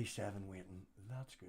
37 waiting. That's good.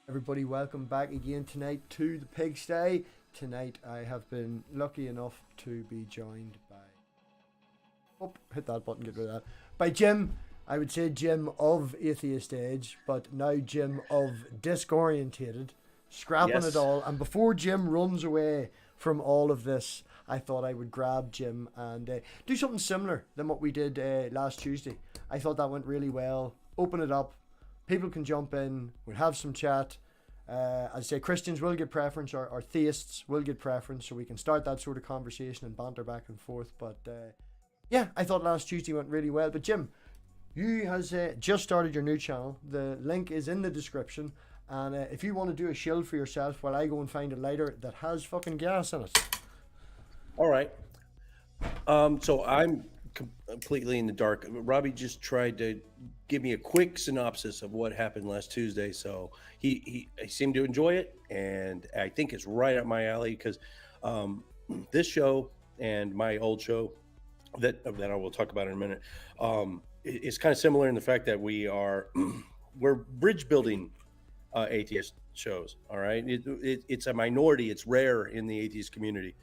Everybody, welcome back again tonight to the pigsty. Tonight I have been lucky enough to be joined by, oh, hit that button, get rid of that, by Jim. I would say Jim of Atheist Age, but now Jim of Disorientated, scrapping it all. And before Jim runs away from all of this, I thought I would grab Jim and do something similar than what we did last Tuesday. I thought that went really well. Open it up. People can jump in. We'll have some chat. As I say, Christians will get preference, or theists will get preference, so we can start that sort of conversation and banter back and forth. But yeah, I thought last Tuesday went really well. But Jim, you has just started your new channel. The link is in the description. And if you want to do a shield for yourself while I go and find a lighter that has fucking gas in it. All right. So I'm completely in the dark. Robbie just tried to give me a quick synopsis of what happened last Tuesday. So he seemed to enjoy it, and I think it's right up my alley because this show and my old show that I will talk about in a minute is kind of similar in the fact that we're bridge building atheist shows. All right, it's a minority. It's rare in the atheist community.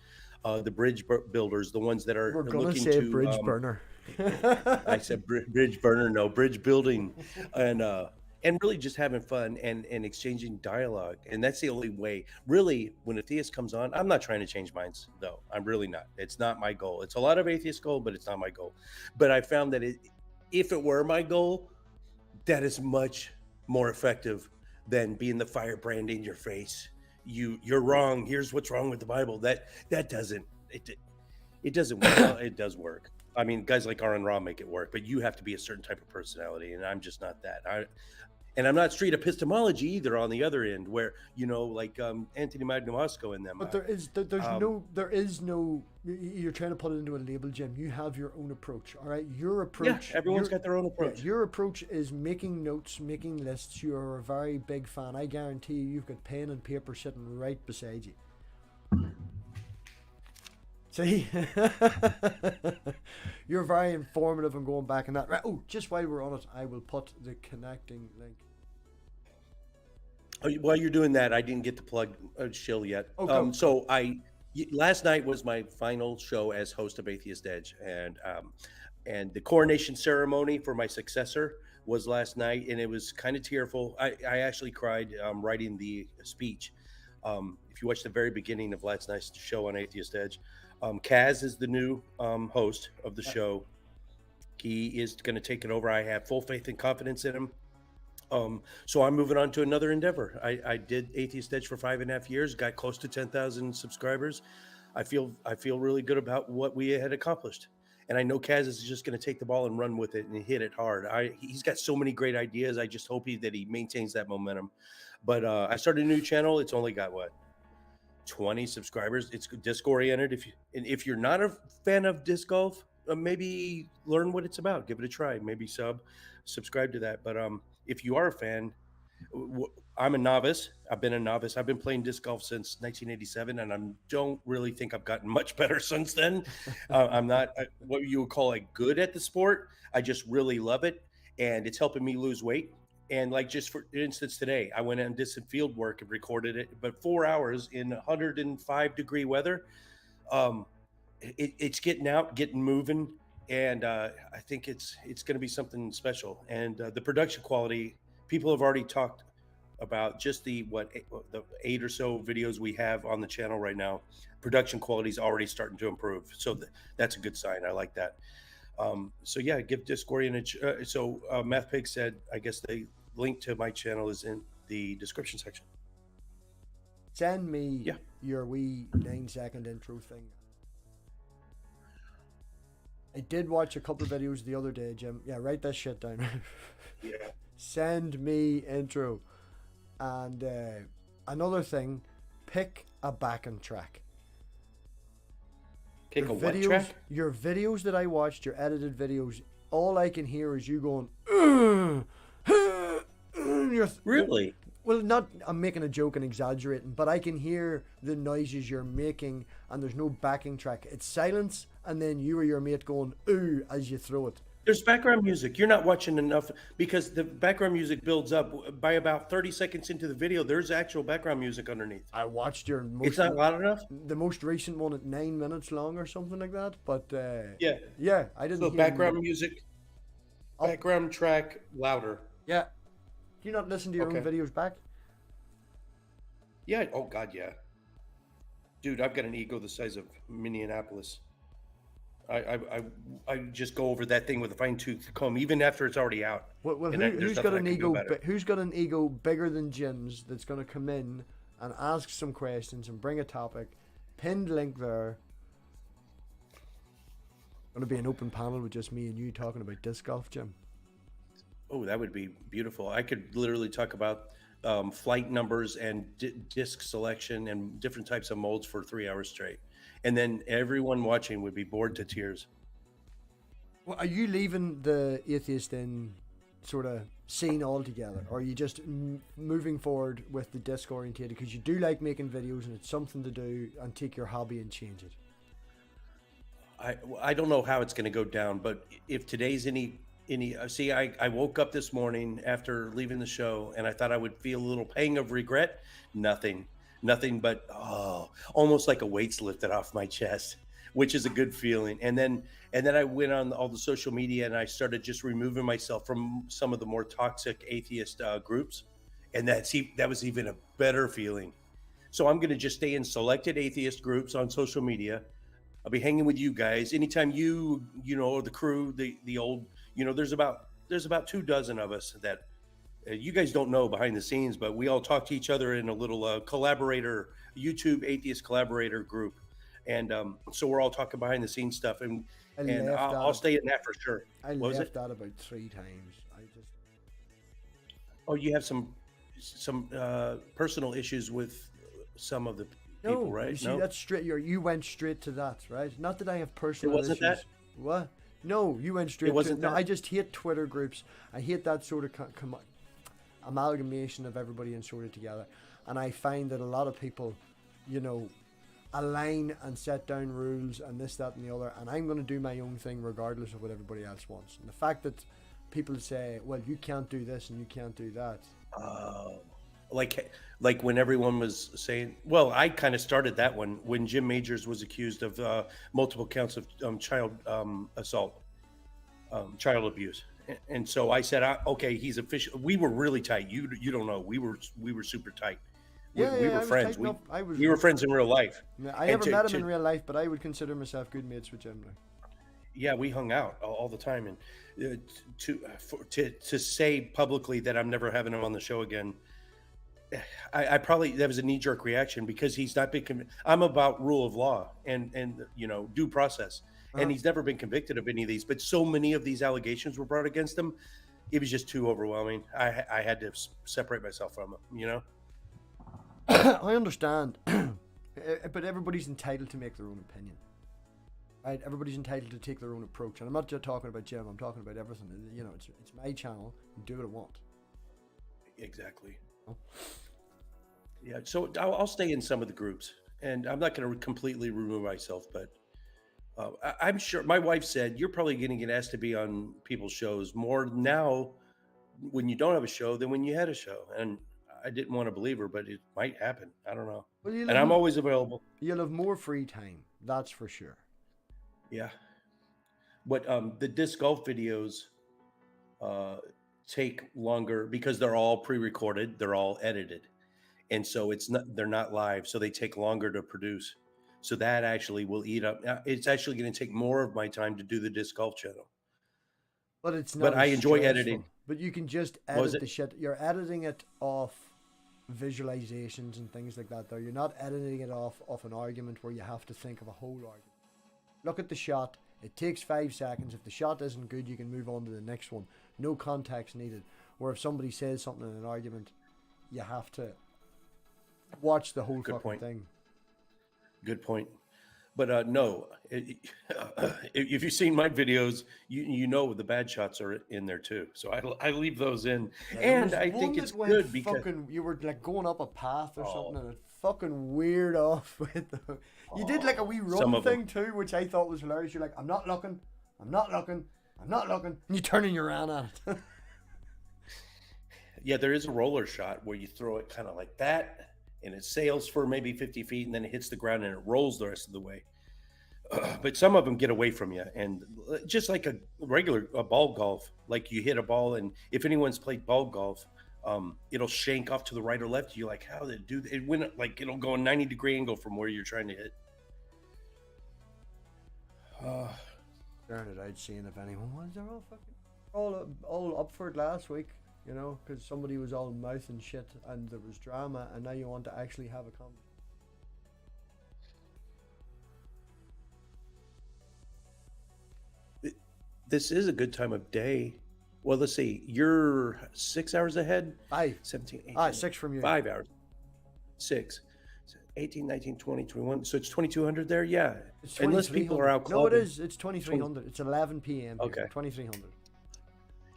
The bridge builders, the ones that are looking to bridge burner. I said bridge burner, no, bridge building, and really just having fun and exchanging dialogue. And that's the only way. Really, when a theist comes on, I'm not trying to change minds, though. I'm really not. It's not my goal. It's a lot of atheist goal, but it's not my goal. But I found that if it were my goal, that is much more effective than being the firebrand in your face. You're wrong. Here's what's wrong with the Bible. That doesn't work. Well, it does work. I mean, guys like Aaron Ra make it work, but you have to be a certain type of personality, and I'm just not that. And I'm not street epistemology either on the other end, where like Anthony Magnomosco and them. But there is no. You're trying to put it into a label, Jim. You have your own approach. All right, your approach. Yeah, everyone's got their own approach. Your approach is making notes, making lists. You're a very big fan. I guarantee you've got pen and paper sitting right beside you. See, you're very informative and going back in that. Right. Oh, just while we're on it, I will put the connecting link. While you're doing that, I didn't get the plug shill yet. Oh, go. So last night was my final show as host of Atheist Edge, and the coronation ceremony for my successor was last night, and it was kind of tearful. I actually cried writing the speech. If you watch the very beginning of last night's show on Atheist Edge, Kaz is the new host of the show. He is going to take it over. I have full faith and confidence in him. So I'm moving on to another endeavor. I did Atheist Edge for 5.5 years, got close to 10,000 subscribers. I feel really good about what we had accomplished. And I know Kaz is just going to take the ball and run with it and hit it hard. He's got so many great ideas. I just hope that he maintains that momentum. But I started a new channel. It's only got 20 subscribers. It's disc oriented. If you're not a fan of disc golf, maybe learn what it's about. Give it a try. Maybe subscribe to that. But if you are a fan, I'm a novice. I've been a novice. I've been playing disc golf since 1987, and I don't really think I've gotten much better since then. I'm not what you would call good at the sport. I just really love it, and it's helping me lose weight. And like just for instance, today I went out and did some field work and recorded it, but 4 hours in 105-degree weather. It's getting out, getting moving, and I think it's going to be something special. And the production quality, people have already talked about just the 8 or so videos we have on the channel right now. Production quality is already starting to improve, so that's a good sign. I like that. So yeah, give Discord an MathPig said, I guess the link to my channel is in the description section. Send me your wee 9-second intro thing. I did watch a couple of videos the other day, Jim. Yeah, write that shit down. Yeah. Send me intro. And another thing, pick a backing track. Pick a what track? Your videos that I watched, your edited videos, all I can hear is you going, really? Well, not, I'm making a joke and exaggerating, but I can hear the noises you're making, and there's no backing track. It's silence, and then you or your mate going, ooh, as you throw it. There's background music. You're not watching enough, because the background music builds up. By about 30 seconds into the video, there's actual background music underneath. I watched your it's not loud enough? The most recent one at 9 minutes long or something like that, but yeah, I didn't so hear background music, background track louder. Yeah. Do you not listen to your own videos back? Yeah. Oh God, yeah. Dude, I've got an ego the size of Minneapolis. I just go over that thing with a fine-tooth comb, even after it's already out. Well, who's got an ego? Who's got an ego bigger than Jim's that's going to come in and ask some questions and bring a topic? Pinned link there. Going to be an open panel with just me and you talking about disc golf, Jim. Oh, that would be beautiful. I could literally talk about flight numbers and disc selection and different types of molds for 3 hours straight. And then everyone watching would be bored to tears. Well, are you leaving the atheist in sort of scene altogether, or are you just moving forward with the disc orientated? Because you do like making videos and it's something to do, and take your hobby and change it. I don't know how it's going to go down, but if today's any see, I woke up this morning after leaving the show, and I thought I would feel a little pang of regret. Nothing but almost like a weight's lifted off my chest, which is a good feeling. And then I went on all the social media, and I started just removing myself from some of the more toxic atheist groups, and that was even a better feeling. So I'm going to just stay in selected atheist groups on social media. I'll be hanging with you guys anytime you know, the crew, the old, you know, there's about 24 of us that you guys don't know behind the scenes, but we all talk to each other in a little YouTube atheist collaborator group. And so we're all talking behind the scenes stuff, and I'll stay in that for sure. I left that about 3 times. Oh, you have some personal issues with some of the people, right? You see, that's straight. You went straight to that, right? Not that I have personal issues. It wasn't that? What? No, you went straight. It wasn't that? No, I just hate Twitter groups. I hate that sort of amalgamation of everybody and sort of together. And I find that a lot of people, you know, align and set down rules and this, that, and the other. And I'm going to do my own thing regardless of what everybody else wants. And the fact that people say, well, you can't do this and you can't do that. like when everyone was saying, well, I kind of started that one when Jim Majors was accused of multiple counts of child assault, child abuse. And so I said, okay, he's official. We were really tight. You don't know. We were super tight. We Yeah, were I was friends. tight enough. We were friends in real life. I never met him in real life, but I would consider myself good mates with Jim. Yeah, we hung out all the time, and to say publicly that I'm never having him on the show again, I probably, that was a knee-jerk reaction because he's not been. I'm about rule of law and due process, and he's never been convicted of any of these. But so many of these allegations were brought against him, it was just too overwhelming. I had to separate myself from him. I understand, but everybody's entitled to make their own opinion. Right? Everybody's entitled to take their own approach, and I'm not just talking about Jim. I'm talking about everything. It's my channel. Do what I want. Exactly. Oh. Yeah. So I'll stay in some of the groups, and I'm not going to completely remove myself, but I'm sure my wife said you're probably going to get asked to be on people's shows more now when you don't have a show than when you had a show, and I didn't want to believe her, but it might happen. I don't know. Well, and I'm always available. You'll have more free time. That's for sure. Yeah. But the disc golf videos take longer because they're all pre-recorded, they're all edited. And so they're not live, so they take longer to produce. So that actually will eat up. It's actually going to take more of my time to do the disc golf channel. But it's not. But I enjoy editing. But you can just edit the shit. You're editing it off visualizations and things like that, though. You're not editing it off an argument where you have to think of a whole argument. Look at the shot. It takes 5 seconds. If the shot isn't good, you can move on to the next one. No context needed. Or if somebody says something in an argument, you have to watch the whole fucking thing. Good point. But no, if you've seen my videos, you know the bad shots are in there too. So I leave those in, and I think it's good because you were like going up a path or something, and it fucking weird off with the. You did like a wee run thing too, which I thought was hilarious. You're like, I'm not looking, and you turn and you ran at it. Yeah, there is a roller shot where you throw it kind of like that, and it sails for maybe 50 feet, and then it hits the ground and it rolls the rest of the way. But some of them get away from you, and just like a regular ball golf, like you hit a ball, and if anyone's played ball golf, it'll shank off to the right or left. You're like, how did it do that? It went like it'll go a 90-degree angle from where you're trying to hit. Darn it, I'd seen if anyone was. They're all fucking all up for it last week, because somebody was all mouth and shit, and there was drama, and now you want to actually have a conversation. This is a good time of day. Well, let's see. You're 6 hours ahead? 5. 17, 18. 6 from you. 5 hours. 6. 18, 19, 20, 21. So it's 2,200 there? Yeah. Unless people are out clubbing. No, it is. It's 2,300. It's 11 p.m. here. Okay. 2,300.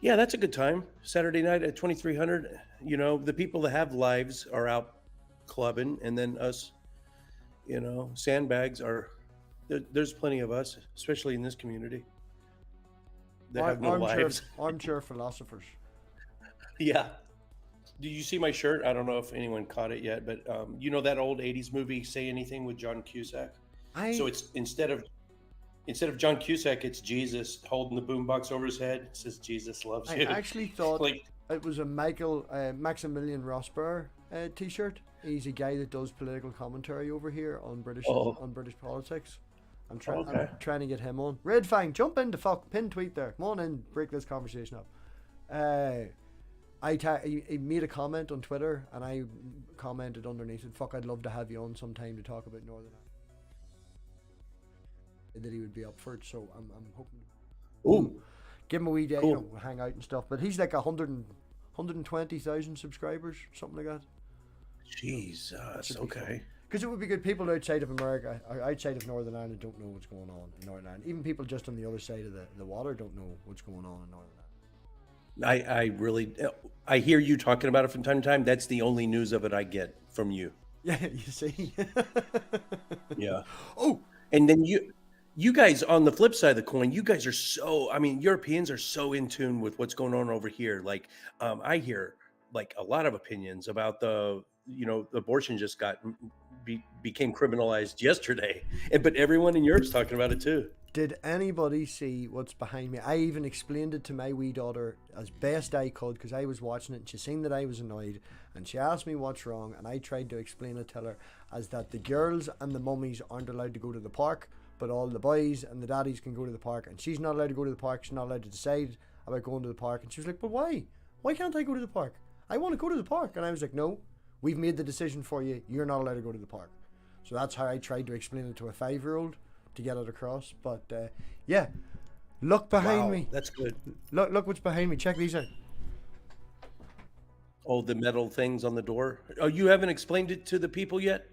Yeah, that's a good time. Saturday night at 2,300. The people that have lives are out clubbing, and then us, sandbags are. There's plenty of us, especially in this community. That have no lives. Armchair philosophers. Yeah. Did you see my shirt? I don't know if anyone caught it yet, but that old 80s movie Say Anything with John Cusack? So it's instead of John Cusack, it's Jesus holding the boombox over his head. It says Jesus loves you. I actually thought it was a Maximilian Rosberg t-shirt. He's a guy that does political commentary over here on British politics. I'm trying to get him on. Red Fang, jump in the pin tweet there. Come on in, break this conversation up. He made a comment on Twitter, and I commented underneath it, "Fuck, I'd love to have you on sometime to talk about Northern Ireland." That he would be up for it, so I'm hoping. Ooh, give him a wee day, hang out and stuff. But he's like 120,000 subscribers, something like that. Jesus, okay. Because it would be good. People outside of America, or outside of Northern Ireland, don't know what's going on in Northern Ireland. Even people just on the other side of the water don't know what's going on in Northern Ireland. I hear you talking about it from time to time. That's the only news of it I get from you. Yeah, you see. Yeah. Oh, and then you guys on the flip side of the coin, you guys are Europeans are so in tune with what's going on over here. Like, I hear like a lot of opinions about the, abortion just became criminalized yesterday, but everyone in Europe's talking about it too. Did anybody see what's behind me? I even explained it to my wee daughter as best I could because I was watching it and she seen that I was annoyed and she asked me what's wrong and I tried to explain it to her as that the girls and the mummies aren't allowed to go to the park, but all the boys and the daddies can go to the park, and she's not allowed to go to the park. She's not allowed to decide about going to the park. And she was like, but why? Why can't I go to the park? I want to go to the park. And I was like, no, we've made the decision for you. You're not allowed to go to the park. So that's how I tried to explain it to a 5-year-old to get it across. But yeah, look behind me. That's good. Look what's behind me. Check these out. Oh, the metal things on the door. Oh, you haven't explained it to the people yet?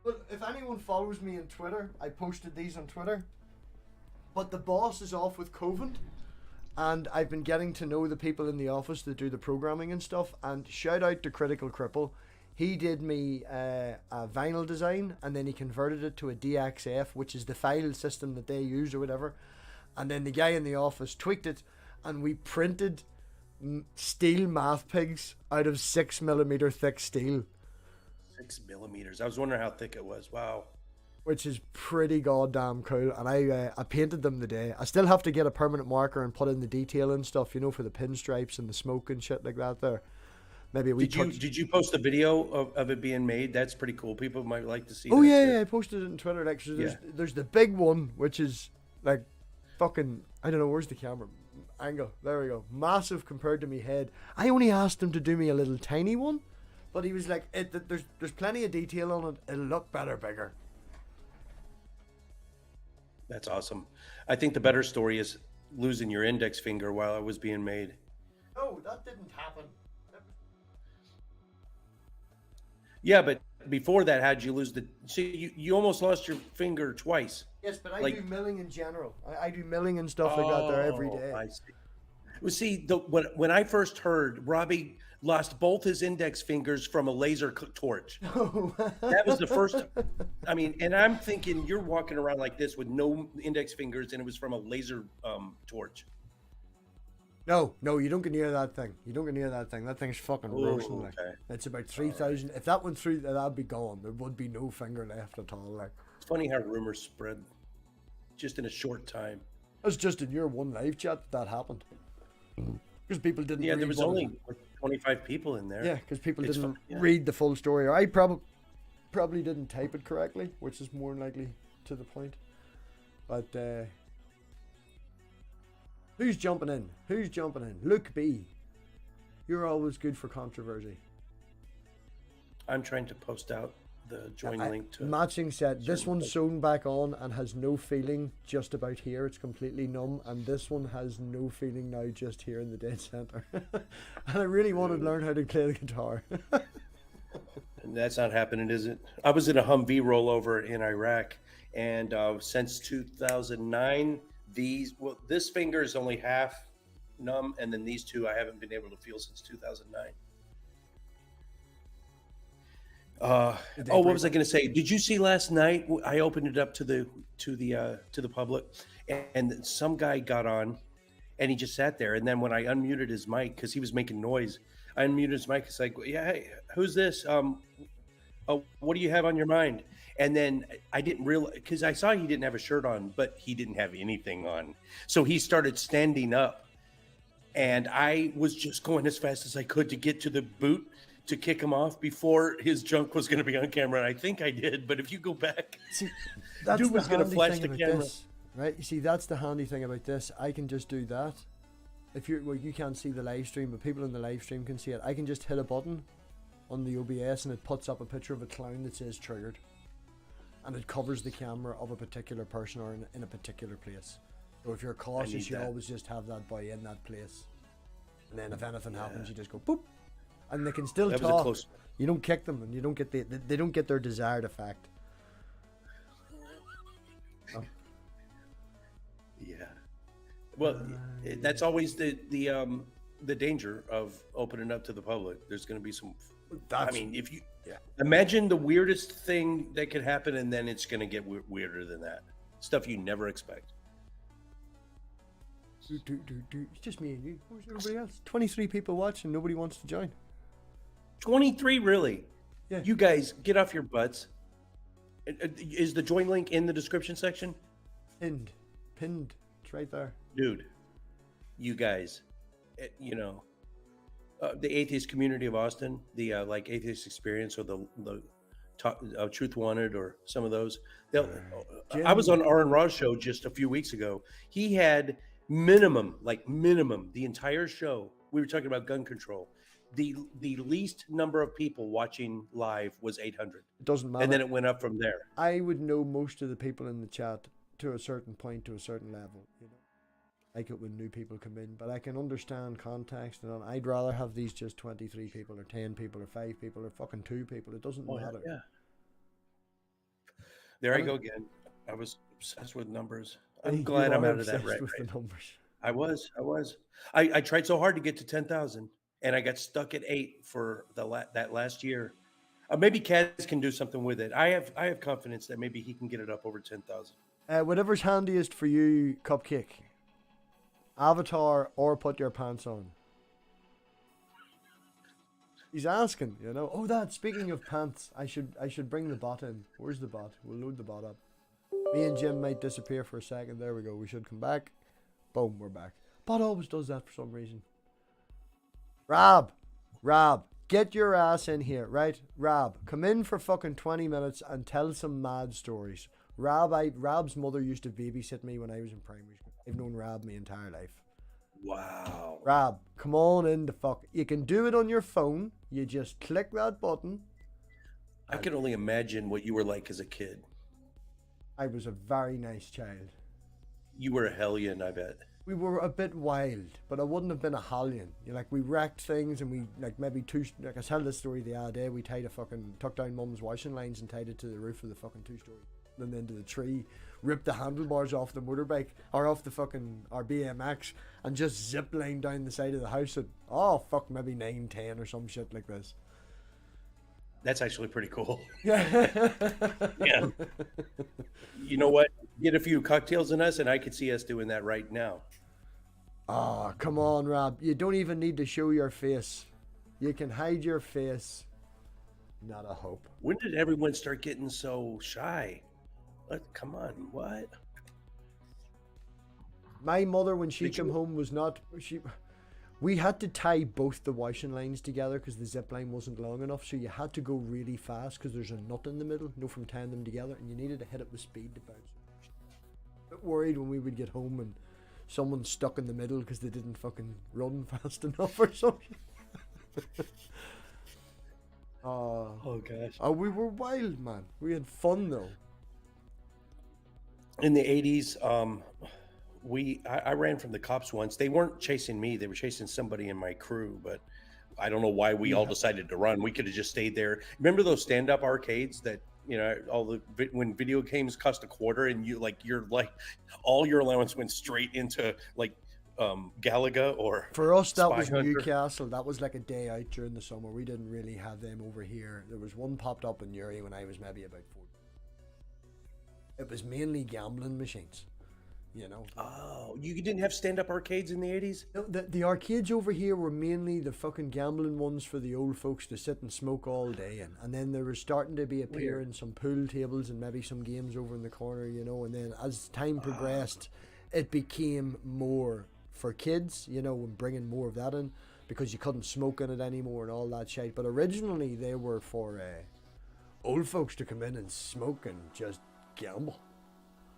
Well, if anyone follows me on Twitter, I posted these on Twitter. But the boss is off with COVID, and I've been getting to know the people in the office that do the programming and stuff. And shout out to Critical Cripple. He did me a vinyl design, and then he converted it to a DXF, which is the file system that they use or whatever. And then the guy in the office tweaked it, and we printed steel MathPigs out of 6mm thick steel. 6 millimeters. I was wondering how thick it was. Wow. Which is pretty goddamn cool. And I painted them today. I still have to get a permanent marker and put in the detail and stuff, for the pinstripes and the smoke and shit like that there. Maybe did you post a video of it being made? That's pretty cool. People might like to see. Oh yeah, I posted it on Twitter. Like, so there's the big one, which is like fucking, I don't know, where's the camera angle? There we go. Massive compared to me head. I only asked him to do me a little tiny one, but he was like, there's plenty of detail on it. It'll look better bigger. That's awesome. I think the better story is losing your index finger while it was being made. No, that didn't happen. Yeah, but before that, how'd you lose you almost lost your finger twice. Yes, but I do milling in general. I do milling and stuff like that there every day. I see. Well, see, when I first heard Robbie lost both his index fingers from a laser torch. That was the first. I mean, and I'm thinking you're walking around like this with no index fingers, and it was from a laser torch. No, you don't get near that thing. You don't get near that thing. That thing's fucking roasting. Like, it's about 3,000. If that went through, that'd be gone. There would be no finger left at all. Like, it's funny how rumors spread just in a short time. That's just in your one live chat that happened. Because people didn't. Yeah, there was only 25 people in there. Yeah, because people didn't read the full story, or I probably didn't type it correctly, which is more likely to the point. But who's jumping in? Luke B. You're always good for controversy. I'm trying to post out the join link to Matching said this one's sewn back on and has no feeling just about here. It's completely numb, and this one has no feeling now just here in the dead center. And I really wanted to learn how to play the guitar. And that's not happening, is it? I was in a Humvee rollover in Iraq, and since 2009, this finger is only half numb, and then these two I haven't been able to feel since 2009. What was I going to say? Did you see last night? I opened it up to the public, and some guy got on, and he just sat there. And then when I unmuted his mic because he was making noise, I unmuted his mic. It's like, yeah, hey, who's this? What do you have on your mind? And then I didn't realize, because I saw he didn't have a shirt on, but he didn't have anything on. So he started standing up, and I was just going as fast as I could to get to the boot to kick him off before his junk was going to be on camera. And I think I did, but if you go back, see, that's dude was going to flash the camera. This, right? You see, that's the handy thing about this. I can just do that. If you can't see the live stream, but people in the live stream can see it. I can just hit a button on the OBS and it puts up a picture of a clown that says triggered. And it covers the camera of a particular person or in a particular place. So if you're cautious, you always just have that boy in that place. And then if anything happens, you just go boop. And they can still talk. You don't kick them, and you don't get they don't get their desired effect. Oh. Yeah. Well, that's always the danger of opening up to the public. There's going to be some. If you imagine the weirdest thing that could happen, and then it's going to get weirder than that. Stuff you never expect. It's just me and you. Where's everybody else? 23 people watching. Nobody wants to join. 23, really? Yeah. You guys, get off your butts. Is the join link in the description section? Pinned. It's right there. Dude, you guys, you know, the atheist community of Austin, the like atheist experience or the Truth Wanted or some of those. I was on Aaron Ra's show just a few weeks ago. He had minimum, the entire show. We were talking about gun control. The least number of people watching live was 800. It doesn't matter. And then it went up from there. I would know most of the people in the chat to a certain point, to a certain level, you know. Like it when new people come in, but I can understand context, and I'd rather have these just 23 people or 10 people or 5 people or fucking 2 people. It doesn't matter. Yeah. There I go again. I was obsessed with numbers. I'm glad I'm out of that rat race. I was. I tried so hard to get to 10,000, and I got stuck at 8 for that last year. Maybe Kaz can do something with it. I have confidence that maybe he can get it up over 10,000. Whatever's handiest for you, Cupcake. Avatar or put your pants on. He's asking, you know. Oh, that. Speaking of pants, I should bring the bot in. Where's the bot? We'll load the bot up. Me and Jim might disappear for a second. There we go. We should come back. Boom, we're back. Bot always does that for some reason. Rob, get your ass in here, right? Rob, come in for fucking 20 minutes and tell some mad stories. Rob's mother used to babysit me when I was in primary school. I've known Rob my entire life. Wow. Rob, come on in the fuck. You can do it on your phone. You just click that button. I can only imagine what you were like as a kid. I was a very nice child. You were a hellion, I bet. We were a bit wild, but I wouldn't have been a hellion. You know, like, we wrecked things, and we, like, maybe I tell this story the other day. We took down Mum's washing lines and tied it to the roof of the fucking 2-story. Then into the tree, ripped the handlebars off the motorbike or off the fucking our BMX, and just zip line down the side of the house at maybe 9, 10 or some shit like this. That's actually pretty cool. Yeah. Yeah. You know what? Get a few cocktails in us, and I could see us doing that right now. Oh, come on, Rob. You don't even need to show your face. You can hide your face. Not a hope. When did everyone start getting so shy? Come on, what? My mother, when she came home, was not... We had to tie both the washing lines together because the zip line wasn't long enough, so you had to go really fast because there's a nut in the middle, from tying them together, and you needed to hit it with speed to bounce. A bit worried when we would get home and someone stuck in the middle because they didn't fucking run fast enough or something. Oh gosh. Oh, we were wild, man. We had fun though. In the 80s, I ran from the cops once. They weren't chasing me. They were chasing somebody in my crew, but I don't know why we all decided to run. We could have just stayed there. Remember those stand-up arcades that, you know, when video games cost $0.25 and all your allowance went straight into Galaga or for us that was Hunter. Newcastle. That was like a day out during the summer. We didn't really have them over here. There was one popped up in Uri when I was maybe about 4. It was mainly gambling machines, you know. Oh, you didn't have stand-up arcades in the 80s? No, the arcades over here were mainly the fucking gambling ones for the old folks to sit and smoke all day in. And then there was starting to be appearing some pool tables and maybe some games over in the corner, you know. And then as time progressed, it became more for kids, you know, and bringing more of that in because you couldn't smoke in it anymore and all that shit. But originally they were for old folks to come in and smoke and just gamble.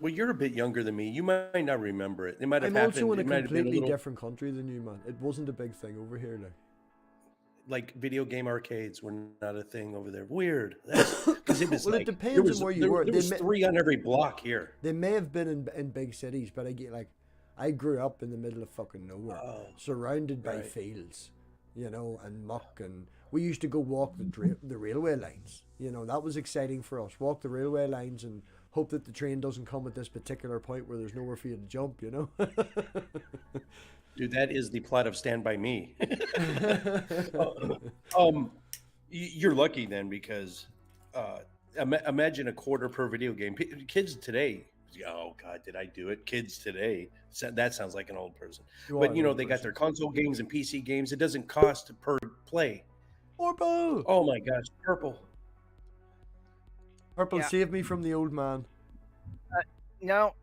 Well, you're a bit younger than me. You might not remember it. It might have happened. I'm also in a completely different country than you, man. It wasn't a big thing over here, like video game arcades were not a thing over there. Weird. Because it was well, it depends on where you were. There was 3 on every block here. They may have been in big cities, but I grew up in the middle of fucking nowhere, surrounded by fields, you know, and muck, and we used to go walk the railway lines. You know, that was exciting for us. Walk the railway lines and hope that the train doesn't come at this particular point where there's nowhere for you to jump, you know? Dude, that is the plot of Stand By Me. You're lucky then because imagine $0.25 per video game. Kids today, oh God, did I do it? Kids today, that sounds like an old person. But, you know, they got their console games and PC games. It doesn't cost per play. Purple! Oh my gosh, purple. Purple, Yeah. save me from the old man. No,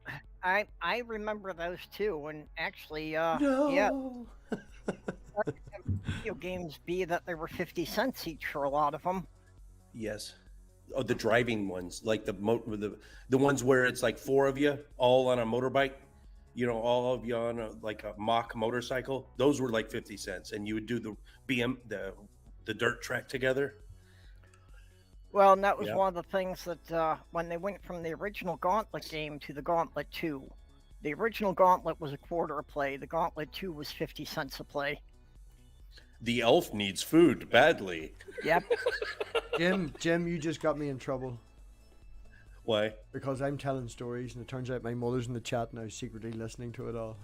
I remember those too, and actually, yeah, No! video games be that they were 50 cents each for a lot of them. Yes. Oh, the driving ones, like the ones where it's like 4 of you all on a motorbike. You know, all of you on like a mock motorcycle. Those were like 50 cents, and you would do the dirt track together. Well, and that was Yeah. one of the things that when they went from the original Gauntlet game to the Gauntlet 2, the original Gauntlet was $1 a play. The Gauntlet 2 was 50 cents a play. The elf needs food badly. Yep. Jim, you just got me in trouble Why? because I'm telling stories, and it turns out my mother's in the chat now, secretly listening to it all.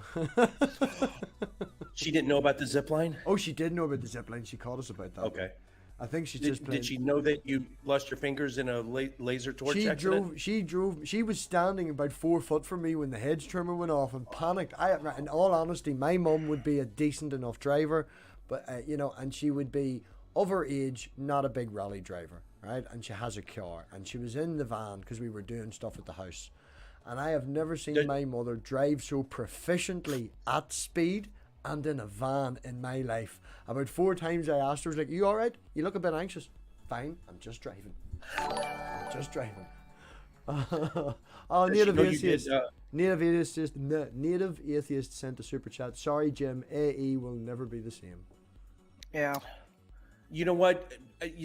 She didn't know about the zip line? Oh, she did know about the zipline. She called us about that. Okay. I think she's just playing. Did she know that you lost your fingers in a laser torch accident? She was standing about 4 foot from me when the hedge trimmer went off and panicked. In all honesty, my mum would be a decent enough driver, but and she would be of her age, not a big rally driver, right? And she has a car, and she was in the van because we were doing stuff at the house, and I have never seen my mother drive so proficiently at speed and in a van in my life. About 4 times I asked her, I was like, "You all right? You look a bit anxious." "Fine, I'm just driving. I'm just driving." Oh, native atheist. Native atheist sent a super chat. "Sorry, Jim. AE will never be the same." Yeah. You know what?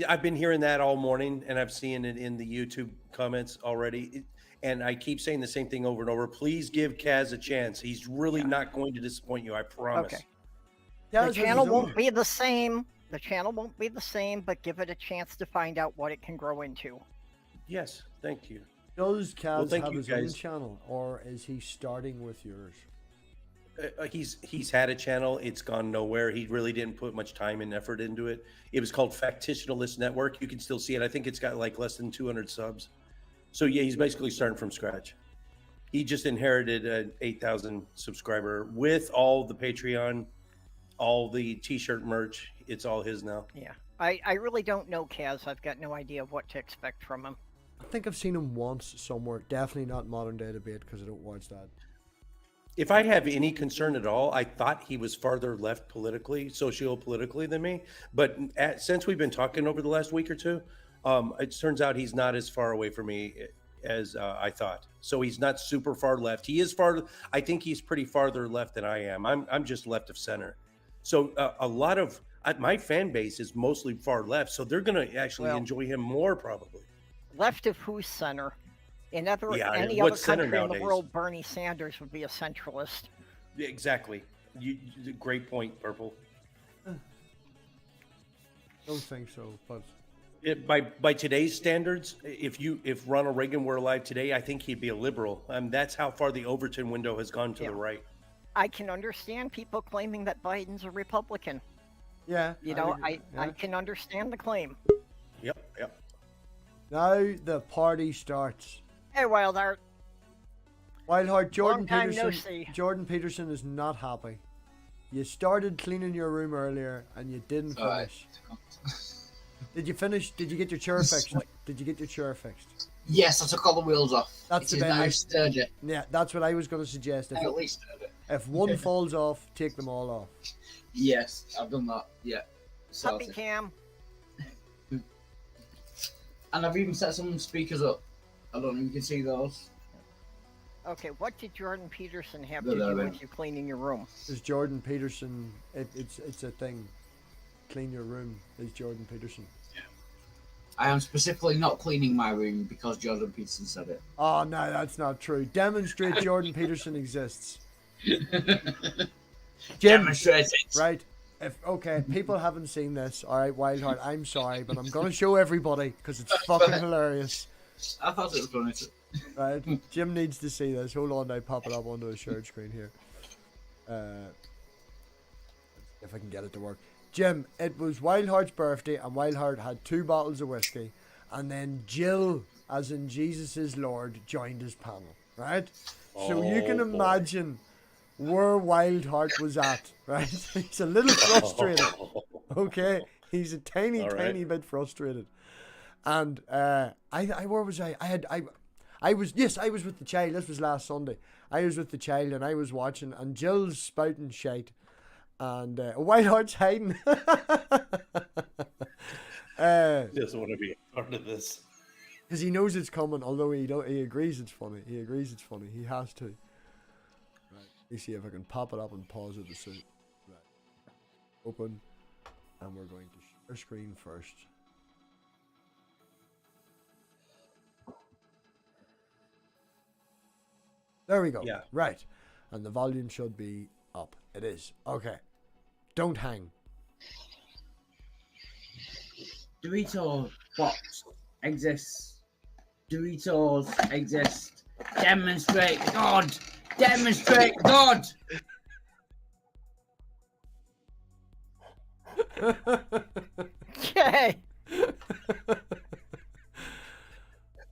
I've been hearing that all morning, and I've seen it in the YouTube comments already. And I keep saying the same thing over and over. Please give Kaz a chance. He's really not going to disappoint you. I promise. Okay. Yeah, The channel won't be the same. The channel won't be the same, but give it a chance to find out what it can grow into. Yes, thank you. Does Kaz thank have you, his own guys. channel, or is he starting with yours? He's had a channel. It's gone nowhere. He really didn't put much time and effort into it. It was called Factitionalist Network. You can still see it. I think it's got like less than 200 subs. So yeah, he's basically starting from scratch. He just inherited an 8,000 subscriber with all the Patreon, all the t-shirt merch. It's all his now. Yeah. I really don't know Kaz. I've got no idea of what to expect from him. I think I've seen him once somewhere. Definitely not Modern Day Debate because I don't watch that. If I have any concern at all, I thought he was farther left politically, socio-politically than me. But since we've been talking over the last week or two, it turns out he's not as far away from me as I thought. So he's not super far left. He is far. I think he's pretty farther left than I am. I'm just left of center. So a lot of my fan base is mostly far left. So they're going to actually enjoy him more probably. Left of whose center? In any other what center country in the nowadays? world, Bernie Sanders would be a centralist. Exactly. Great point, Purple. Don't think so, but By today's standards, if Ronald Reagan were alive today, I think he'd be a liberal. That's how far the Overton window has gone to the right. I can understand people claiming that Biden's a Republican. yeah. I can understand the claim. Yep. Now the party starts. Hey, Wildheart. Wildheart, Jordan Long time no Peterson. see. Jordan Peterson is not happy. You started cleaning your room earlier and you didn't finish. Did you finish? Did you get your chair fixed? Did you get your chair fixed? Yes, I took all the wheels off. That's It is the now best. sturdy. Yeah, that's what I was going to suggest. At least sturdy. If one falls off, take them all off. Yes, I've done that. Yeah. Puppy Sorted. cam. And I've even set some speakers up. I don't know if you can see those. Okay, what did Jordan Peterson have No, to no, do no. with you cleaning your room? Is Jordan Peterson? It's a thing. Clean your room. Is Jordan Peterson? I am specifically not cleaning my room because Jordan Peterson said it. Oh no, that's not true. Demonstrate Jordan Peterson exists. Jim, Demonstrate it. right? Okay, people haven't seen this. All right, Wildheart, I'm sorry, but I'm gonna show everybody because it's fucking hilarious. I thought it was funny. Right? Jim needs to see this. Hold on, I pop it up onto a shared screen here. If I can get it to work. Jim, it was Wildheart's birthday, and Wildheart had 2 bottles of whiskey, and then Jill, as in Jesus is Lord, joined his panel. Right? So you can imagine where Wildheart was at. Right? He's a little frustrated. Okay, He's a tiny, All right. tiny bit frustrated. And where was I? I was with the child. This was last Sunday. I was with the child and I was watching, and Jill's spouting shite, and Whiteheart's hiding. Doesn't want to be a part of this. Because he knows it's coming, although he agrees it's funny. He agrees it's funny. He has to. Right. Let me see if I can pop it up and pause it to see. Right. Open. And we're going to share screen first. There we go. Yeah. Right. And the volume should be up. It is. Okay. Don't hang. Dorito box exists. Doritos exist. Demonstrate God. Demonstrate God. Okay.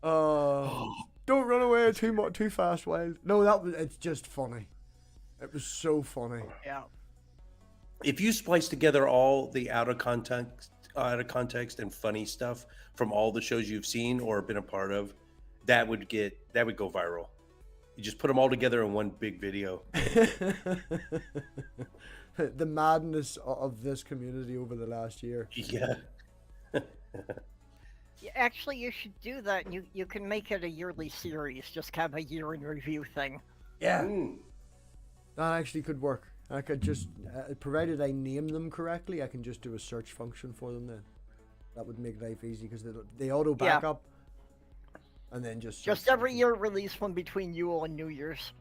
Don't run away too fast, Wild. No, it's just funny. It was so funny. Yeah. If you splice together all the out of context and funny stuff from all the shows you've seen or been a part of, that would go viral. You just put them all together in one big video. The madness of this community over the last year. Yeah. Actually, you should do that. You can make it a yearly series. Just have a year in review thing. Yeah. That actually could work. I could just, provided I name them correctly, I can just do a search function for them then. That would make life easy because they auto back up. And then just every year release one between Jewell and New Year's.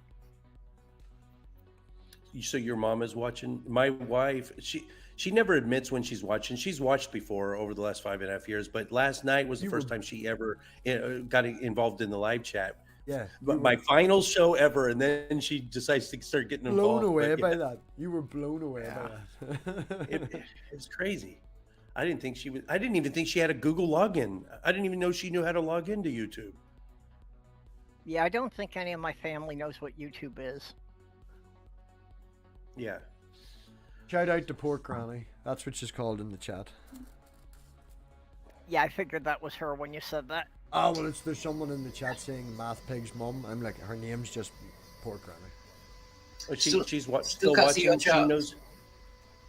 So your mom is watching? My wife, she never admits when she's watching. She's watched before over the last 5.5 years, but last night was the first time she ever got involved in the live chat. Yeah. But my final show ever, and then she decides to start getting involved. Blown away by that. You were blown away by that. It's crazy. I didn't even think she had a Google login. I didn't even know she knew how to log into YouTube. Yeah, I don't think any of my family knows what YouTube is. Yeah. Shout out to Pork Granny. That's what she's called in the chat. Yeah, I figured that was her when you said that. Oh, well, there's someone in the chat saying MathPig's mum. I'm like, her name's just Pork Granny. Oh, she's still watching. She knows.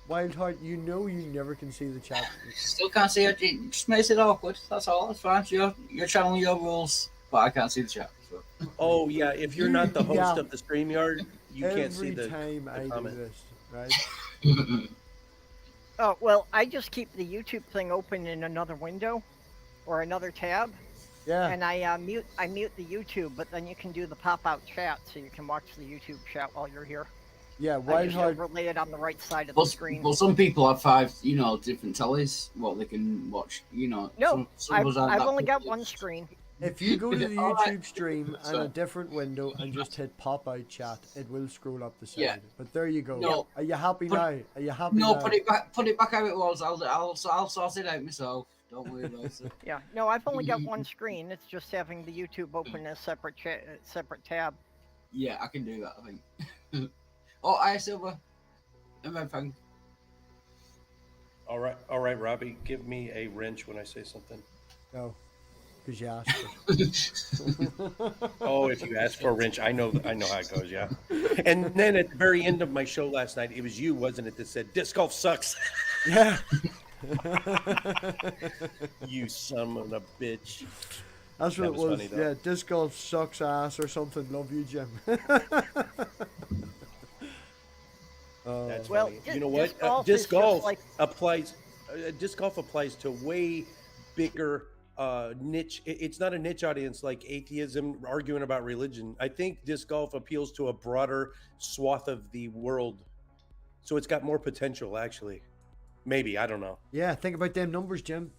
Wildheart, you know you never can see the chat. Still can't see it. It just makes it awkward. That's all. It's fine. Your channel, your rules. But I can't see the chat. So. Oh, yeah. If you're not the host of the StreamYard, you can't see Every the time I comment. do this, right? Oh, well, I just keep the YouTube thing open in another window or another tab. Yeah. And I mute the YouTube, but then you can do the pop-out chat, so you can watch the YouTube chat while you're here. Yeah, I just Wildheart. overlay it on the right side of the screen. Well, some people have 5, different tellies, what they can watch, No, some I've of us have only that. got one screen. If you go to the All right. YouTube stream and a different window and just hit pop out chat, it will scroll up the side. Yeah. But there you go. No. Are you happy now? Are you happy No, now? put it back how it was. I'll sort it out myself. Don't worry about it. Yeah, no, I've only got one screen. It's just having the YouTube open in a separate tab. Yeah, I can do that, I think. Oh, I Silver. Thank. All right, Robbie, give me a wrench when I say something. No. Because you asked for it. Oh, if you ask for a wrench, I know how it goes, yeah. And then at the very end of my show last night, it was you, wasn't it, that said, disc golf sucks. Yeah. You son of a bitch. That's what That it was was. funny, though. Yeah, disc golf sucks ass or something. Love you, Jim. That's Well, funny. You know what? disc golf is Disc just golf like- applies. Disc golf applies to way bigger niche. It's not a niche audience like atheism arguing about religion. I think disc golf appeals to a broader swath of the world, so it's got more potential. Actually, maybe, I don't know. Yeah, think about them numbers, Jim.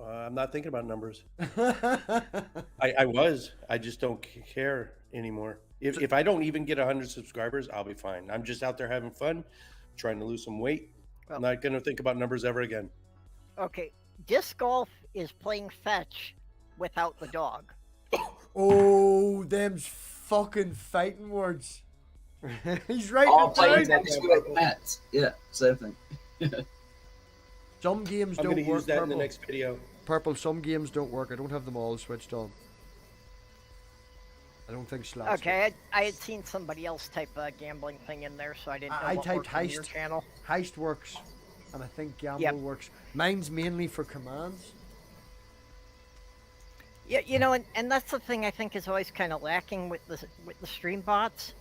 I'm not thinking about numbers. I just don't care anymore. If I don't even get 100 subscribers, I'll be fine. I'm just out there having fun, trying to lose some weight. Well- I'm not going to think about numbers ever again. Okay, disc golf is playing fetch without the dog. Oh, them's fucking fighting words. He's right. Oh, playing tennis with Met. Yeah, same thing. Some games I'm going don't to work. use that in the Purple. next video. Purple. Some games don't work. I don't have them all switched on. I don't think slots. Okay, I had seen somebody else type a gambling thing in there, so I didn't know I what typed worked on your heist. channel. Heist works, and I think gamble Yep. works. Mine's mainly for commands. Yeah, you know, and that's the thing I think is always kind of lacking with the stream bots,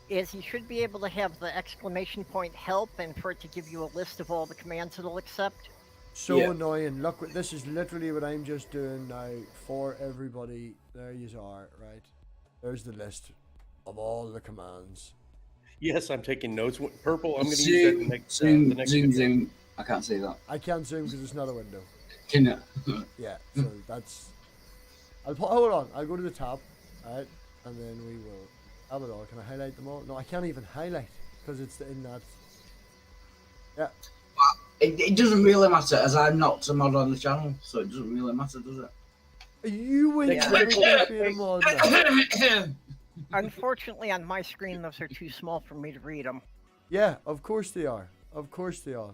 is you should be able to have the exclamation point help and for it to give you a list of all the commands it'll accept. So Yeah. annoying. Look, this is literally what I'm just doing now for everybody. There you are, right? There's the list of all the commands. Yes, I'm taking notes. Purple, I'm going to use that in the next, the Zoom, next zoom, video. zoom. I can't see that. I can't zoom because it's not a window. Can you? Yeah, so that's. Hold on. I'll go to the top, right, and then we will have it all. Can I highlight them all? No, I can't even highlight because it's in that. Yeah. It doesn't really matter as I'm not a mod on the channel, so it doesn't really matter, does it? You went Yeah. to being a mod now. Unfortunately, on my screen, those are too small for me to read them. Yeah, of course they are. Of course they are.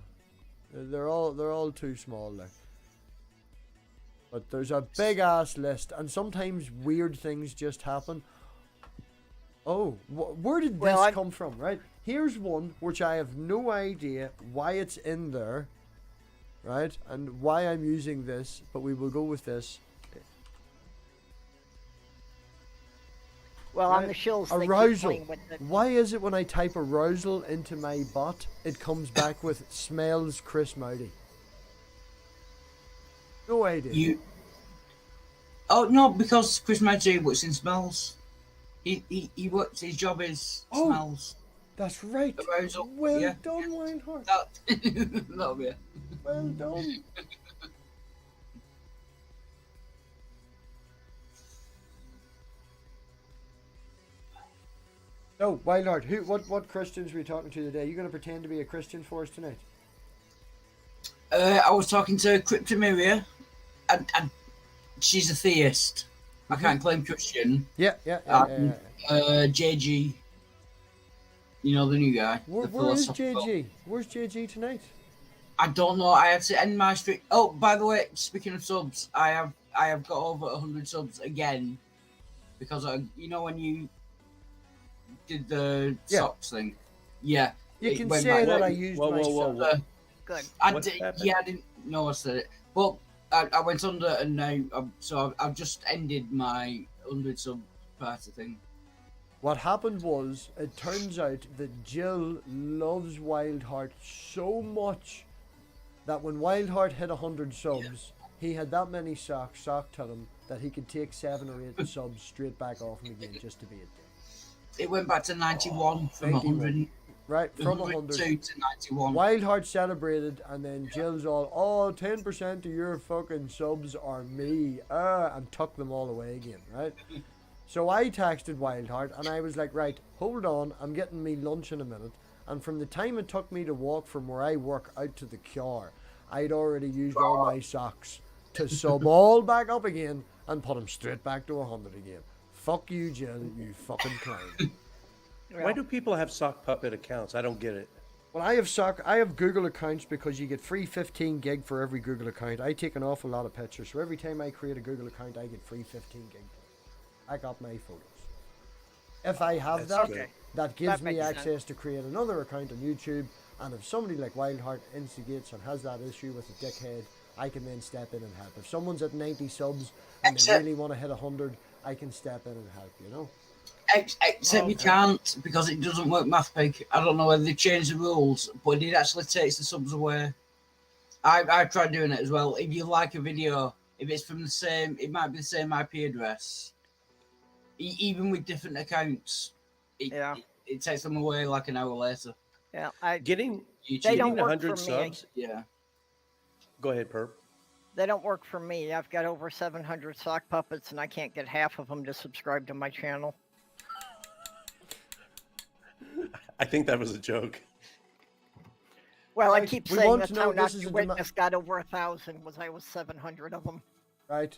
They're all too small there. But there's a big ass list, and sometimes weird things just happen. Oh, where did Well, this come from? Right, here's one which I have no idea why it's in there, right, and why I'm using this. But we will go with this. Well, Right. on the shills, they keep Arousal. playing with it. Why is it when I type arousal into my bot, it comes back with smells Chris Mowdy? No idea. You. Oh no, because Chris Maggi works in smells. He works. His job is Oh. smells. That's right. Arousal. Well Yeah. done, Weinhardt. That'll be it. Well done. So, Wildheart, what Christians are we talking to today? You going to pretend to be a Christian for us tonight? I was talking to Cryptomeria, and she's a theist. I can't claim Christian. Yeah. JG, you know the new guy. Where the is philosophical- JG? Where's JG tonight? I don't know. I had to end my streak. Oh, by the way, speaking of subs, I have got over 100 subs again because you know when you did the Yeah. socks thing. Yeah. You it can went say back. that I used Whoa, my whoa, whoa, stuff. whoa. Good. I What's did, happened? yeah, I didn't know I said it, but I went under and now I've just ended my 100 sub party thing. What happened was, it turns out that Jill loves Wildheart so much that when Wildheart hit 100 subs, he had that many socks socked at him that he could take 7 or 8 subs straight back off him again just to be a dick. It went back to 91 from 91. 100. Right, from 102 100. to 91. Wildheart celebrated, and then Jill's all, oh, 10% of your fucking subs are me, and tucked them all away again, right? So I texted Wildheart, and I was like, right, hold on, I'm getting me lunch in a minute. And from the time it took me to walk from where I work out to the car, I'd already used all my socks to sub all back up again and put them straight back to 100 again. Fuck you, Jill, you fucking clown. Why do people have sock puppet accounts? I don't get it. Well, I have Google accounts because you get free 15 gig for every Google account. I take an awful lot of pictures, so every time I create a Google account, I get free 15 gig. I got my photos. If I have That's that, good. that gives That me makes access sense. to create another account on YouTube. And if somebody like Wildheart instigates and has that issue with a dickhead, I can then step in and help. If someone's at 90 subs and they Except- really want to hit 100, I can step in and help, you know? Except you can't because it doesn't work MathPig. I don't know whether they changed the rules, but it actually takes the subs away. I've tried doing it as well. If you like a video, if it's from the same, it might be the same IP address. Even with different accounts, Yeah. it takes them away like an hour later. Yeah, Getting YouTube. They don't getting work 100 for me. subs. Yeah. Go ahead, Perp. they don't work for me. I've got over 700 sock puppets, and I can't get half of them to subscribe to my channel. I think that was a joke. Well, I Right, keep we saying want that's to how know this Not is Your a dema- Witness got over 1,000, was I was 700 of them. Right,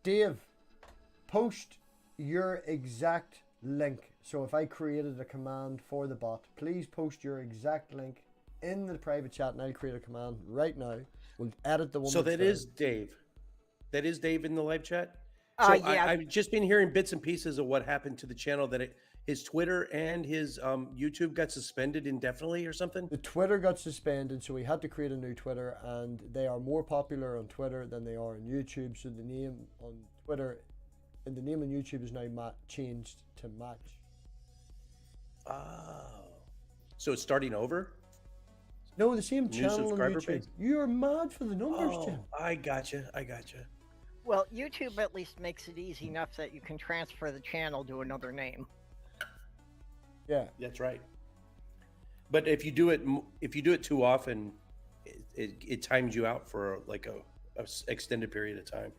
Dave, post your exact link. So if I created a command for the bot, please post your exact link in the private chat, and I'll create a command right now. We'll edit the one. So that's that is Dave. That is Dave in the live chat. Yeah. I've just been hearing bits and pieces of what happened to the channel. His Twitter and his YouTube got suspended indefinitely or something. The Twitter got suspended, so we had to create a new Twitter, and they are more popular on Twitter than they are on YouTube. So the name on Twitter, and the name on YouTube is now changed to match. Oh, so it's starting over? No, the same New channel on subscriber YouTube. base? You are mad for the numbers, Oh, Jim. I gotcha. Well, YouTube at least makes it easy enough that you can transfer the channel to another name. Yeah. That's right. But if you do it too often, it times you out for like a extended period of time.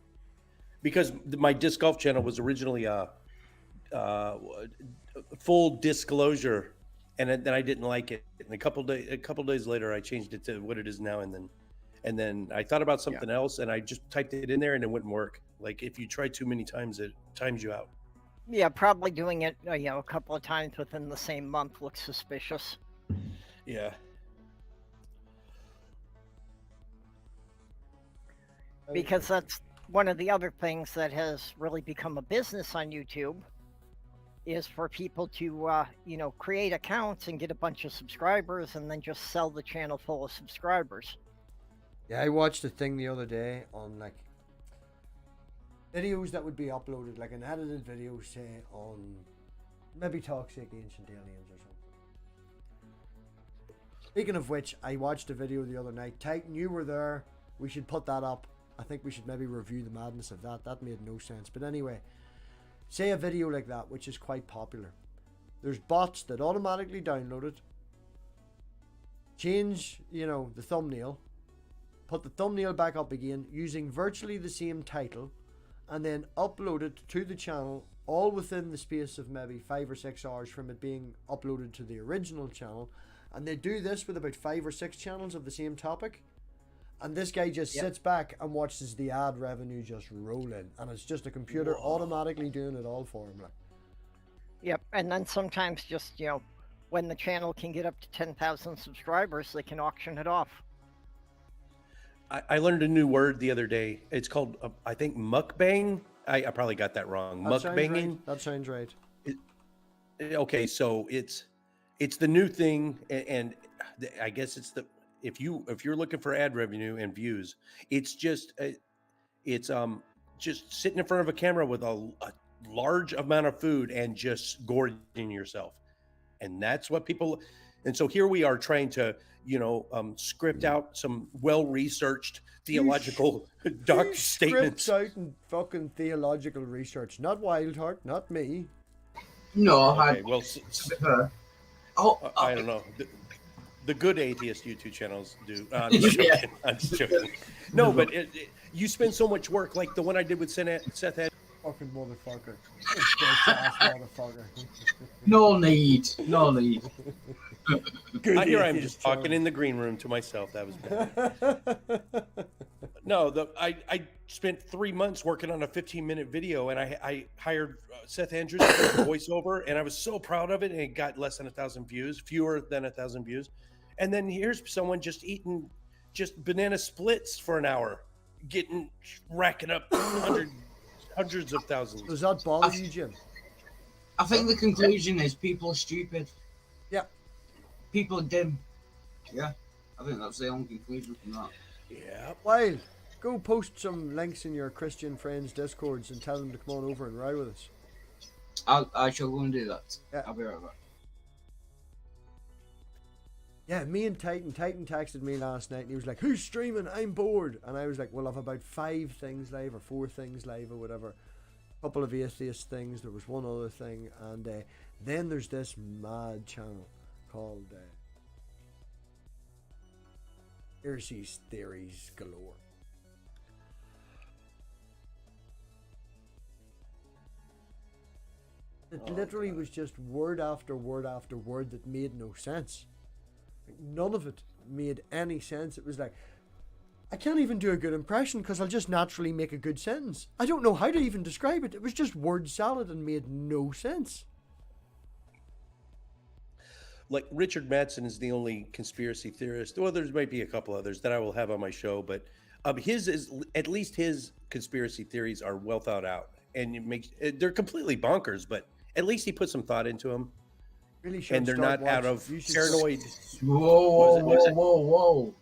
Because my disc golf channel was originally full disclosure, and then I didn't like it. And a couple days later, I changed it to what it is now, and then I thought about something else, and I just typed it in there, and it wouldn't work. Like if you try too many times, it times you out. Yeah, probably doing it, a couple of times within the same month looks suspicious. Yeah. Because that's one of the other things that has really become a business on YouTube, is for people to, create accounts and get a bunch of subscribers and then just sell the channel full of subscribers. Yeah, I watched a thing the other day on like videos that would be uploaded, like an edited video, say on maybe Toxic Ancient Aliens or something. Speaking of which, I watched a video the other night. Titan, you were there. We should put that up. I think we should maybe review the madness of that. That made no sense. But anyway, say a video like that, which is quite popular. There's bots that automatically download it, change, the thumbnail, put the thumbnail back up again using virtually the same title, and then upload it to the channel all within the space of maybe 5 or 6 hours from it being uploaded to the original channel. And they do this with about 5 or 6 channels of the same topic. And this guy just sits back and watches the ad revenue just roll in. And it's just a computer automatically doing it all for him. Like. Yep, and then sometimes just, when the channel can get up to 10,000 subscribers, they can auction it off. I learned a new word the other day. It's called, I think, mukbang. I probably got that wrong. Mukbanging. That sounds right. Okay, so it's the new thing, and I guess it's if you're looking for ad revenue and views, it's just sitting in front of a camera with a large amount of food and just gorging yourself, and that's what people. And so here we are trying to script out some well-researched theological dark statements. Scripts out and fucking theological research, not Wildheart, not me. No, Okay, well, I don't know. know. The good atheist YouTube channels do. I'm just joking. I'm just joking. No, but you spend so much work, like the one I did with Seth. Fucking motherfucker. Bitch-ass motherfucker. No need. Here I am just talking in the green room to myself. That was bad. No, I spent 3 months working on a 15-minute video, and I hired Seth Andrews to do the voiceover, and I was so proud of it, and it got less than 1,000 views, fewer than 1,000 views. And then here's someone just eating just banana splits for an hour, racking up hundreds of thousands. Does that bother you, Jim? I think the conclusion is people are stupid. Yeah. People are dim. Yeah. I think that's the only conclusion from that. Yeah. Well, go post some links in your Christian friends' Discords and tell them to come on over and ride with us. I shall go and do that. Yeah. I'll be right back. Yeah, me and Titan texted me last night and he was like, who's streaming? I'm bored. And I was like, well, I've about 5 things live or 4 things live or whatever. A couple of atheist things. There was one other thing. And then there's this mad channel called Heresies Theories Galore. It literally was just word after word after word that made no sense. None of it made any sense. It was like, I can't even do a good impression because I'll just naturally make a good sentence. I don't know how to even describe it. It was just word salad and made no sense. like Richard Madsen is the only conspiracy theorist. Well, there might be a couple others that I will have on my show, but his is at least his conspiracy theories are well thought out, and they're completely bonkers, but at least he put some thought into them, Really should and they're start not out watching. of You should paranoid. Whoa.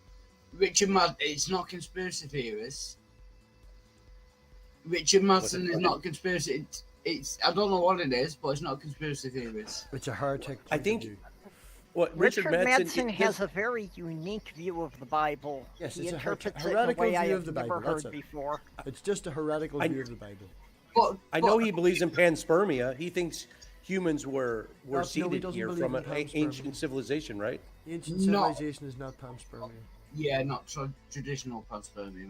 Richard Madsen, it's not conspirasi theorists. Richard Madsen is not conspiracy. It's I don't know what it is, but it's not conspiracy theorists. It's a heretic. I point of think view. what Richard Madsen Madsen has a very unique view of the Bible. Yes, He it's a interprets it in a heretical way I view have of the never Bible, that's heard it. before. It's just a heretical view of the Bible. But I know he believes in panspermia. He thinks humans were No, he seeded doesn't here believe from in an panspermia. ancient civilization, right? Ancient No. civilization is not panspermia. yeah, not traditional panspermia.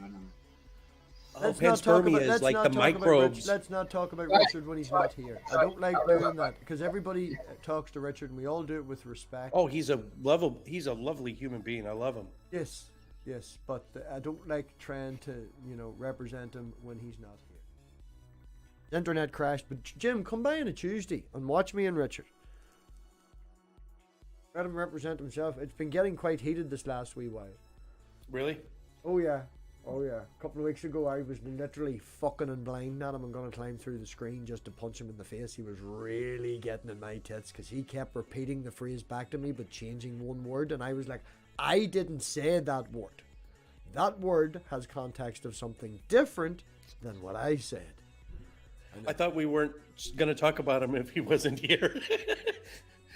Let's not talk Panspermia about- is let's like not the talk about microbes. Let's not talk about Richard when he's not here. I don't like doing that because everybody talks to Richard and we all do it with respect. Oh, he's a lovely human being. I love him. Yes, but I don't like trying to, represent him when he's not here. The internet crashed, but Jim, come by on a Tuesday and watch me and Richard. Let him represent himself. It's been getting quite heated this last wee while. Really? Oh yeah. A couple of weeks ago, I was literally fucking and blind at him and gonna climb through the screen just to punch him in the face. He was really getting in my tits because he kept repeating the phrase back to me but changing one word, and I was like, I didn't say that word. That word has context of something different than what I said. I thought we weren't going to talk about him if he wasn't here.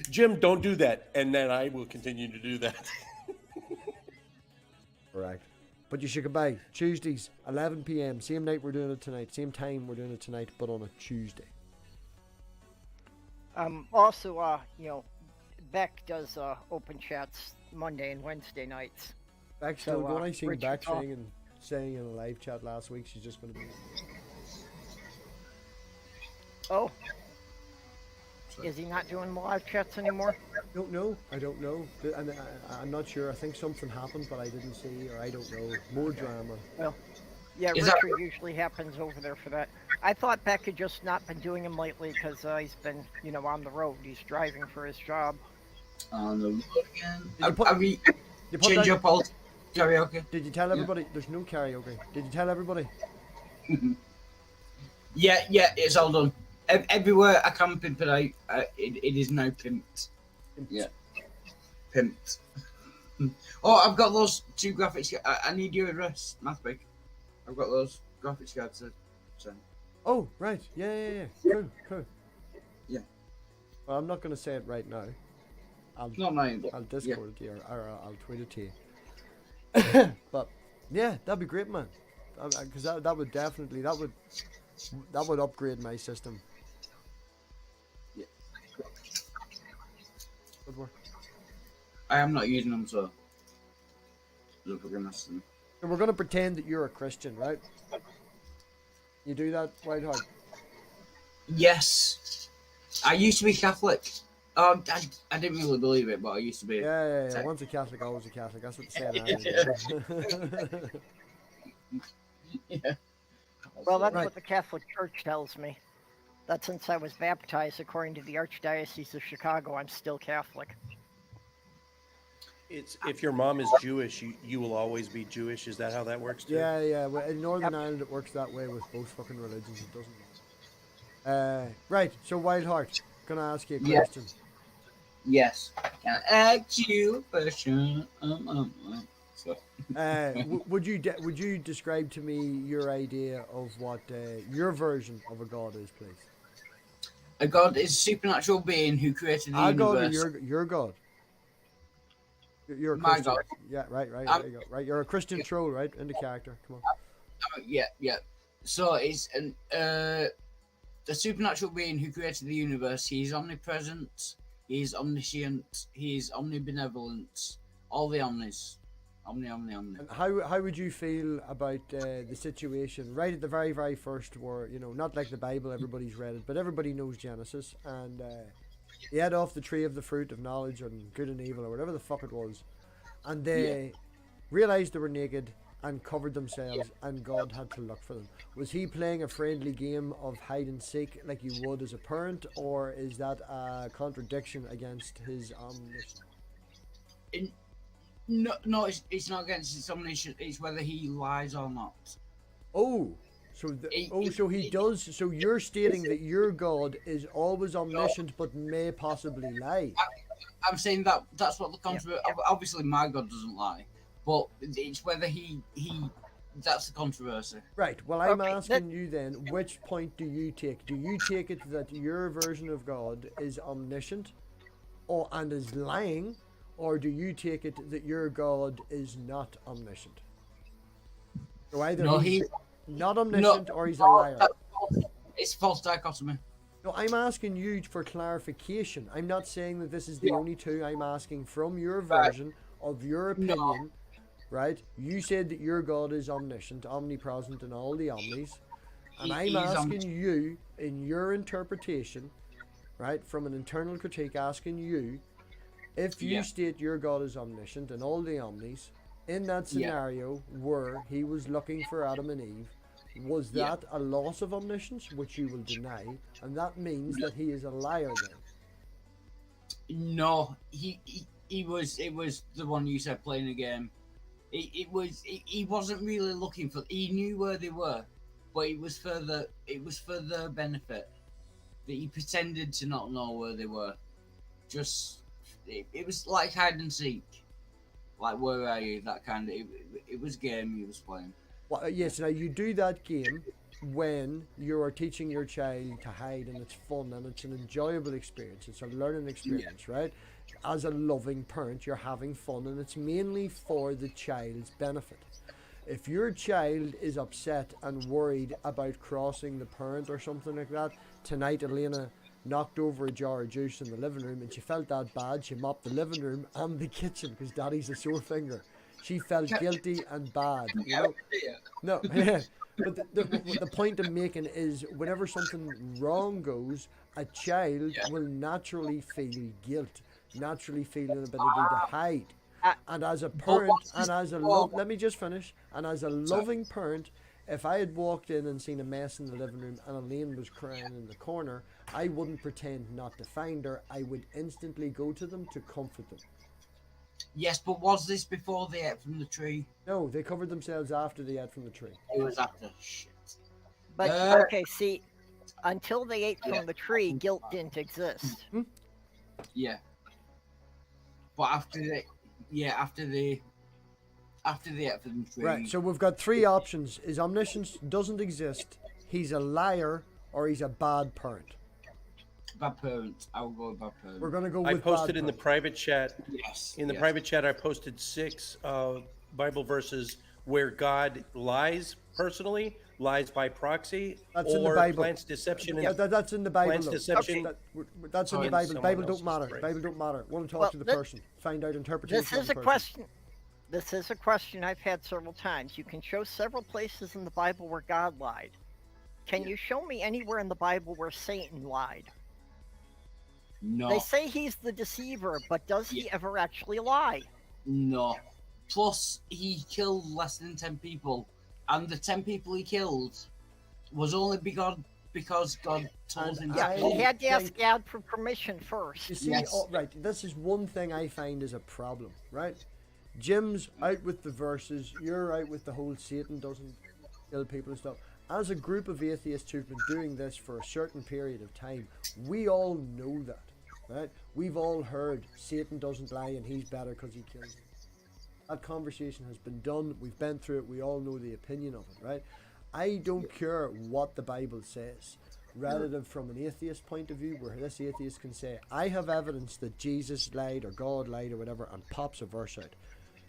Jim, don't do that, and then I will continue to do that. Correct. But you should come by Tuesdays, 11 p.m. Same night we're doing it tonight. Same time we're doing it tonight, but on a Tuesday. Also, Beck does open chats Monday and Wednesday nights. Back still So, going. I seen Richard Back talk- saying in a live chat last week she's just going to be. Oh, is he not doing live chats anymore? I don't know. I'm not sure. I think something happened, but I didn't see, or I don't know. More drama. Well, yeah, Is that- Richard usually happens over there for that. I thought Beck had just not been doing him lately because he's been, on the road. He's driving for his job. On the road again. Did you put- Have we You put changed that- up all karaoke? Did you tell everybody? There's no karaoke. Did you tell everybody? Yeah, it's all done. Everywhere I can pimp it out, it is now pimped. Yeah, pimped. Oh, I've got those two graphics. I need your address, MathPig. I've got those graphics cards to send. Oh, right. Yeah. Cool. Yeah. Well, I'm not going to say it right now. Not mine. I'll Yeah. Discord it to you, or I'll tweet it to you. But yeah, that'd be great, man. Because that would definitely that would upgrade my system. Yeah. Good work. I am not using them, so. Look, we're gonna see. And we're gonna pretend that you're a Christian, right? You do that, Whiteheart? Yes, I used to be Catholic. Oh, I didn't really believe it, but I used to be. Yeah. Once a Catholic, always a Catholic. That's what the saying is. Yeah. Well, that's Right. what the Catholic Church tells me. That since I was baptized according to the Archdiocese of Chicago, I'm still Catholic. It's if your mom is Jewish, you will always be Jewish. Is that how that works too? Yeah. Well, in Northern Ireland, it works that way with both fucking religions. It doesn't. Right. So, Whiteheart, gonna ask you a Yeah. question. Yes. Can I ask you a question? So. Would you describe to me your idea of what your version of a god is, please? A god is a supernatural being who created the Our god or universe. your god? You're a My Christian. god. Yeah, right. There you go. Right, you're a Christian troll, right? In the character. Come on. Yeah. So it's a supernatural being who created the universe. He's omnipresent. He's omniscient. He's omnibenevolent. All the omnis. Omni. And how would you feel about the situation right at the very, very first where, not like the Bible, everybody's read it, but everybody knows Genesis, and they ate off the tree of the fruit of knowledge and good and evil, or whatever the fuck it was, and they realized they were naked, and covered themselves, and God had to look for them. Was he playing a friendly game of hide and seek like you would as a parent, or is that a contradiction against his omniscience? No, it's not against his omniscience. It's whether he lies or not. Oh, so so he does. So you're stating that your God is always omniscient, but may possibly lie. I'm saying that's what the controversy. Obviously, my God doesn't lie, but it's whether he that's the controversy. Right. Well, I'm Okay, asking you then, which point do you take? Do you take it that your version of God is omniscient, and is lying, or do you take it that your God is not omniscient? So either No, he's he not omniscient or he's a liar. It's false dichotomy. No, I'm asking you for clarification. I'm not saying that this is the only two. I'm asking from your version of your opinion, right? You said that your God is omniscient, omnipresent, and all the omnis. And I'm asking you, in your interpretation, right, from an internal critique, asking you, if you state your God is omniscient and all the omnis, in that scenario where he was looking for Adam and Eve, was that a loss of omniscience, which you will deny, and that means that he is a liar then? No, he was. It was the one you said playing a game. He wasn't really looking for. He knew where they were, but it was for their benefit that he pretended to not know where they were. Just it was like hide and seek, like where are you? That kind of. It was a game he was playing. Well, yes, now you do that game when you are teaching your child to hide, and it's fun and it's an enjoyable experience. It's a learning experience, right? As a loving parent, you're having fun, and it's mainly for the child's benefit. If your child is upset and worried about crossing the parent or something like that, tonight Elena knocked over a jar of juice in the living room and she felt that bad, she mopped the living room and the kitchen because daddy's a sore finger. She felt guilty and bad, you know? No, but the point I'm making is whenever something wrong goes, a child will naturally feel guilt, naturally feel an ability to hide. And as a parent, and as a let me just finish. And as a loving parent, if I had walked in and seen a mess in the living room and Elaine was crying in the corner, I wouldn't pretend not to find her. I would instantly go to them to comfort them. Yes, but was this before they ate from the tree? No, they covered themselves after they ate from the tree. It was after. Shit. But okay, see, until they ate from the tree, guilt didn't exist. Yeah. But after they ate from the tree. Right, so we've got three options. His omniscience doesn't exist, he's a liar, or he's a bad parent. Bad parent. I will go with bad parent. We're going to go with I posted bad in the parent. private chat. Yes. In the private chat, I posted 6 Bible verses where God lies personally, lies by proxy, That's in the or Bible. plants deception. Yeah, that's in the Bible. Plants though. deception. That's in the in Bible. someone Bible don't else's, matter. right. Bible don't matter. Want to talk Well, to the this- person. Find out interpretation. This of is the a person. question. This is a question I've had several times. You can show several places in the Bible where God lied. Can you show me anywhere in the Bible where Satan lied? No. They say he's the deceiver, but does he ever actually lie? No. Plus, he killed less than 10 people, and the 10 people he killed was only because God told him. Yeah, I he had to ask think- God for permission first. You see, Yes. right, this is one thing I find is a problem, right? Jim's out with the verses, you're out with the whole Satan doesn't kill people and stuff. As a group of atheists who've been doing this for a certain period of time, we all know that, right? We've all heard Satan doesn't lie and he's better because he kills. That conversation has been done, we've been through it, we all know the opinion of it, right? I don't care what the Bible says, rather than from an atheist point of view, where this atheist can say, I have evidence that Jesus lied or God lied or whatever, and pops a verse out.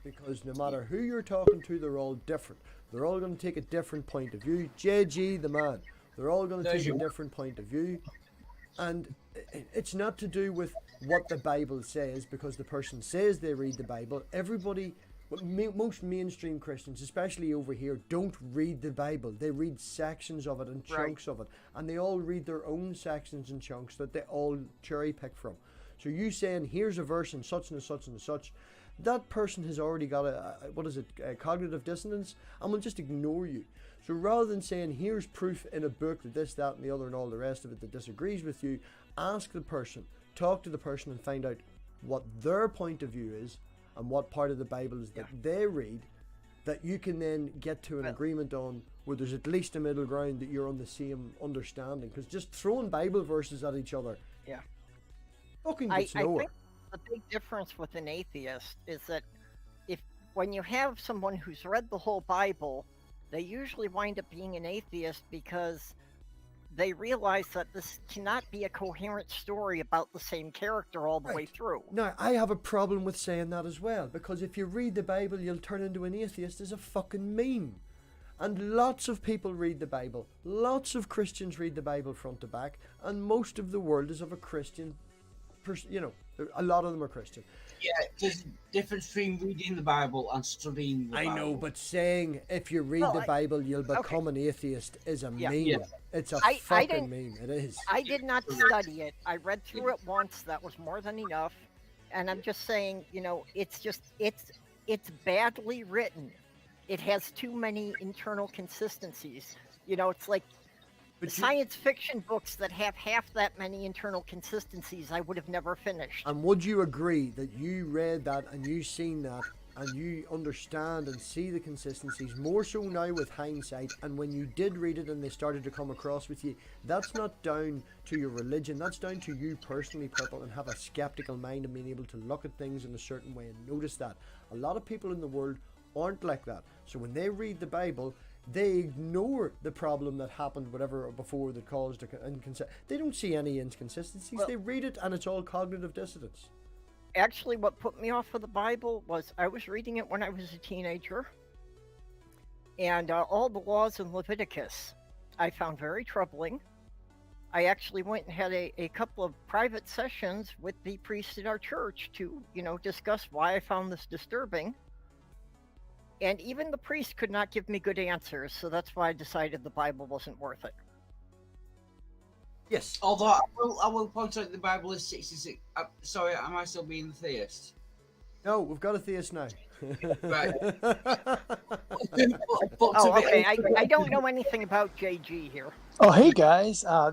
Because no matter who you're talking to, they're all different. They're all going to take a different point of view. JG, the man, they're all going to take a different point of view. And it's not to do with what the Bible says, because the person says they read the Bible. Everybody, most mainstream Christians, especially over here, don't read the Bible. They read sections of it and chunks of it. And they all read their own sections and chunks that they all cherry pick from. So you saying, here's a verse in such and such and such, that person has already got a cognitive dissonance and will just ignore you. So rather than saying, here's proof in a book that this, that, and the other, and all the rest of it that disagrees with you, ask the person, talk to the person, and find out what their point of view is and what part of the Bible is that they read, that you can then get to an agreement on, where there's at least a middle ground that you're on the same understanding. Because just throwing Bible verses at each other, fucking gets I nowhere. think the big difference with an atheist is that when you have someone who's read the whole Bible, they usually wind up being an atheist because they realize that this cannot be a coherent story about the same character all the way through. Now, I have a problem with saying that as well, because if you read the Bible, you'll turn into an atheist as a fucking meme. And lots of people read the Bible. Lots of Christians read the Bible front to back, and most of the world is of a Christian, a lot of them are Christian. Yeah, there's a difference between reading the Bible and studying the Bible. I know, but saying if you read the Bible, you'll become an atheist is a meme. Yeah. It's a I fucking meme. It is. I did not study it. I read through it once. That was more than enough. And I'm just saying, it's badly written. It has too many internal consistencies. It's like science fiction books that have half that many internal consistencies I would have never finished. And would you agree that you read that and you seen that and you understand and see the consistencies more so now with hindsight, and when you did read it and they started to come across with you, that's not down to your religion, that's down to you personally, Purple, and have a skeptical mind and being able to look at things in a certain way and notice that. A lot of people in the world aren't like that. So when they read the Bible, they ignore the problem that happened, whatever, before that caused inconsistency. They don't see any inconsistencies. They read it and it's all cognitive dissonance. Actually, what put me off of the Bible was I was reading it when I was a teenager, and all the laws in Leviticus I found very troubling. I actually went and had a couple of private sessions with the priest at our church to, discuss why I found this disturbing. And even the priest could not give me good answers, so that's why I decided the Bible wasn't worth it. Yes. Although I will point out the Bible is 66. Sorry, am I still being the theist? No, we've got a theist now. Right. Okay. I don't know anything about JG here. Oh, hey guys. I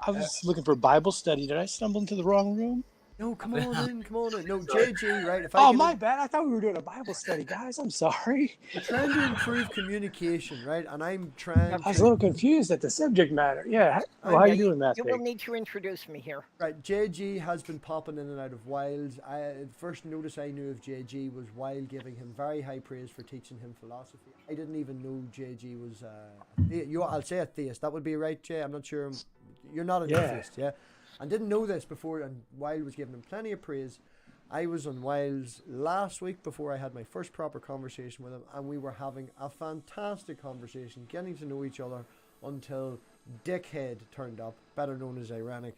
was looking for Bible study. Did I stumble into the wrong room? No, come on in. No, JG, right? My bad. I thought we were doing a Bible study, guys. I'm sorry. We're trying to improve communication, right? And I'm trying. I was a little confused at the subject matter. Yeah. How are you doing, You will MathPig? need to introduce me here. Right, JG has been popping in and out of Wilds. The first notice I knew of JG was Wild giving him very high praise for teaching him philosophy. I didn't even know JG was I'll say a theist. That would be right, Jay. I'm not sure. You're not an atheist, yeah? I didn't know this before, and Wild was giving him plenty of praise. I was on Wilds last week before I had my first proper conversation with him, and we were having a fantastic conversation, getting to know each other until Dickhead turned up, better known as Ironic,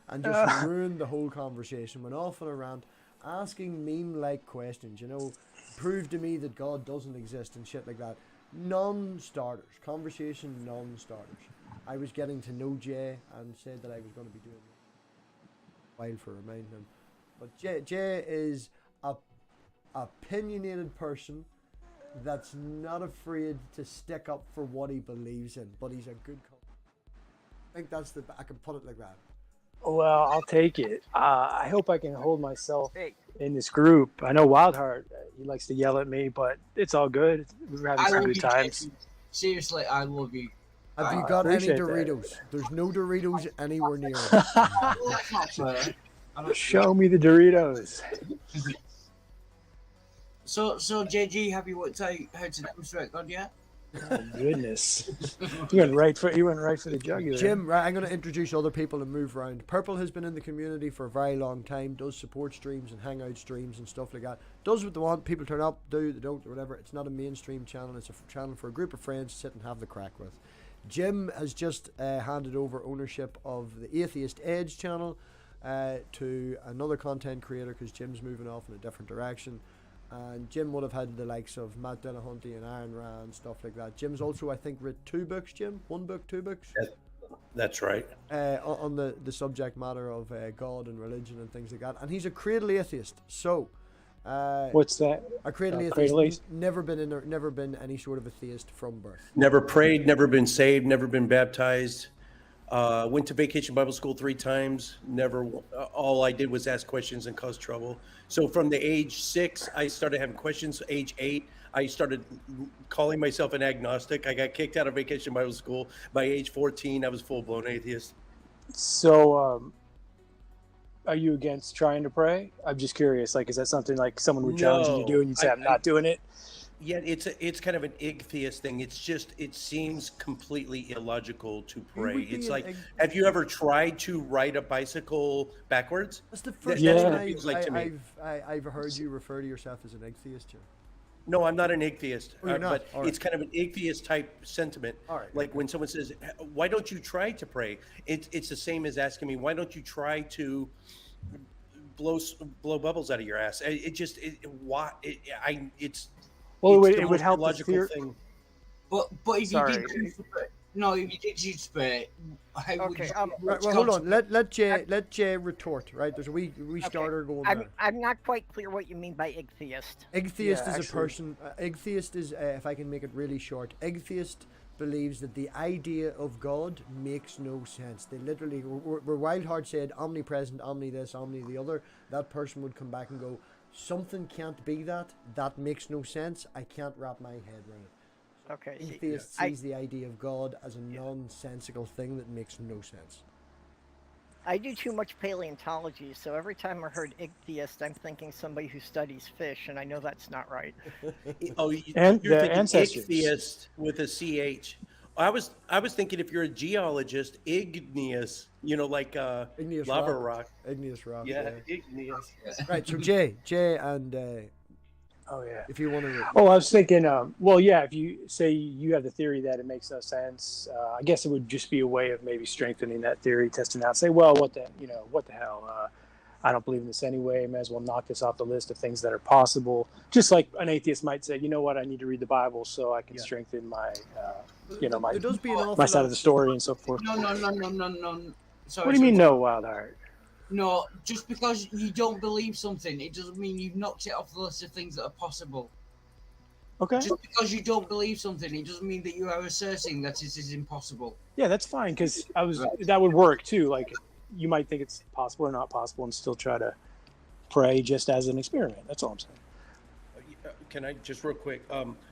and just ruined the whole conversation. Went off on a rant, asking meme-like questions, prove to me that God doesn't exist and shit like that. Non-starters, conversation non-starters. I was getting to know Jay and said that I was going to be doing Wild for reminding him. But Jay is a opinionated person that's not afraid to stick up for what he believes in, but he's a good I think I can put it like that. Well, I'll take it. I hope I can hold myself in this group. I know Wildheart, he likes to yell at me, but it's all good. We're having some good times. Seriously, I love you. Have you got any Doritos? There's no Doritos anywhere near it. Well, that's not fair. Show me the Doritos. So JG, have you worked out how to demonstrate God yet? Oh goodness! You went right for the jugular. Jim, right, I'm going to introduce other people and move around. Purple has been in the community for a very long time, does support streams and hangout streams and stuff like that. Does what they want, people turn up, do, they don't, or whatever. It's not a mainstream channel, it's a channel for a group of friends to sit and have the crack with. Jim has just handed over ownership of the Atheist Edge channel to another content creator, because Jim's moving off in a different direction. And Jim would have had the likes of Matt Denahunty and Aaron Rand, stuff like that. Jim's also, I think, read 2 books, Jim? 1 book, 2 books? That's right. On the subject matter of God and religion and things like that. And he's a cradle atheist. So, What's that? A cradle atheist. Cradle atheist? Never been any sort of a theist from birth. Never prayed, never been saved, never been baptized. Went to vacation Bible school 3 times. Never. All I did was ask questions and cause trouble. So from the age 6, I started having questions. Age 8, I started calling myself an agnostic. I got kicked out of vacation Bible school. By age 14, I was full-blown atheist. So, are you against trying to pray? I'm just curious. Like, is that something like someone would challenge you to do, and you'd say, "I'm not doing it"? Yeah, it's kind of an atheist thing. It's just, it seems completely illogical to pray. would be It's an like, ag- have you ever tried to ride a bicycle backwards? That's the first Yeah. time That's what it feels like to me. I've heard you refer to yourself as an atheist here. No, I'm not an atheist, Oh, you're not? but All right. it's kind of an atheist type sentiment. All right, Like okay. when someone says, "Why don't you try to pray?" It's the same as asking me, "Why don't you try to blow bubbles out of your ass?" It's just Well, it's it the would most help the illogical theory. thing. But if Sorry. you did choose to pray, no, if you did choose to pray, how would Okay, you, Right, well, hold on. Let Jay retort. Right, there's a wee starter going there. I'm not quite clear what you mean by atheist. Atheist Yeah, is actually- a person. Atheist is, if I can make it really short, atheist believes that the idea of God makes no sense. They literally, where Wildheart said omnipresent, omni this, omni the other, that person would come back and go, something can't be that. That makes no sense. I can't wrap my head around it. Okay. see, Atheist I- sees the idea of God as a nonsensical thing that makes no sense. I do too much paleontology, so every time I heard atheist, I'm thinking somebody who studies fish, and I know that's not right. Oh, And you're the thinking ancestors. atheist with a CH. I was thinking if you're a geologist, igneous, like Igneous lava rock. rock. Igneous rock. Yeah, igneous. Right. So Jay, and Oh yeah. if you want to. Oh, I was thinking. Well, yeah. If you say you have the theory that it makes no sense, I guess it would just be a way of maybe strengthening that theory, testing out. Say, well, what the hell? I don't believe in this anyway. I may as well knock this off the list of things that are possible. Just like an atheist might say, you know what? I need to read the Bible so I can strengthen my, my There does be an awful my side lot of the story and so forth. no. Sorry, What do you mean, sorry. no, Wildheart? No, just because you don't believe something, it doesn't mean you've knocked it off the list of things that are possible. Okay. Just because you don't believe something, it doesn't mean that you are asserting that it is impossible. Yeah, that's fine because that would work too. Like you might think it's possible or not possible and still try to pray just as an experiment. That's all I'm saying. Can I just real quick?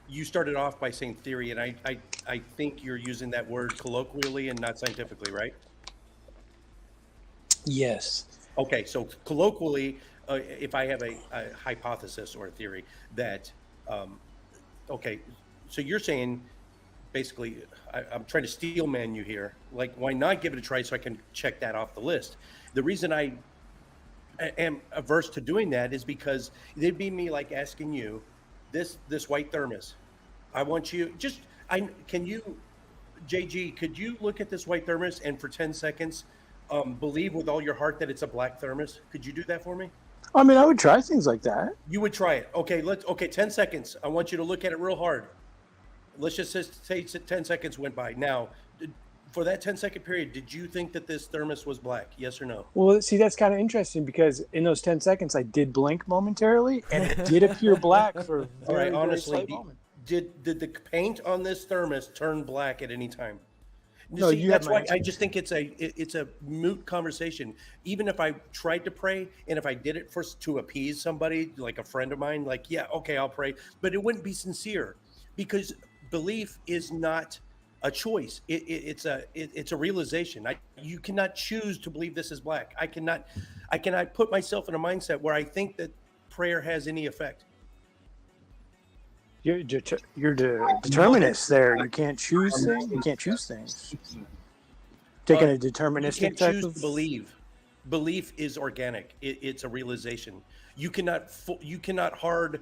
You started off by saying theory, and I think you're using that word colloquially and not scientifically, right? Yes. Okay, so colloquially, if I have a hypothesis or a theory that, okay, so you're saying basically, I'm trying to steel man you here. Like, why not give it a try so I can check that off the list? The reason I am averse to doing that is because it'd be me like asking you, this white thermos. I want you can you, JG, could you look at this white thermos and for 10 seconds believe with all your heart that it's a black thermos? Could you do that for me? I mean, I would try things like that. You would try it. Okay, 10 seconds. I want you to look at it real hard. Let's just say 10 seconds went by. Now, for that 10-second period, did you think that this thermos was black? Yes or no? Well, see, that's kind of interesting because in those 10 seconds, I did blink momentarily, and it did appear black for a All right, very, honestly, very slight moment. did the paint on this thermos turn black at any time? No, you that's have why my I just think it's a moot conversation. Even if I tried to pray, and if I did it to appease somebody, like a friend of mine, like, yeah, okay, I'll pray, but it wouldn't be sincere because belief is not a choice. It's a realization. You cannot choose to believe this is black. I cannot put myself in a mindset where I think that prayer has any effect. You're determinist there. You can't choose things. You can't choose ththings. Taking a You deterministic can't type choose of to believe. Belief is organic. It's a realization. You cannot hard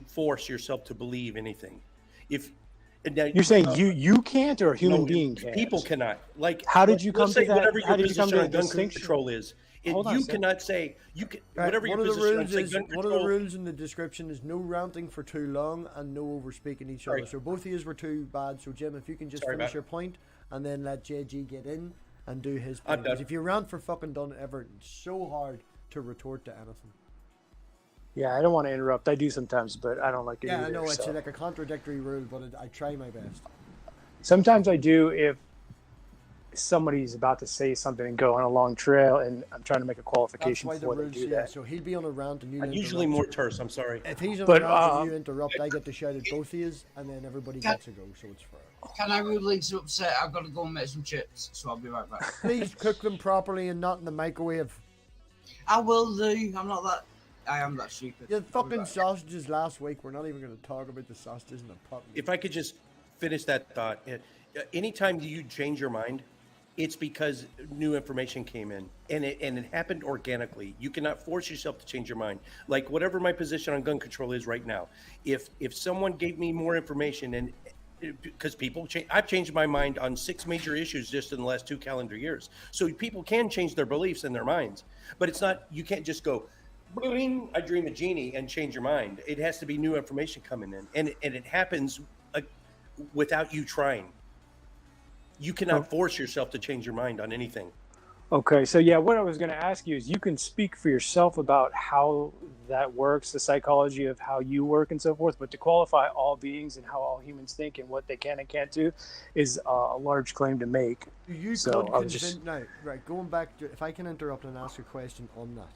force yourself to believe anything. You're saying you can't, or a human being can't? People cannot. Like, How did you come let's to say that? whatever How your did you come position to on the gun distinction? control is. Hold on a You second. cannot say Right, whatever your one of the position on rules say is gun one of the control. rules in the description is no ranting for too long and no over speaking each other. Sorry. So both of you were too bad. So Jim, if you can just Sorry, finish Matt. your point and then let JG get in and do his I'm point. Because done. if you rant for fucking done ever, it's so hard to retort to anything. Yeah, I don't want to interrupt. I do sometimes, but I don't like it Yeah, I either. know it's So. like a contradictory rule, but I try my best. Sometimes I do if somebody's about to say something and go on a long trail, and I'm trying to make a That's qualification why the before they rules do say that. so. He'll be on a rant and you I'm usually interrupt. more terse. I'm sorry. If he's on But, a rant and you interrupt, I get to shout at both of you, and then everybody Can- gets a go, so it's fair. Can I rudely interrupt? Say I've got to go and make some chips, so I'll be right back. Please cook them properly and not in the microwave. I will do. I'm not that. I am that stupid. The I'll be fucking back. sausages last week. We're not even going to talk about the sausages in the pot. If I could just finish that thought, anytime you change your mind, it's because new information came in, and it happened organically. You cannot force yourself to change your mind. Like whatever my position on gun control is right now, if someone gave me more information, and because people change, I've changed my mind on 6 major issues just in the last 2 calendar years. So people can change their beliefs and their minds, but it's not. You can't just go, "Bling, I dream a genie," and change your mind. It has to be new information coming in, and it happens without you trying. You cannot force yourself to change your mind on anything. Okay, so yeah, what I was going to ask you is you can speak for yourself about how that works, the psychology of how you work and so forth, but to qualify all beings and how all humans think and what they can and can't do is a large claim to make. You So could I was convince just- now, right? Going back to, if I can interrupt and ask a question on that,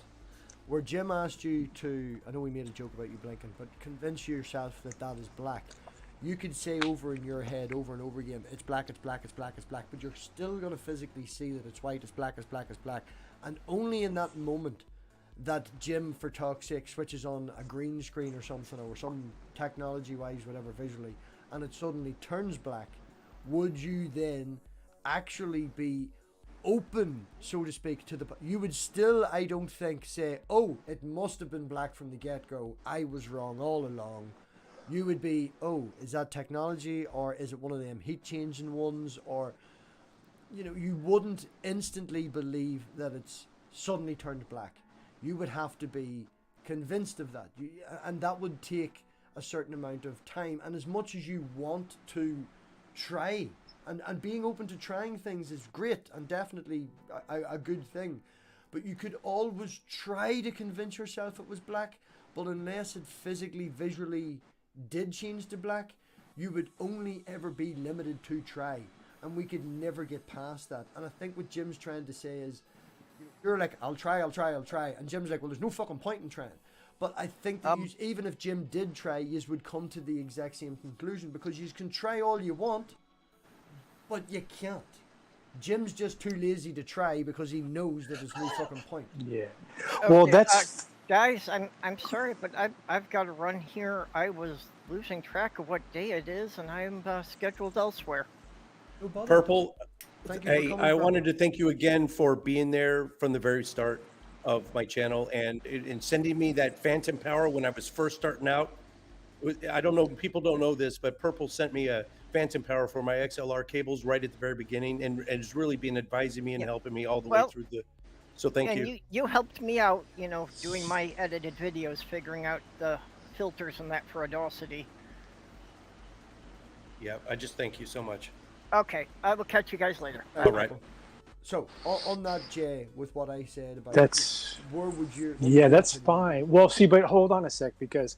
where Jim asked you to, I know we made a joke about you blinking, but convince yourself that that is black. You could say over in your head over and over again, it's black, it's black, it's black, it's black, but you're still going to physically see that it's white, it's black, it's black, it's black. And only in that moment that Jim, for talk's sake, switches on a green screen or something, or some technology-wise, whatever, visually, and it suddenly turns black, would you then actually be open, so to speak, to the... You would still, I don't think, say, oh, it must have been black from the get-go, I was wrong all along. You would be, oh, is that technology, or is it one of them heat changing ones, or, you know, you wouldn't instantly believe that it's suddenly turned black. You would have to be convinced of that, and that would take a certain amount of time. And as much as you want to try, and being open to trying things is great and definitely a good thing, but you could always try to convince yourself it was black, but unless it physically, visually did change to black, you would only ever be limited to try, and we could never get past that. And I think what Jim's trying to say is, you're like, I'll try, and Jim's like, well, there's no fucking point in trying. But I think that even if Jim did try, you would come to the exact same conclusion, because you can try all you want, but you can't. Jim's just too lazy to try because he knows that there's no fucking point. Yeah. Well, Okay, that's... guys, I'm sorry, but I've got to run here. I was losing track of what day it is, and I'm scheduled elsewhere. No bother. Purple, Thank you for hey, coming, I Purple. wanted to thank you again for being there from the very start of my channel and sending me that phantom power when I was first starting out. I don't know, people don't know this, but Purple sent me a phantom power for my XLR cables right at the very beginning, and has really been advising me and helping me all the way Well, through the... So thank and you. you helped me out, you know, doing my edited videos, figuring out the filters and that for Audacity. Yeah, I just thank you so much. Okay, I will catch you guys later. All right. So on that, Jay, with what I said about That's... where would you? Yeah, that's fine. Well, see, but hold on a sec, because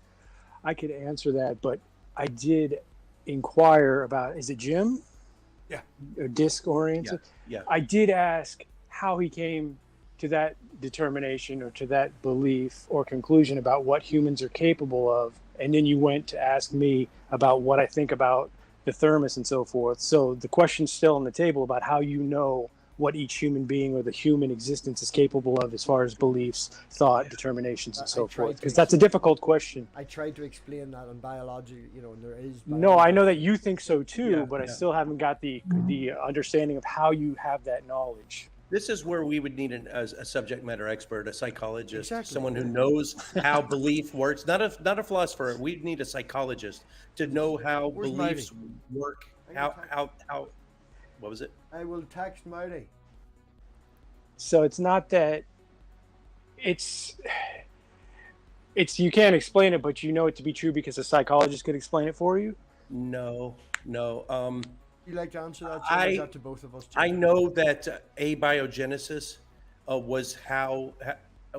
I could answer that, but I did inquire about, is it Jim? Yeah. Or disc oriented? Yeah. I did ask how he came to that determination or to that belief or conclusion about what humans are capable of. And then you went to ask me about what I think about the thermos and so forth. So the question's still on the table about how you know what each human being or the human existence is capable of as far as beliefs, thought, determinations, and so forth. Because that's a difficult question. I tried to explain that on biology, you know, and there is... No, I know that you think so too, Yeah, but I yeah. still haven't got the understanding of how you have that knowledge. This is where we would need a subject matter expert, a psychologist, Exactly. someone who knows how belief works. Not a philosopher. We'd need a psychologist to know how Where's beliefs work. How what was it? I will text Marty. So it's not that it's you can't explain it, but you know it to be true because a psychologist could explain it for you. No. You like to answer that? Jay? Or is that to both of us? Too? I know that abiogenesis was how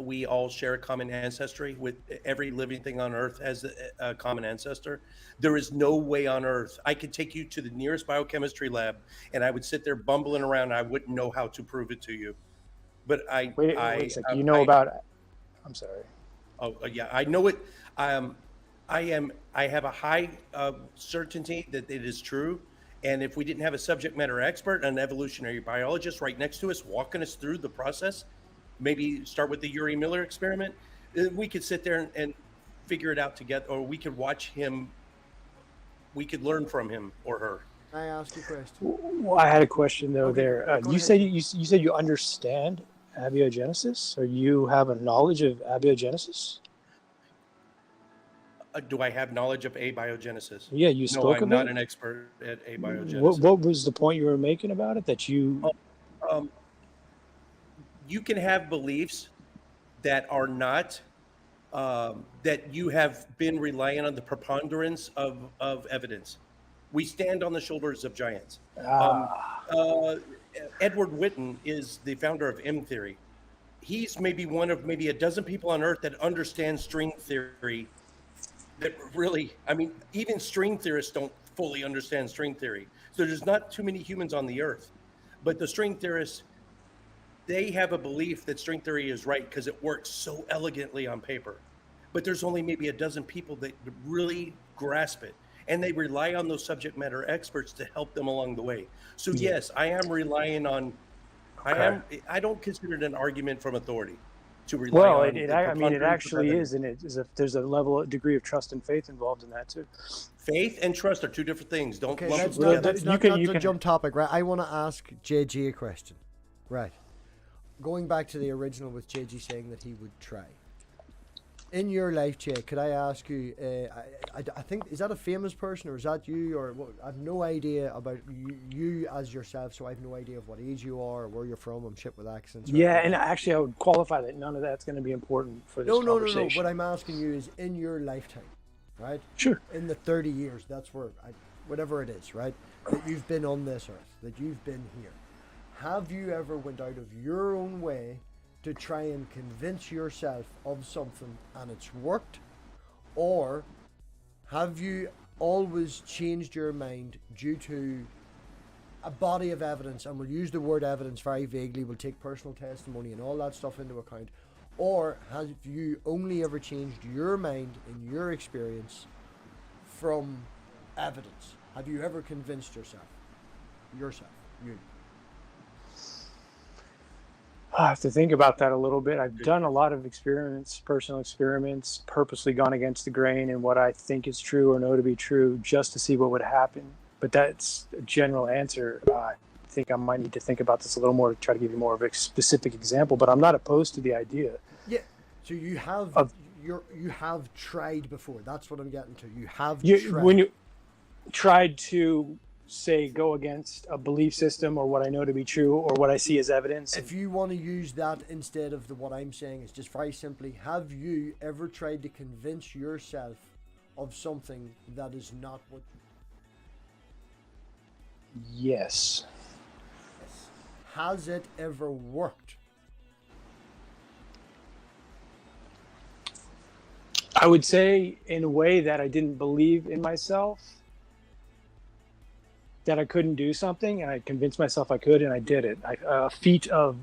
we all share a common ancestry with every living thing on Earth has a common ancestor. There is no way on Earth I could take you to the nearest biochemistry lab and I would sit there bumbling around. And I wouldn't know how to prove it to you. But Wait a second. You know about? I'm sorry. Oh yeah, I know it. I have a high certainty that it is true. And if we didn't have a subject matter expert, an evolutionary biologist right next to us, walking us through the process, maybe start with the Uri Miller experiment, we could sit there and figure it out together, or we could watch him. We could learn from him or her. Can I ask you a question? Well, I had a question though. Okay, There, go you ahead. said you said you understand abiogenesis, or you have a knowledge of abiogenesis. Do I have knowledge of abiogenesis? Yeah, you No, spoke I'm of not it. an expert at abiogenesis. What was the point you were making about it? That you You can have beliefs that are not that you have been relying on the preponderance of evidence. We stand on the shoulders of giants. Edward Witten is the founder of M theory. He's maybe one of maybe a dozen people on Earth that understand string theory. That really, I mean, even string theorists don't fully understand string theory. So there's not too many humans on the Earth, but the string theorists, they have a belief that string theory is right because it works so elegantly on paper. But there's only maybe a dozen people that really grasp it, and they rely on those subject matter experts to help them along the way. So yes, I am relying on. Okay. I don't consider it an argument from authority to rely on. I mean, it actually is, and it is. There's a degree of trust and faith involved in that too. Faith and trust are two different things. Don't Okay, lump let's them not, together. let's You not, can- not you to can- jump topic, right? I want to ask JG a question. Right. Going back to the original with JG saying that he would try. In your life, Jay, could I ask you, I think, is that a famous person or is that you? Or what? I have no idea about you as yourself, so I have no idea of what age you are or where you're from. I'm shit with accents. Yeah, and actually, I would qualify that none of that's going to be important for this No. conversation. What I'm asking you is in your lifetime, right? Sure. In the 30 years, that's where, whatever it is, right? That you've been on this earth, that you've been here. Have you ever went out of your own way to try and convince yourself of something and it's worked? Or have you always changed your mind due to a body of evidence, and we'll use the word evidence very vaguely, we'll take personal testimony and all that stuff into account? Or have you only ever changed your mind in your experience from evidence? Have you ever convinced yourself? You. I have to think about that a little bit. I've done a lot of experiments, personal experiments, purposely gone against the grain in what I think is true or know to be true just to see what would happen. But that's a general answer. I think I might need to think about this a little more to try to give you more of a specific example, but I'm not opposed to the idea. Yeah. So you have you have tried before. That's what I'm getting to. You have tried. When you tried to say go against a belief system or what I know to be true or what I see as evidence. If you want to use that instead of what I'm saying, it's just very simply, have you ever tried to convince yourself of something that is not what Yes. Has it ever worked? I would say in a way that I didn't believe in myself, that I couldn't do something, and I convinced myself I could, and I did it. A feat of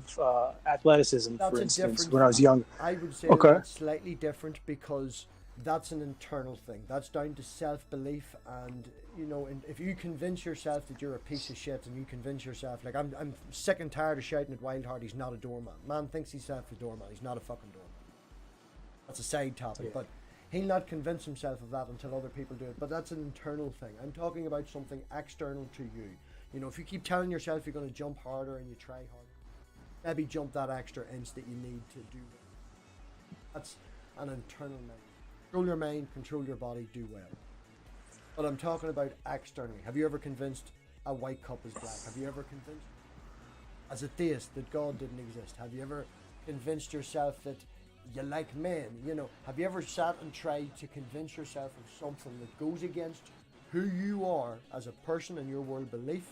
athleticism, That's for a instance, different when I was younger. I would say Okay. that's slightly different because that's an internal thing. That's down to self-belief, and and if you convince yourself that you're a piece of shit, and you convince yourself, like I'm sick and tired of shouting at Wildheart, he's not a doorman. Man thinks he's a doorman. He's not a fucking doorman. That's a side topic, but he'll not convince himself of that until other people do it. But that's an internal thing. I'm talking about something external to you. If you keep telling yourself you're going to jump harder and you try harder, maybe jump that extra inch that you need to do it. That's an internal mind. Control your mind, control your body, do well. But I'm talking about externally. Have you ever convinced a white cup is black? Have you ever convinced, as a theist, that God didn't exist? Have you ever convinced yourself that you like men? Have you ever sat and tried to convince yourself of something that goes against who you are as a person and your world belief,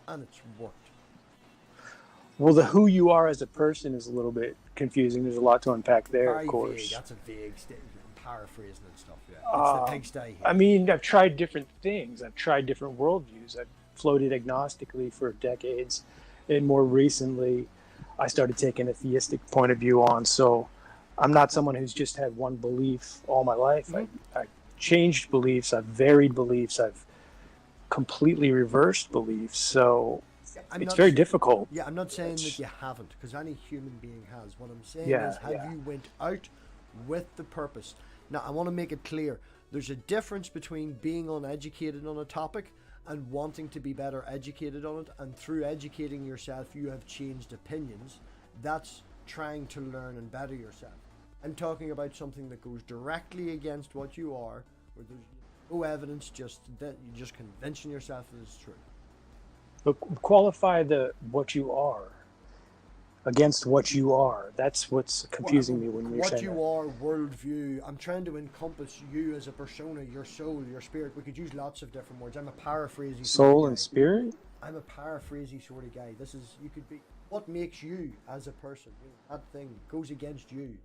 and it's worked? Well, the who you are as a person is a little bit confusing. There's a lot to unpack there, Very of course. vague. That's a vague statement. Paraphrasing and stuff. Yeah, it's the pigsty. I mean, I've tried different things. I've tried different worldviews. I've floated agnostically for decades, and more recently, I started taking a theistic point of view on. So, I'm not someone who's just had one belief all my life. Mm-hmm. I changed beliefs. I've varied beliefs. I've completely reversed beliefs. So, it's very difficult. Yeah, I'm not saying that you haven't, because any human being has. What I'm saying Yeah, is, have you went out with the purpose? Now, I want to make it clear. There's a difference between being uneducated on a topic and wanting to be better educated on it, and through educating yourself, you have changed opinions. That's trying to learn and better yourself. I'm talking about something that goes directly against what you are, where there's no evidence, just that you're just convincing yourself that it's true. But qualify what you are against what you are. That's what's confusing me when you're what saying you that. are, worldview. I'm trying to encompass you as a persona, your soul, your spirit. We could use lots of different words. I'm a paraphrasing Soul sort of and guy. spirit? I'm a paraphrasing sort of guy. This is, you could be, what makes you as a person? That thing goes against you.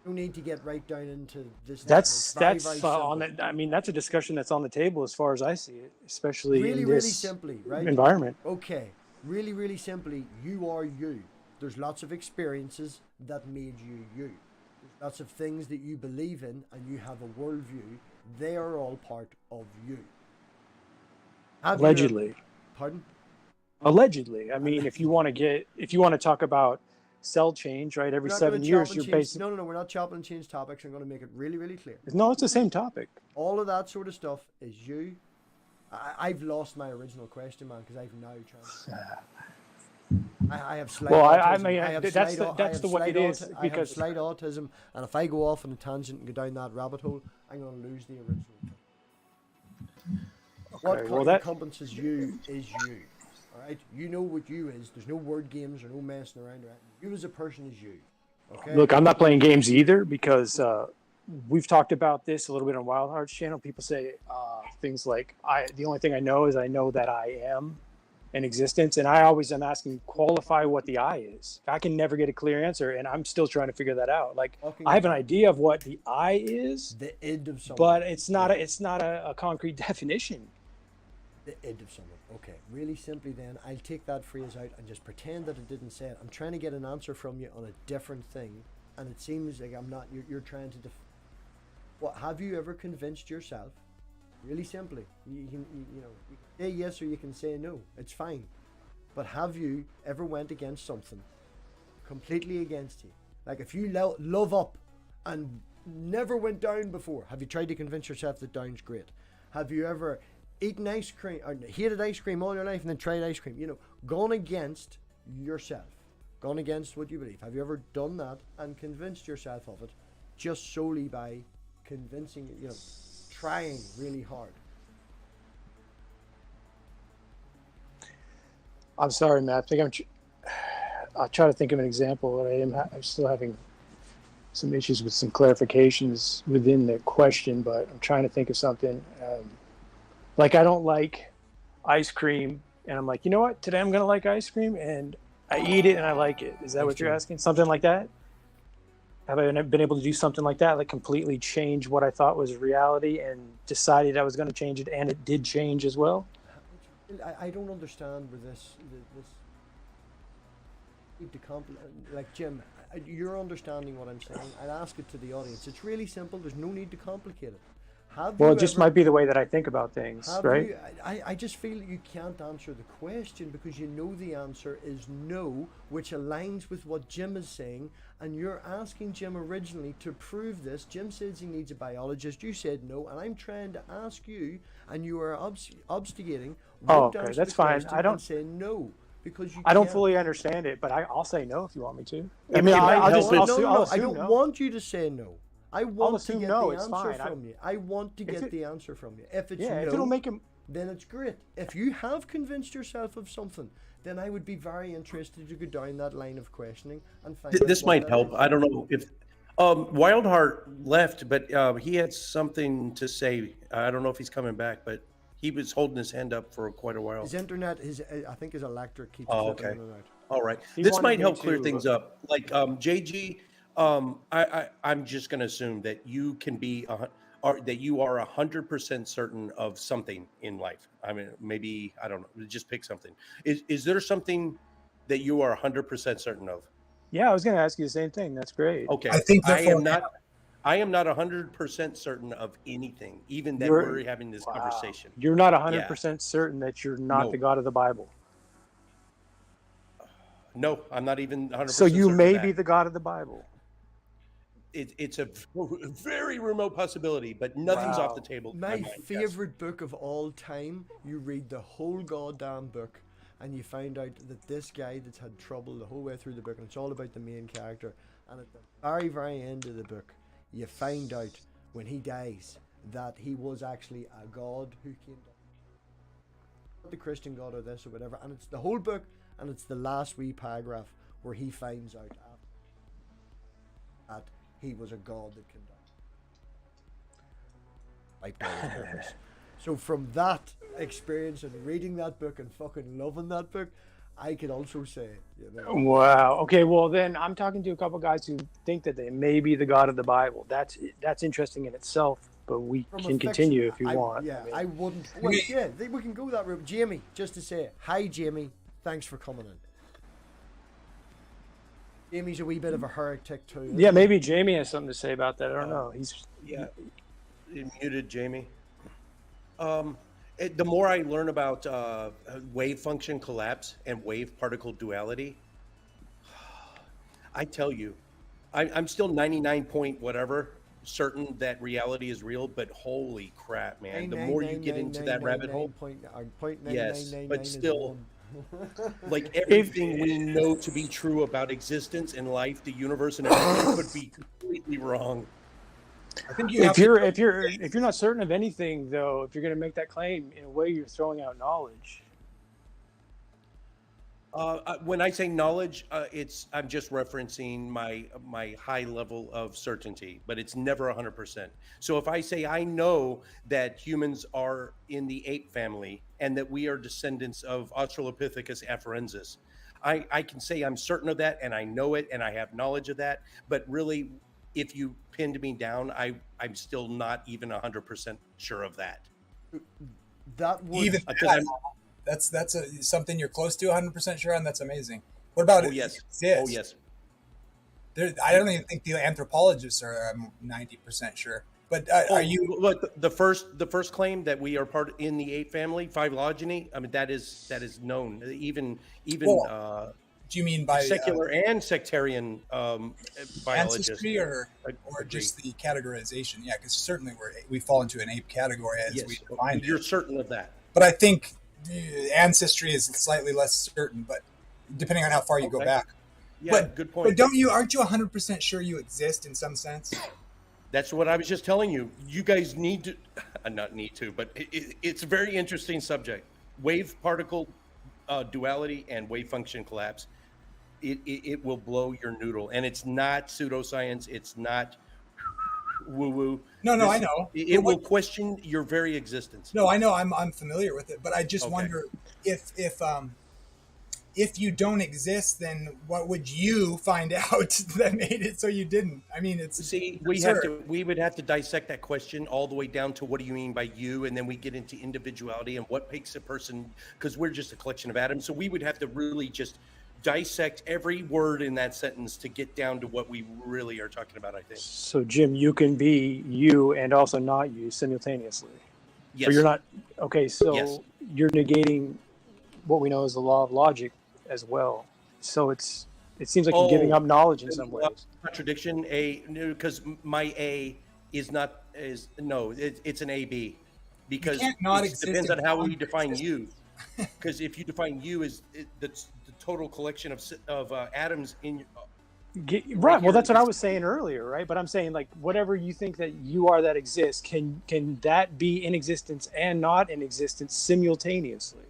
No need to get right down into this. That's Very, very on simple. the, I mean, that's a discussion that's on the table as far as I see it, especially Really, in really this simply, right? environment. Okay, really, really simply, you are you. There's lots of experiences that made you you. There's lots of things that you believe in, and you have a worldview. They are all part of you. Allegedly. Pardon? Allegedly. I mean, if you want to talk about cell change, right? Every We're not 7 gonna years, chop you're and change. basically. No, we're not chopping and change topics. I'm going to make it really, really clear. No, it's the same topic. All of that sort of stuff is you. I've lost my original question, man, because I've now I have slight Well, autism. I mean, I have that's slight, that's the way it is I have because slight autism, and if I go off on a tangent and go down that rabbit hole, I'm going to lose the original. Okay, well, What that encompasses you is you. All right, you know what you is. There's no word games or no messing around. You as a person is you. Okay. look, I'm not playing games either because we've talked about this a little bit on Wild Hearts channel. People say things like, the only thing I know is I know that I am in existence. And I always am asking, qualify what the I is. I can never get a clear answer, and I'm still trying to figure that out. Like, I have an idea of what the I is, the id of someone. but it's not a concrete definition. The id of someone. Okay, really simply then, I'll take that phrase out and just pretend that it didn't say it. I'm trying to get an answer from you on a different thing, and it seems like I'm not. You're trying to. What have you ever convinced yourself? Really simply, you can say yes or you can say no. It's fine, but have you ever went against something completely against you? Like if you love up and never went down before, have you tried to convince yourself that down's great? Have you ever eaten ice cream or hated ice cream all your life and then tried ice cream? Gone against yourself, gone against what you believe. Have you ever done that and convinced yourself of it just solely by convincing, trying really hard? I'm sorry, Matt. I'll try to think of an example. I'm still having some issues with some clarifications within the question, but I'm trying to think of something. Like I don't like ice cream, and I'm like, you know what? Today I'm gonna like ice cream, and I eat it and I like it. Is that what you're asking? Something like that? Have I been able to do something like that, like completely change what I thought was reality and decided I was going to change it, and it did change as well? I don't understand with this like Jim, you're understanding what I'm saying. I'd ask it to the audience. It's really simple. There's no need to complicate it. Well, it just might be the way that I think about things, right? I just feel that you can't answer the question because you know the answer is no, which aligns with what Jim is saying, and you're asking Jim originally to prove this. Jim says he needs a biologist. You said no, and I'm trying to ask you, and you are obstigating. Oh, okay, that's fine. I don't say no because you. I don't fully understand it, but I'll say no if you want me to. I mean, I I don't want you to say no. I want to get no, the it's answer fine. from you. I want to get the answer from you. If it's no, if it'll make him, then it's great. If you have convinced yourself of something, then I would be very interested to go down that line of questioning and find out This what might that help. is. I don't know if Wildheart left, but he had something to say. I don't know if he's coming back, but he was holding his hand up for quite a while. His internet, I think his electric keeps Oh, flipping okay. in and out. All right. He This wanted might me help clear to, things up. Like JG, I'm just going to assume that you can be or that you are 100% certain of something in life. I mean, maybe I don't know. Just pick something. Is there something that you are 100% certain of? Yeah, I was going to ask you the same thing. That's great. Okay. I think I therefore am not. I am not 100% certain of anything, even that we're having this Wow. conversation. You're not 100% certain that you're not No. the God of the Bible. No, I'm not even 100%. So you certain may of that. be the God of the Bible. It's a very remote possibility, but nothing's off the table. in My mind, yes. favorite book of all time. You read the whole goddamn book, and you find out that this guy that's had trouble the whole way through the book, and it's all about the main character. And at the very, very end of the book, you find out when he dies that he was actually a god who came down. Not the Christian God or this or whatever. And it's the whole book, and it's the last wee paragraph where he finds out that he was a god that came down. Wiped out his purpose. So from that experience and reading that book and fucking loving that book, I could also say, you know. Wow. Okay. Well, then I'm talking to a couple guys who think that they may be the God of the Bible. That's interesting in itself. But we From can a continue fiction, if you want. Yeah, I mean, I wouldn't. Well, yeah, we can go that route. Jamie, just to say, hi, Jamie. Thanks for coming in. Jamie's a wee bit of a heretic too. isn't yeah, he? maybe Jamie has something to say about that. I don't know. He's Yeah, you muted Jamie. The more I learn about wave function collapse and wave particle duality, I tell you, I'm still 99 point whatever certain that reality is real, but holy crap, man! The more you get into that rabbit hole, yes, but still, like everything we know to be true about existence and life, the universe, and everything could be completely wrong. I think you if have you're not certain of anything, though, if you're going to make that claim, in a way, you're throwing out knowledge. When I say knowledge, I'm just referencing my high level of certainty, but it's never 100%. So if I say I know that humans are in the ape family and that we are descendants of Australopithecus afarensis, I can say I'm certain of that and I know it and I have knowledge of that. But really, if you pinned me down, I'm still not even 100% sure of that. That would even Because that's something you're close to 100% sure on. That's amazing. What about Oh it? yes, Exists? oh yes. I don't even think the anthropologists are 90% sure. But are you? Look, the first claim that we are part in the ape family, phylogeny. I mean, that is known. Even Well, do you mean by secular and sectarian biologists ancestry or agree. just the categorization? Yeah, because certainly we fall into an ape category as Yes, we define you're it. certain of that. But I think ancestry is slightly less certain, but depending on how far you go Okay. back. Yeah, good point. But aren't you 100% sure you exist in some sense? That's what I was just telling you. You guys need to, not need to, but it's a very interesting subject. Wave particle duality and wave function collapse. It will blow your noodle, and it's not pseudoscience. It's not woo-woo. No, I know. It will question your very existence. No, I know. I'm familiar with it, but I just Okay. wonder if you don't exist, then what would you find out that made it so you didn't? I mean, it's See, absurd. we would have to dissect that question all the way down to what do you mean by you, and then we get into individuality and what makes a person, because we're just a collection of atoms. So we would have to really just dissect every word in that sentence to get down to what we really are talking about, I think. So, Jim, you can be you and also not you simultaneously. Yes. But you're not. Okay, so Yes. you're negating what we know as the law of logic as well. So it seems like you're giving up knowledge in some ways. Contradiction, because my A it's an AB, because can't not it exist depends if on how you we define exist. you. Because if you define you as the total collection of atoms in Right. Well, that's what I here was saying earlier, right? But I'm saying, like, whatever you think that you are that exists, can that be in existence and not in existence simultaneously?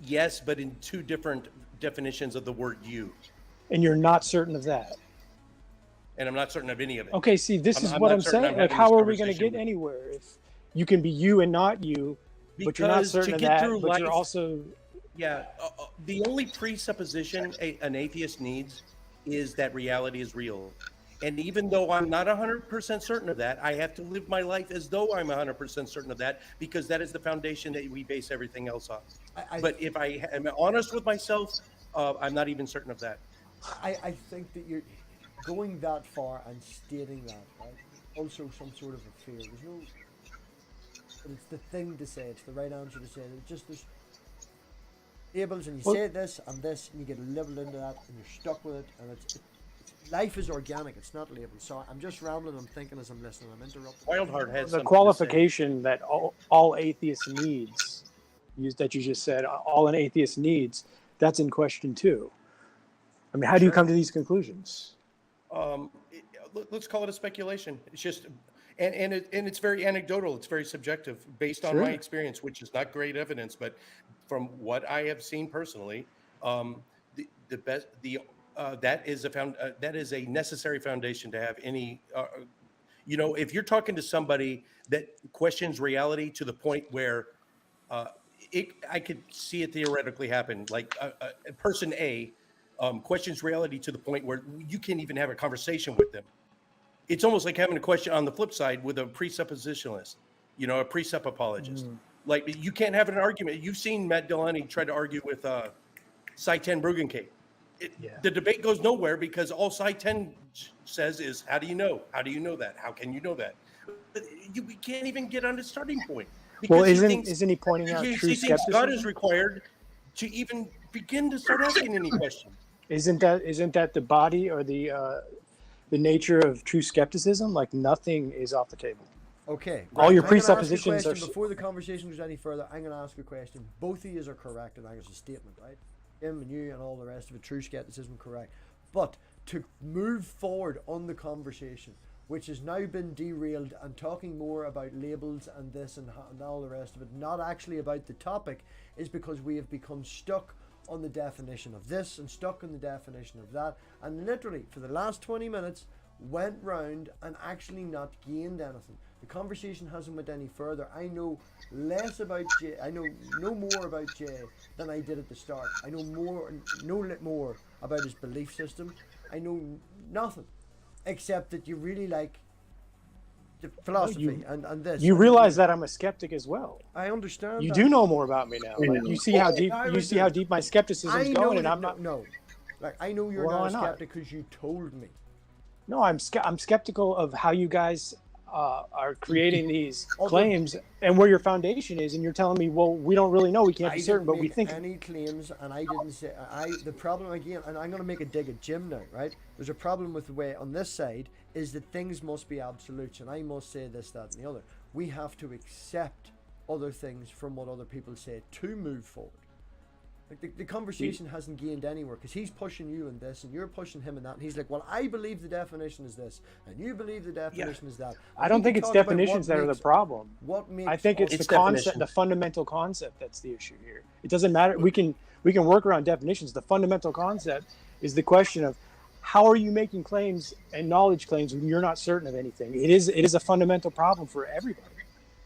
yes, but in two different definitions of the word you, And you're not certain of that. and I'm not certain of any of it. Okay, see, this is I'm what not I'm certain saying. I'm Like, having how this are we going to conversation get with- anywhere if you can be you and not you, but you're not Because to certain of get that, through but you're life- also Yeah, the only presupposition an atheist needs is that reality is real. And even though I'm not 100% certain of that, I have to live my life as though I'm 100% certain of that, because that is the foundation that we base everything else on. But if I am honest with myself, I'm not even certain of that. I think that you're going that far and stating that, right? Also, some sort of a fear. There's no, but it's the thing to say. It's the right answer to say. It's just there's labels, and you say this, and you get labeled into that, and you're stuck with it. And it's life is organic. It's not labeled. So I'm just rambling. I'm thinking as I'm listening. I'm interrupting. Wildheart has the qualification that all atheists needs, that you just said, all an atheist needs. That's in question too. I mean, how do you come to these conclusions? Let's call it a speculation. It's just, and it's very anecdotal. It's very subjective, based on my experience, which is not great evidence, but from what I have seen personally, that is a necessary foundation to have any. If you're talking to somebody that questions reality to the point where I could see it theoretically happen, like a person A. Questions reality to the point where you can't even have a conversation with them. It's almost like having a question on the flip side with a presuppositionalist, a precept apologist. Like, you can't have an argument. You've seen Matt Delaney try to argue with Saitan Bruggencake. The debate goes nowhere, because all Saitan says is, how do you know? How do you know that? How can you know that? We can't even get on the starting point. Well, isn't he pointing out true skepticism? God is required to even begin to start asking any questions. Isn't that the body or the nature of true skepticism? Like, nothing is off the table. Okay. All your presuppositions are. Before the conversation goes any further, I'm going to ask a question. Both of you are correct, and that is a statement, right? Him and you and all the rest of it, true skepticism, correct. But to move forward on the conversation, which has now been derailed and talking more about labels and this and all the rest of it, not actually about the topic, is because we have become stuck on the definition of this and stuck on the definition of that, and literally for the last 20 minutes went round and actually not gained anything. The conversation hasn't went any further. I know less about Jay. I know no more about Jay than I did at the start. I know more about his belief system. I know nothing except that you really like the philosophy and this. You realize that I'm a skeptic as well. I understand. You do know more about me now. Like, you see how deep my skepticism is going, and I'm not. No, like, I know you're not a skeptic because you told me. No, I'm skeptical of how you guys are creating these claims and where your foundation is, and you're telling me, well, we don't really know, we can't be certain, but we think any claims, and I didn't say the problem again, and I'm going to make a dig at Jim now, right? There's a problem with the way on this side is that things must be absolutes, and I must say this, that, and the other. We have to accept other things from what other people say to move forward. Like, the conversation hasn't gained anywhere, because he's pushing you in this and you're pushing him in that, and he's like, well, I believe the definition is this and you believe the definition is that. I don't think it's definitions that are the problem. I think it's the concept, the fundamental concept, that's the issue here. It doesn't matter. We can work around definitions. The fundamental concept is the question of how are you making claims and knowledge claims when you're not certain of anything. It is a fundamental problem for everybody.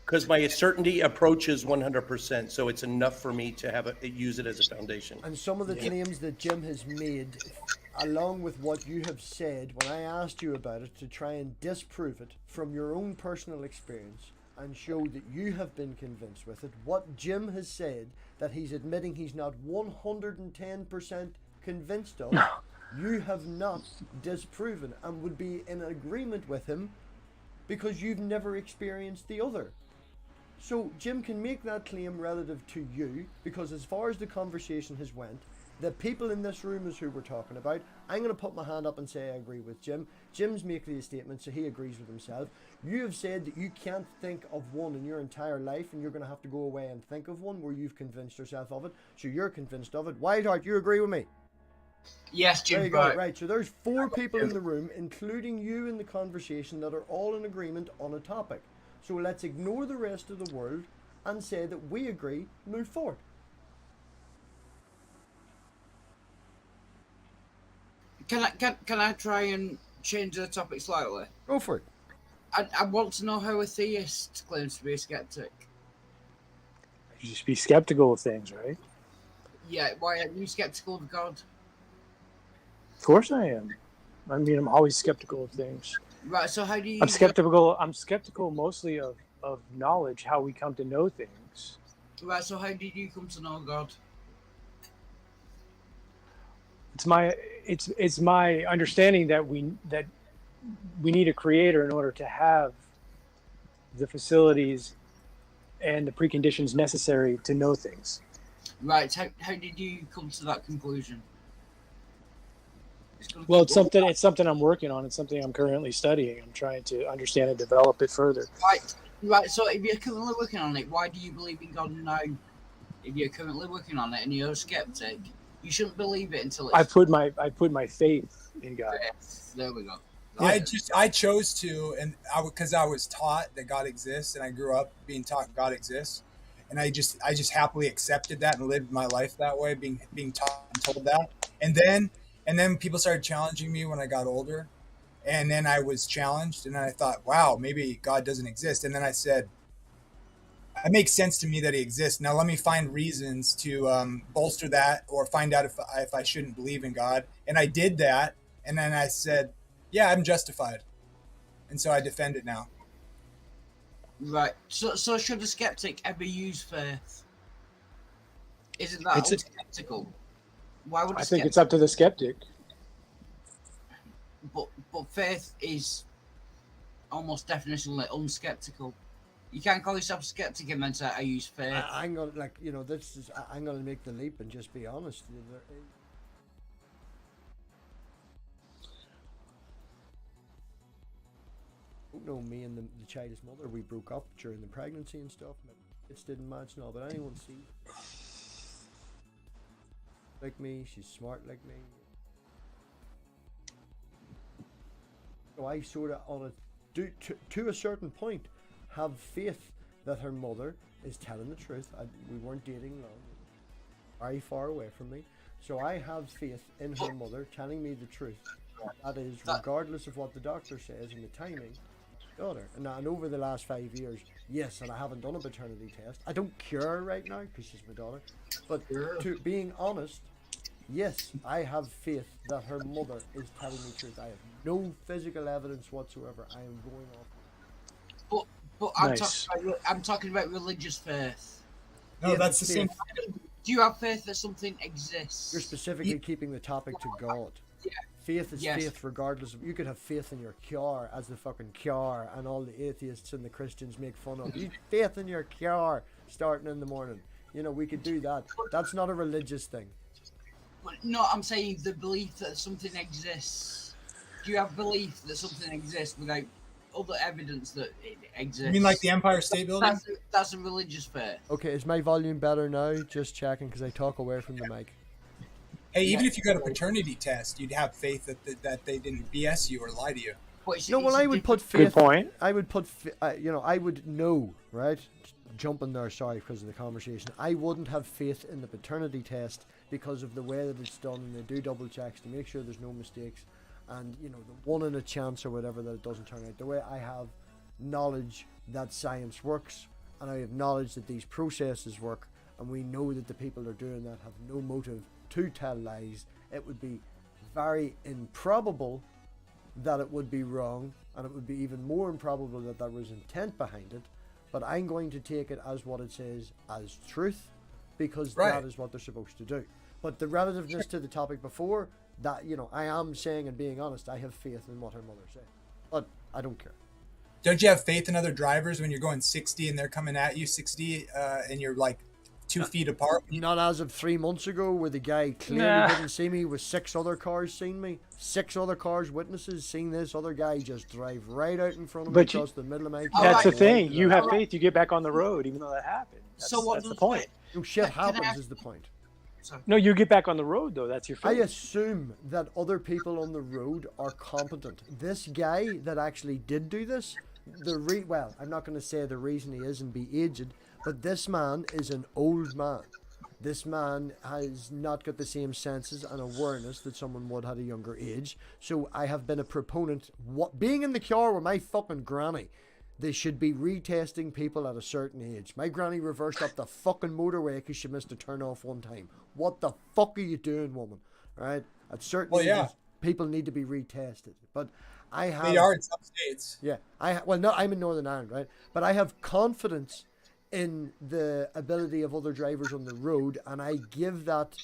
Because my certainty approaches 100%, so it's enough for me to use it as a foundation. And some of the claims that Jim has made, along with what you have said, when I asked you about it, to try and disprove it from your own personal experience and show that you have been convinced with it, what Jim has said that he's admitting he's not 110% convinced of, you have not disproven and would be in agreement with him because you've never experienced the other. So Jim can make that claim relative to you, because as far as the conversation has went, the people in this room is who we're talking about. I'm going to put my hand up and say I agree with Jim. Jim's making a statement, so he agrees with himself. You have said that you can't think of one in your entire life, and you're going to have to go away and think of one where you've convinced yourself of it. So you're convinced of it. Wildheart, you agree with me? Yes, Jim. There you go. Right, so there's 4 people in the room, including you in the conversation, that are all in agreement on a topic. So let's ignore the rest of the world and say that we agree, move forward. Can I try and change the topic slightly? Go for it. I want to know how a theist claims to be a skeptic. You just be skeptical of things, right? Yeah, why are you skeptical of God? Of course I am. I mean, I'm always skeptical of things. Right, so how do you... I'm skeptical mostly of knowledge, how we come to know things. Right, so how did you come to know God? It's my understanding that we need a creator in order to have the facilities and the preconditions necessary to know things. Right, how did you come to that conclusion? Well, it's something I'm working on. It's something I'm currently studying. I'm trying to understand and develop it further. Right. So if you're currently working on it, why do you believe in God now? If you're currently working on it and you're a skeptic, you shouldn't believe it until it's... I put my faith in God. There we go. I chose to, and because I was taught that God exists, and I grew up being taught God exists, and I just happily accepted that and lived my life that way, being taught and told that, and then people started challenging me when I got older, and then I was challenged, and then I thought, wow, maybe God doesn't exist, and then I said, it makes sense to me that he exists. Now let me find reasons to bolster that, or find out if I shouldn't believe in God, and I did that, and then I said, yeah, I'm justified, and so I defend it now. Right. So should a skeptic ever use faith? Isn't that unskeptical? Why would I think it's up to the skeptic. But faith is almost definitionally unskeptical. You can't call yourself a skeptic and then say I use faith. I'm gonna I'm gonna make the leap and just be honest. No, me and the child's mother, we broke up during the pregnancy and stuff. It didn't match and all, but anyone see like me, she's smart like me. So I sort of on to a certain point have faith that her mother is telling the truth. We weren't dating long, very far away from me. So I have faith in her mother telling me the truth. That is, regardless of what the doctor says and the timing. Daughter, and over the last 5 years, yes, and I haven't done a paternity test. I don't care right now because she's my daughter, but to being honest, yes, I have faith that her mother is telling me the truth. I have no physical evidence whatsoever. I am going off. But I'm talking about religious faith. No, yeah, that's the same. Do you have faith that something exists? You're specifically keeping the topic to God. Yeah. Faith is faith regardless of... You could have faith in your car as the fucking car, and all the atheists and the Christians make fun of. You faith in your car starting in the morning. You know, we could do that. That's not a religious thing. But no, I'm saying the belief that something exists. Do you have belief that something exists without other evidence that it exists? You mean like the Empire State Building? That's a religious faith. Okay, is my volume better now? Just checking, because I talk away from the mic. Hey, even if you got a paternity test, you'd have faith that they didn't BS you or lie to you. No, well, I would put faith. Good point. I would put, I would know, right? Jumping there, sorry, because of the conversation. I wouldn't have faith in the paternity test because of the way that it's done, and they do double checks to make sure there's no mistakes, and the one in a chance or whatever that it doesn't turn out. The way I have knowledge that science works, and I have knowledge that these processes work, and we know that the people that are doing that have no motive to tell lies, it would be very improbable that it would be wrong, and it would be even more improbable that there was intent behind it. But I'm going to take it as what it says as truth, because that is what they're supposed to do. But the relativeness to the topic before that, I am saying and being honest, I have faith in what her mother said, but I don't care. Don't you have faith in other drivers when you're going 60 and they're coming at you 60 and you're like 2 feet apart? Not as of 3 months ago, where the guy clearly didn't see me, with 6 other cars seen me. 6 other cars, witnesses, seen this other guy just drive right out in front of me across the middle of my car. That's the thing. You have faith, you get back on the road, even though that happened. That's the point. No, shit happens is the point. No, you get back on the road, though. That's your faith. I assume that other people on the road are competent. This guy that actually did do this, well, I'm not going to say the reason he isn't be aged, but this man is an old man. This man has not got the same senses and awareness that someone would at a younger age. So I have been a proponent, being in the car with my fucking granny, They should be retesting people at a certain age. My granny reversed up the fucking motorway because she missed a turn off one time. What the fuck are you doing, woman? Right? At certain ages, people need to be retested. But I have... They are in some states. Yeah. No, I'm in Northern Ireland, right? But I have confidence in the ability of other drivers on the road, and I give that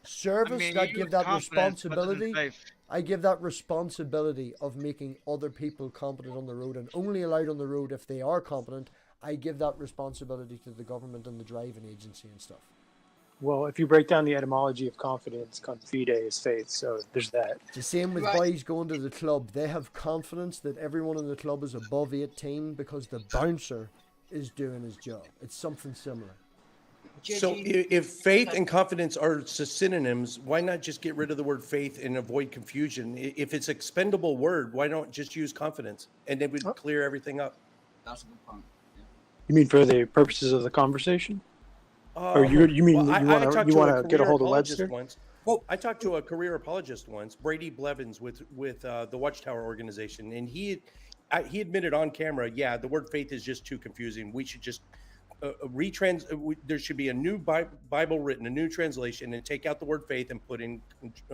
service, give that responsibility. I give that responsibility of making other people competent on the road, and only allowed on the road if they are competent. I give that responsibility to the government and the driving agency and stuff. Well, if you break down the etymology of confidence, confide is faith, so there's that. It's the same with boys going to the club. They have confidence that everyone in the club is above 18 because the bouncer is doing his job. It's something similar. So if faith and confidence are synonyms, why not just get rid of the word faith and avoid confusion? If it's an expendable word, why not just use confidence? And it would clear everything up. That's a good point. Yeah. You mean for the purposes of the conversation? Or you mean you want to get a hold of Webster? Well, I talked to a career apologist once, Brady Blevins with the Watchtower organization, and he admitted on camera, yeah, the word faith is just too confusing. We should just there should be a new Bible written, a new translation, and take out the word faith and put in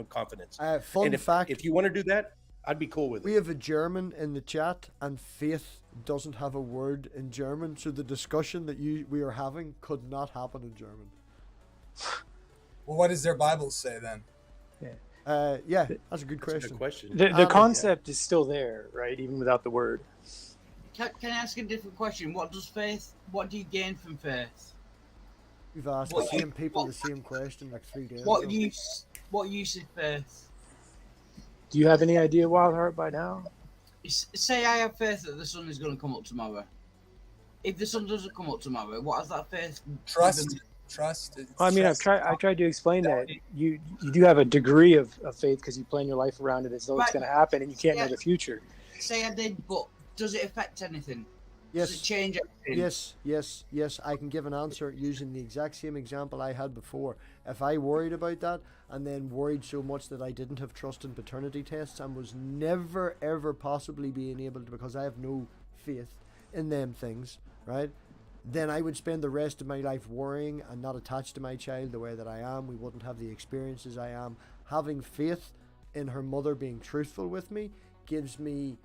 confidence. Fun fact: if you want to do that, I'd be cool with it. We have a German in the chat, and faith doesn't have a word in German, so the discussion that we are having could not happen in German. Well, what does their Bibles say then? Yeah, that's a good question. The concept is still there, right? Even without the word. Can I ask a different question? What do you gain from faith? We've asked the same people the same question like 3 days ago. What use is faith? Do you have any idea, Wildheart, by now? Say I have faith that the sun is going to come up tomorrow. If the sun doesn't come up tomorrow, what has that faith? Trust. I mean, trust. I tried to explain that you do have a degree of faith because you plan your life around it as though it's going to happen, and you can't know the future. Say I did, but does it affect anything? Yes. Does it change anything? Yes. I can give an answer using the exact same example I had before. If I worried about that and then worried so much that I didn't have trust in paternity tests and was never ever possibly being able to, because I have no faith in them things, right? Then I would spend the rest of my life worrying and not attached to my child the way that I am. We wouldn't have the experiences I am. Having faith in her mother being truthful with me gives me...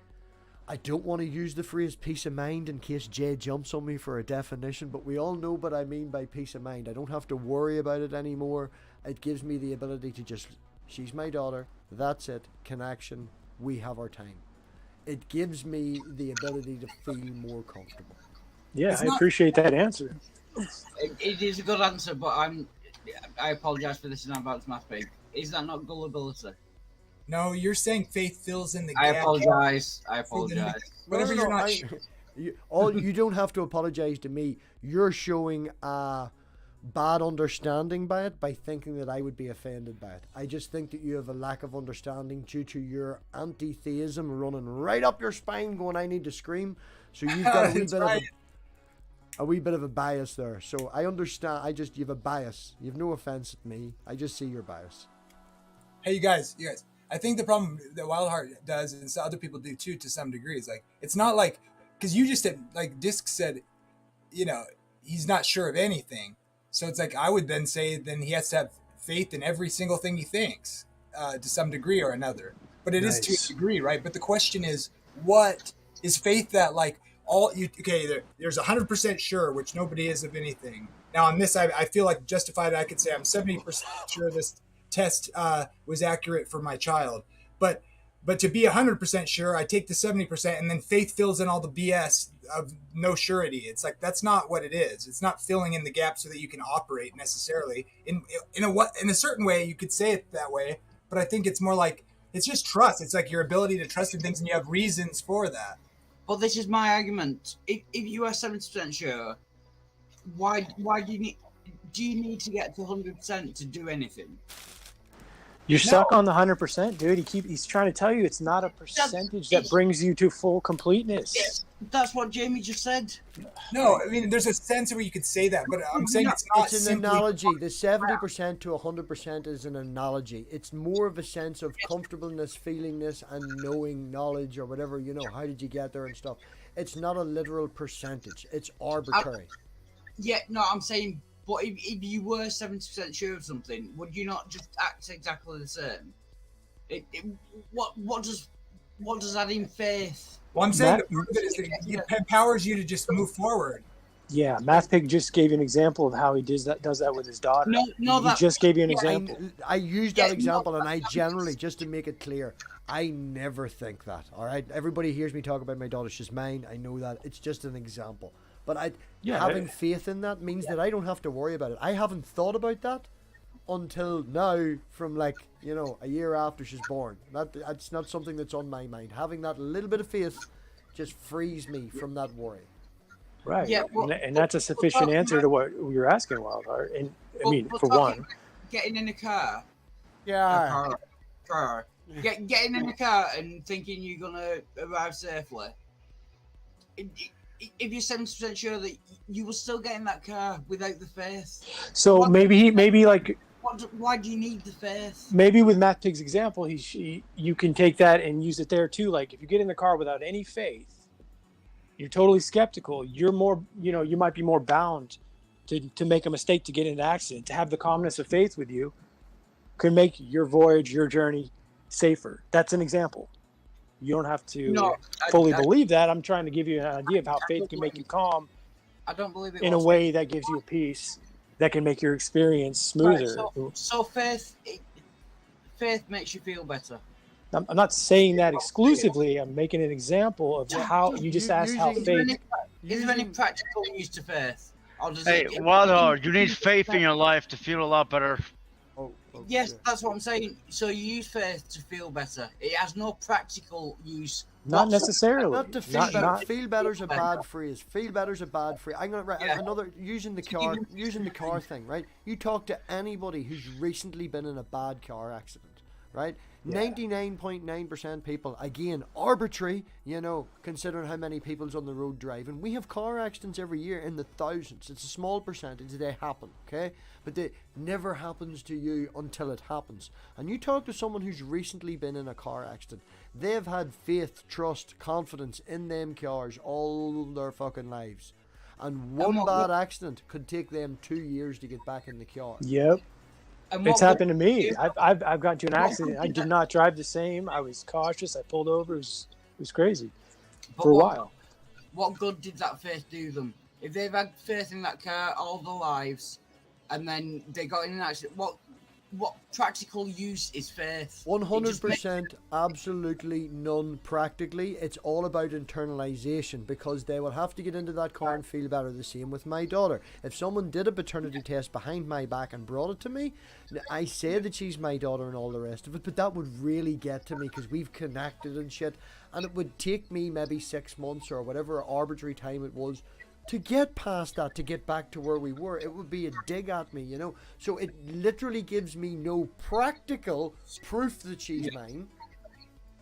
I don't want to use the phrase peace of mind in case Jay jumps on me for a definition, but we all know what I mean by peace of mind. I don't have to worry about it anymore. It gives me the ability to just, she's my daughter, that's it, connection, we have our time. It gives me the ability to feel more comfortable. Yeah, I appreciate that answer. It is a good answer, but I apologize for this and I'm about to MathPig. Is that not gullibility? No, you're saying faith fills in the gap. I apologize. Whatever you're not sure. You don't have to apologize to me. You're showing a bad understanding by it by thinking that I would be offended by it. I just think that you have a lack of understanding due to your anti-theism running right up your spine going, I need to scream. So you've got a wee bit of a bias there. So I understand. You have a bias. You have no offense at me. I just see your bias. Hey, you guys. I think the problem that Wildheart does, and so other people do too, to some degree, is like, it's not like, because you just said, like Disc said, he's not sure of anything. So it's like, I would then say, then he has to have faith in every single thing he thinks, to some degree or another. But it is to a degree, right? But the question is, what is faith that like there's 100% sure, which nobody is of anything. Now on this, I feel like justified. I could say I'm 70% sure this test was accurate for my child, but to be 100% sure, I take the 70% and then faith fills in all the BS of no surety. It's like, that's not what it is. It's not filling in the gap so that you can operate necessarily in a certain way. You could say it that way, but I think it's more like, it's just trust. It's like your ability to trust in things, and you have reasons for that. But this is my argument. If you are 70% sure, why do you need to get to 100% to do anything? You're stuck on the 100%, dude. He's trying to tell you it's not a percentage that brings you to full completeness. That's what Jamie just said. No, I mean, there's a sense where you could say that, but I'm saying it's not It's an simply. analogy. The 70% to 100% is an analogy. It's more of a sense of comfortableness, feelingness, and knowing knowledge or whatever, how did you get there and stuff. It's not a literal percentage. It's arbitrary. Yeah, no, I'm saying, but if you were 70% sure of something, would you not just act exactly the same? What does adding faith? Well, I'm saying the part of it is that it empowers you to just move forward. Yeah, MathPig just gave you an example of how he does that with his daughter. He just gave you an example. I used that example, and I generally, just to make it clear, I never think that. All right, everybody hears me talk about my daughter. She's mine. I know that. It's just an example. But having faith in that means that I don't have to worry about it. I haven't thought about that until now, from a year after she's born. That's not something that's on my mind. Having that little bit of faith just frees me from that worry. Right. Yeah, and that's a sufficient answer to what we were asking, Wildheart. And I mean, for one, getting in a car. Yeah. Getting in the car and thinking you're gonna arrive safely. If you're 70% sure that you will still get in that car without the faith. So Why do you need the faith? Maybe with MathPig's example, you can take that and use it there too. Like if you get in the car without any faith, you're totally skeptical. You're more, you might be more bound to make a mistake, to get in an accident. To have the calmness of faith with you can make your voyage, your journey safer. That's an example. You don't have to fully believe that. I'm trying to give you an idea of how faith can make you calm. I don't believe it in a way that gives you a peace that can make your experience smoother. Right, so faith makes you feel better. I'm not saying that exclusively. I'm making an example of how you just asked how faith. Is there any practical use to faith? You need faith in your life to feel a lot better. Yes, that's what I'm saying. So you use faith to feel better. It has no practical use. Not necessarily. Not to feel better. Feel better's a bad phrase. Feel better's a bad phrase. I'm gonna write another using the car thing, right? You talk to anybody who's recently been in a bad car accident, right? 99.9% people, again, arbitrary, considering how many people's on the road driving. We have car accidents every year in the thousands. It's a small percentage. They happen, okay? But it never happens to you until it happens. And you talk to someone who's recently been in a car accident. They've had faith, trust, confidence in them cars all their fucking lives. And one bad accident could take them 2 years to get back in the car. Yep. It's happened to me. I've gotten into an accident. I did not drive the same. I was cautious. I pulled over. It was crazy for a while. What good did that faith do them? If they've had faith in that car all their lives, and then they got in an accident, what practical use is faith? 100%, absolutely none practically. It's all about internalization, because they will have to get into that car and feel better. The same with my daughter. If someone did a paternity test behind my back and brought it to me, I say that she's my daughter and all the rest of it, but that would really get to me because we've connected and shit, and it would take me maybe 6 months or whatever arbitrary time it was to get past that, to get back to where we were. It would be a dig at me, So it literally gives me no practical proof that she's mine.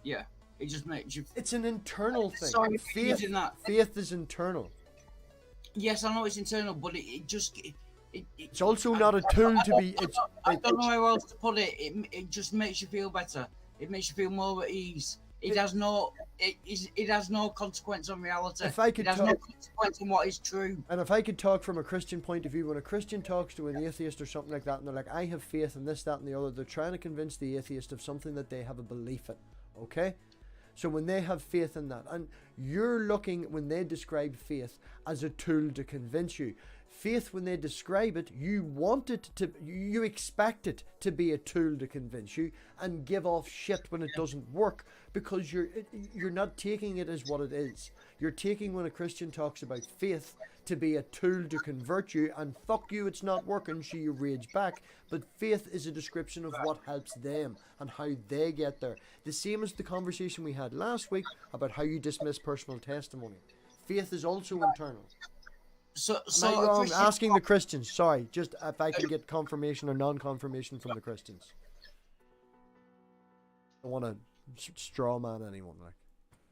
Yeah, it just makes you... It's an internal thing. Sorry, faith is internal. Yes, I know it's internal, but it just... It's also not a tool to be... I don't know how else to put it. It just makes you feel better. It makes you feel more at ease. It has no consequence on reality. It has no consequence on what is true. And if I could talk from a Christian point of view, when a Christian talks to an atheist or something like that, and they're like, I have faith in this, that, and the other, they're trying to convince the atheist of something that they have a belief in. Okay? So when they have faith in that, and you're looking, when they describe faith, as a tool to convince you. Faith, when they describe it, you expect it to be a tool to convince you and give off shit when it doesn't work, because you're not taking it as what it is. You're taking, when a Christian talks about faith, to be a tool to convert you, and fuck you, it's not working, so you rage back. But faith is a description of what helps them and how they get there. The same as the conversation we had last week about how you dismiss personal testimony. Faith is also internal. So I'm asking the Christians, sorry, just if I can get confirmation or non-confirmation from the Christians. don't want to straw man anyone. Like,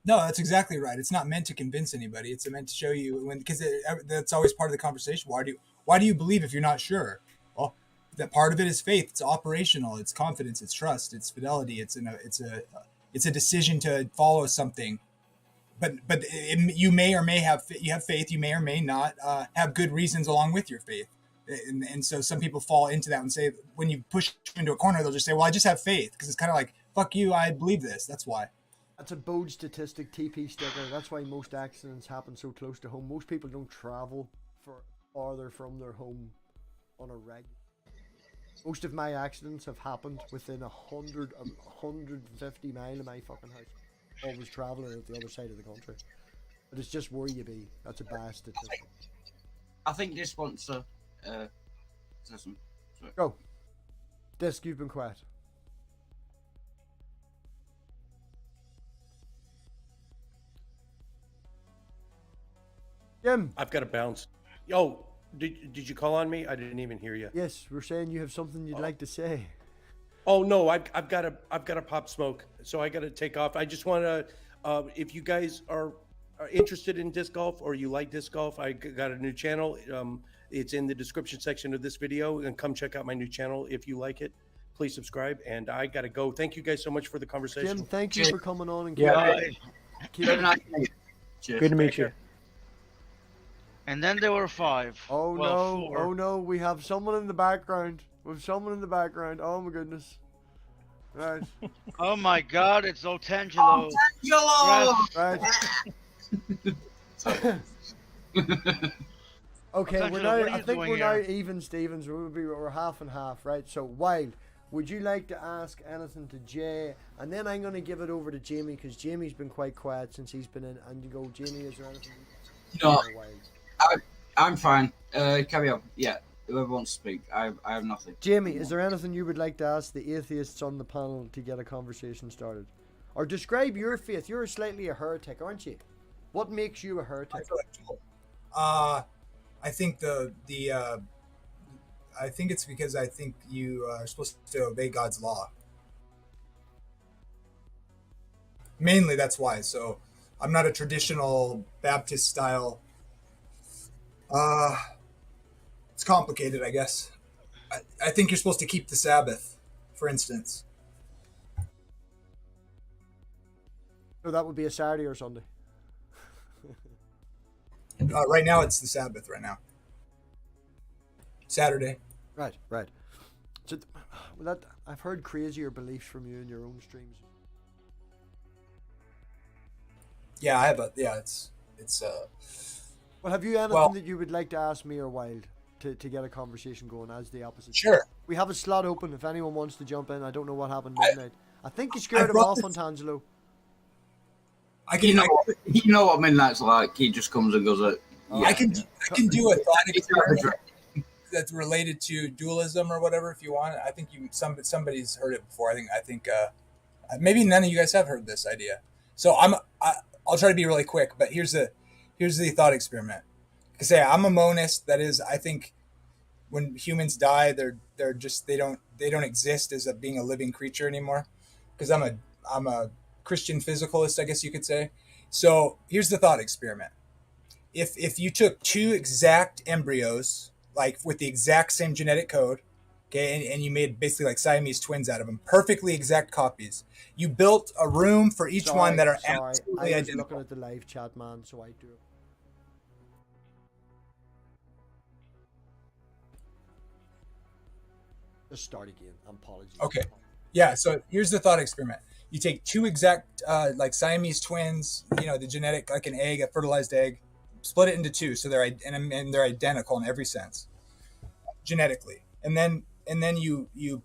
No, that's exactly right. It's not meant to convince anybody. It's meant to show you because that's always part of the conversation. Why do you believe if you're not sure? Well, that part of it is faith. It's operational. It's confidence. It's trust. It's fidelity. It's a decision to follow something. But you may or may have faith. You may or may not have good reasons along with your faith. And so some people fall into that and say, when you push them into a corner, they'll just say, well, I just have faith, because it's kind of like, fuck you, I believe this. That's why. that's a bold statistic, TP sticker. That's why most accidents happen so close to home. Most people don't travel farther from their home on a reg. Most of my accidents have happened within 150 mile of my fucking house. Always traveling at the other side of the country. But it's just where you be. That's a bad statistic. I think this wants to say something. Go. Disc, you've been quiet. Jim. I've got to bounce. Yo, did you call on me? I didn't even hear you. Yes, we're saying you have something you'd like to say. Oh no, I've got to pop smoke, so I got to take off. I just want to, if you guys are interested in disc golf or you like disc golf, I got a new channel. It's in the description section of this video, and come check out my new channel if you like it. Please subscribe, and I got to go. Thank you guys so much for the conversation. Jim, thank you for coming on and Good to meet you. And then there were 5. Oh Well, no, 4. oh no, we have someone in the background. We have someone in the background. Oh my goodness. Right. Oh my God, it's Otangelo. YOLO! Right. Okay, Potential, we're now. what are I you think doing we're now here? even, Stevens. We're half and half, right? So, Wild, would you like to ask anything to Jay? And then I'm going to give it over to Jamie, because Jamie's been quite quiet since he's been in. And you go, Jamie, is there anything? No, I'm fine. Carry on. Yeah, whoever wants to speak. I have nothing. Jamie, is there anything you would like to ask the atheists on the panel to get a conversation started? Or describe your faith. You're slightly a heretic, aren't you? What makes you a heretic? I think I think it's because I think you are supposed to obey God's law. Mainly, that's why. So, I'm not a traditional Baptist style. It's complicated, I guess. I think you're supposed to keep the Sabbath, for instance. So that would be a Saturday or Sunday. Right now, it's the Sabbath. Right now, Saturday. Right. So, well, that I've heard crazier beliefs from you in your own streams. Yeah, I have a. Yeah, it's. Well, have you anything that you would like to ask me or Wild to get a conversation going as the opposite? Sure. We have a slot open if anyone wants to jump in. I don't know what happened midnight. I think you scared him off on Tangelo. You know what midnight's like. He just comes and goes like. Oh, I can do a thought experiment that's related to dualism or whatever if you want. I think somebody's heard it before. I think maybe none of you guys have heard this idea. So I'll try to be really quick, but here's the thought experiment. Because I'm a monist. That is, I think when humans die, they don't exist as being a living creature anymore. Because I'm a Christian physicalist, I guess you could say. So here's the thought experiment. If you took 2 exact embryos, like with the exact same genetic code, okay, and you made basically like Siamese twins out of them, perfectly exact copies. You built a room for each one that are absolutely I was identical. looking at the live chat, man, so I do it. Just start again. Apologies. Okay. Yeah, so here's the thought experiment. You take 2 exact like Siamese twins, the genetic, like an egg, a fertilized egg, split it into 2, so they're identical in every sense, genetically. And then you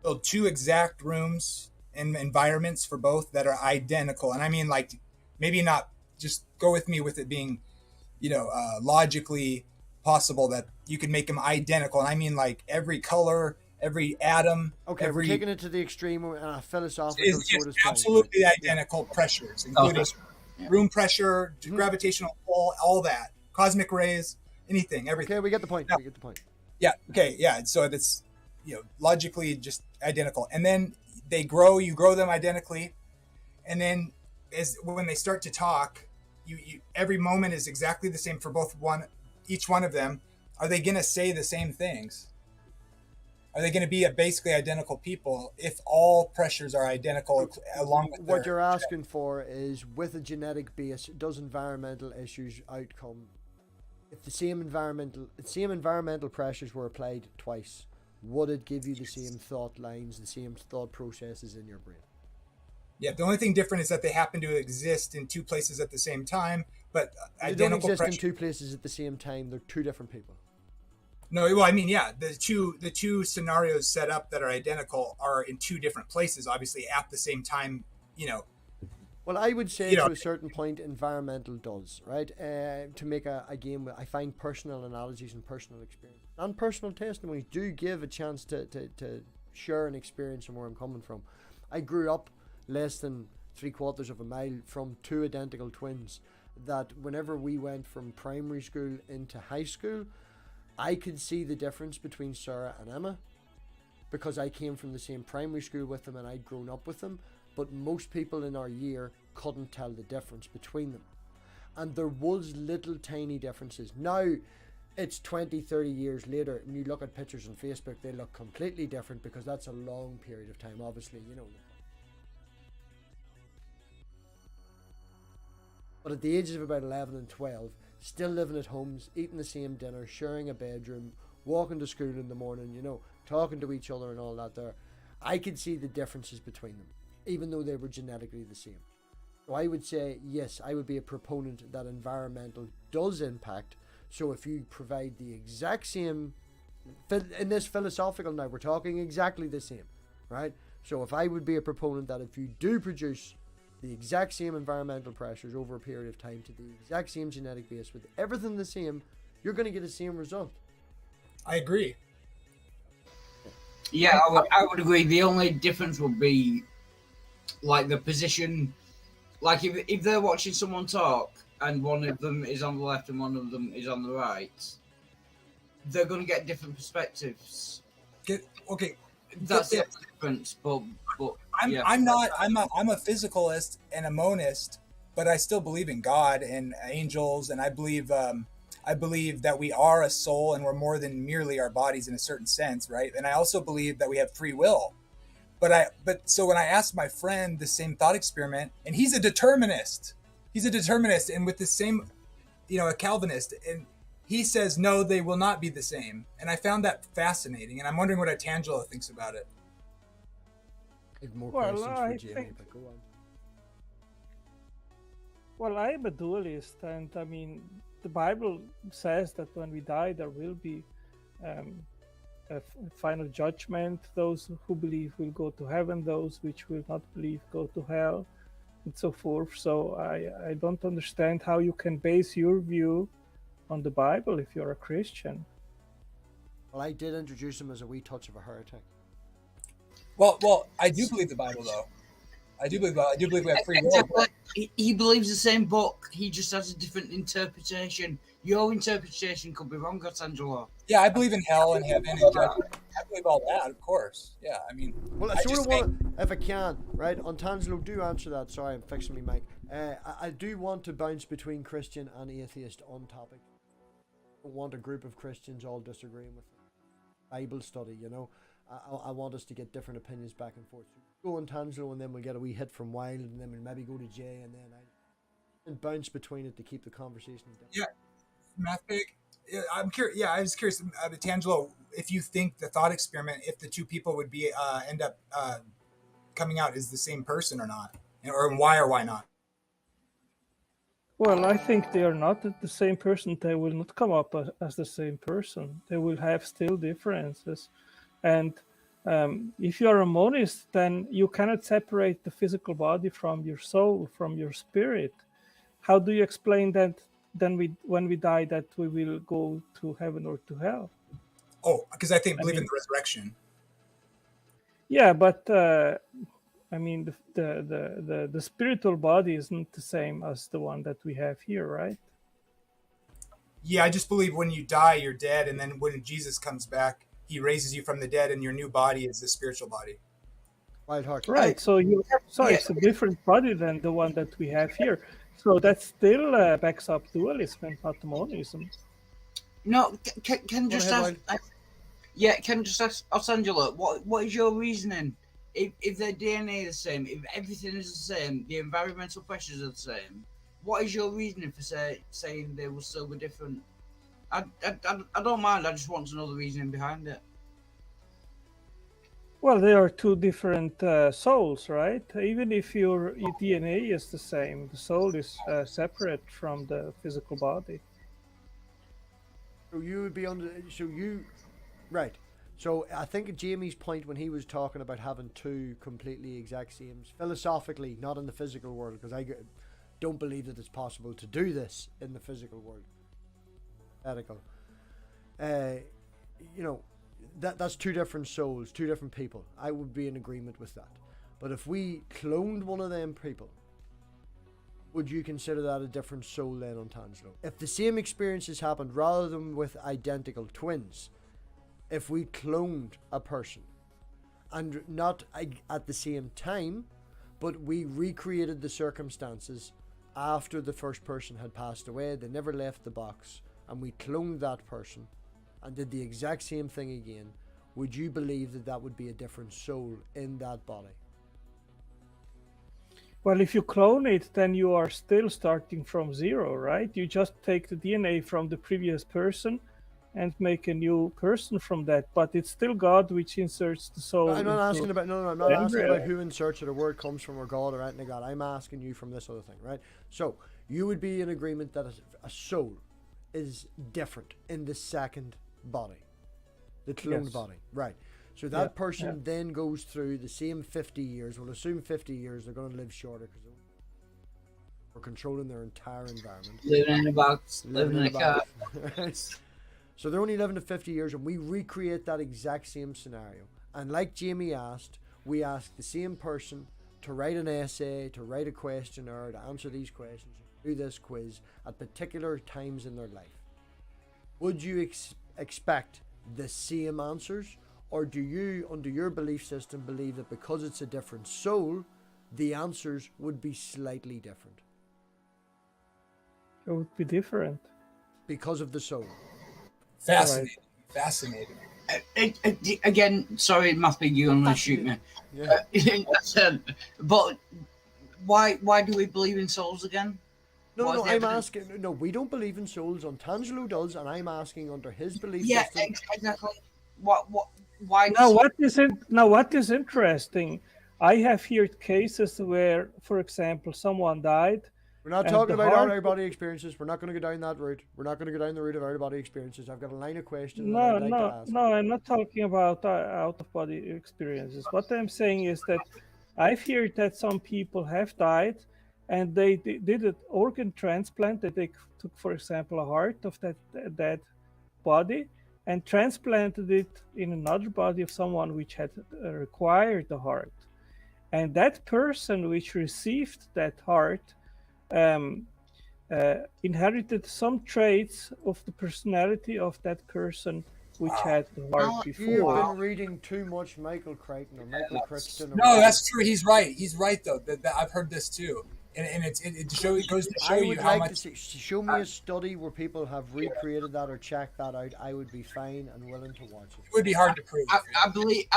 build 2 exact rooms and environments for both that are identical. And I mean, like, maybe not, just go with me with it being, logically possible that you can make them identical. And I mean, like, every color, every atom. Okay, we're taking it to the extreme and a philosophical sort of absolutely identical pressures, including room pressure, gravitational pull, all that, cosmic rays, anything, everything. Okay, we get the point. Yeah. Okay. Yeah. So that's logically just identical, and then they grow, you grow them identically, and then when they start to talk, you every moment is exactly the same for each one of them. Are they going to say the same things? Are they going to be basically identical people if all pressures are identical along with what you're asking for is, with a genetic base, does environmental issues outcome? If the same environmental pressures were applied twice, would it give you the same thought lines, the same thought processes in your brain? Yeah, the only thing different is that they happen to exist in two places at the same time, but They identical don't exist pressure. in two places at the same time. They're two different people. No, well, I mean, yeah, the two scenarios set up that are identical are in two different places, obviously at the same time. Well, I would say to a certain point, environmental does, right? To make a game, I find personal analogies and personal experience and personal testimonies do give a chance to share an experience and where I'm coming from. I grew up less than 3/4 of a mile from two identical twins that whenever we went from primary school into high school, I could see the difference between Sarah and Emma because I came from the same primary school with them and I'd grown up with them. But most people in our year couldn't tell the difference between them. And there was little tiny differences. Now, it's 20, 30 years later, and you look at pictures on Facebook, they look completely different because that's a long period of time, obviously, But at the ages of about 11 and 12, still living at homes, eating the same dinner, sharing a bedroom, walking to school in the morning, talking to each other and all that there, I could see the differences between them, even though they were genetically the same. So I would say, yes, I would be a proponent that environmental does impact. So if you provide the exact same, in this philosophical now, we're talking exactly the same, right? So if I would be a proponent that if you do produce the exact same environmental pressures over a period of time to the exact same genetic base with everything the same, you're going to get the same result. I agree. Yeah, I would agree. The only difference would be like the position. Like if they're watching someone talk and one of them is on the left and one of them is on the right, they're going to get different perspectives. That's the difference. But I'm a physicalist and a monist, but I still believe in God and angels, and I believe that we are a soul and we're more than merely our bodies in a certain sense, right? And I also believe that we have free will. So when I asked my friend the same thought experiment, and he's a determinist, and with the same, a Calvinist, and he says no, they will not be the same, and I found that fascinating, and I'm wondering what Tangelo thinks about it. I have more questions for Jamie, but go on. Well, I am a dualist, and I mean, the Bible says that when we die, there will be a final judgment. Those who believe will go to heaven, those which will not believe go to hell, and so forth. So I don't understand how you can base your view on the Bible if you're a Christian. Well, I did introduce him as a wee touch of a heretic. Well, I do believe the Bible, though. I do believe we have free will. He believes the same book. He just has a different interpretation. Your interpretation could be wrong, Angelo. Yeah, I believe in hell and heaven and judgment. I believe all that, of course. Yeah, I mean. Well, I sort of want, if I can, right? On Tangelo, do answer that. Sorry, I'm fixing my mic. I do want to bounce between Christian and atheist on topic. I want a group of Christians all disagreeing with Bible study, I want us to get different opinions back and forth. Go on Tangelo, and then we'll get a wee hit from Wild, and then we'll maybe go to Jay, and then I bounce between it to keep the conversation down. Yeah, MathPig. I'm curious. Yeah, I was curious, Tangelo, if you think the thought experiment, if the two people would be end up coming out as the same person or not, or why or why not. Well, I think they are not the same person. They will not come up as the same person. They will have still differences. And if you are a monist, then you cannot separate the physical body from your soul, from your spirit. How do you explain that then when we die that we will go to heaven or to hell? Oh, because I believe in the resurrection. Yeah, but I mean the spiritual body isn't the same as the one that we have here, right? Yeah, I just believe when you die, you're dead, and then when Jesus comes back, he raises you from the dead, and your new body is the spiritual body. Wild Heart. Right. So it's a different body than the one that we have here. So that still backs up dualism and not monism. No, can just ahead, ask. Can just ask Osangela, what is your reasoning? If their DNA is the same, if everything is the same, the environmental pressures are the same, what is your reasoning for saying they will still be different? I don't mind. I just want to know the reasoning behind it. Well, they are two different souls, right? Even if your DNA is the same, the soul is separate from the physical body. So you would be right. So I think Jamie's point when he was talking about having two completely exact same, philosophically, not in the physical world, because I don't believe that it's possible to do this in the physical world. Ethical. You know, that's two different souls, two different people. I would be in agreement with that. But if we cloned one of them people, would you consider that a different soul then on Tangelo? If the same experiences happened rather than with identical twins, if we cloned a person and not at the same time, but we recreated the circumstances after the first person had passed away, they never left the box, and we cloned that person and did the exact same thing again, would you believe that that would be a different soul in that body? Well, if you clone it, then you are still starting from zero, right? You just take the DNA from the previous person and make a new person from that, but it's still God which inserts the soul. I'm not asking about I'm not asking about who inserts it or where it comes from or God or anything like that. I'm asking you from this other thing, right? So you would be in agreement that a soul is different in the second body, the cloned body, right? So that person then goes through the same 50 years. We'll assume 50 years. They're going to live shorter because we're controlling their entire environment. Living in a box, living in a car. So they're only living to 50 years, and we recreate that exact same scenario. And like Jamie asked, we ask the same person to write an essay, to write a questionnaire, to answer these questions, do this quiz at particular times in their life. Would you expect the same answers? Or do you, under your belief system, believe that because it's a different soul, the answers would be slightly different? It would be different. Because of the soul. Fascinating. Right. Fascinating. Again, sorry, MathPig, you're going to shoot me. Yeah. But why do we believe in souls again? No, I'm asking. No, we don't believe in souls. Tangelo does, and I'm asking under his belief system. Yeah, exactly. Why? What is interesting? I have heard cases where, for example, someone died. We're not talking about out-of-body experiences. We're not going to go down that route. We're not going to go down the route of out-of-body experiences. I've got a line of questions. No, I'm not talking about out-of-body experiences. What I'm saying is that I've heard that some people have died, and they did an organ transplant. That they took, for example, a heart of that body and transplanted it in another body of someone which had required the heart. And that person which received that heart inherited some traits of the personality of that person which had the heart before. You've been reading too much Michael Crichton or Michael Crichton. No, that's true. He's right. He's right, though. I've heard this, too. And it goes to show you how much. Show me a study where people have recreated that or checked that out. I would be fine and willing to watch it. It would be hard to prove. I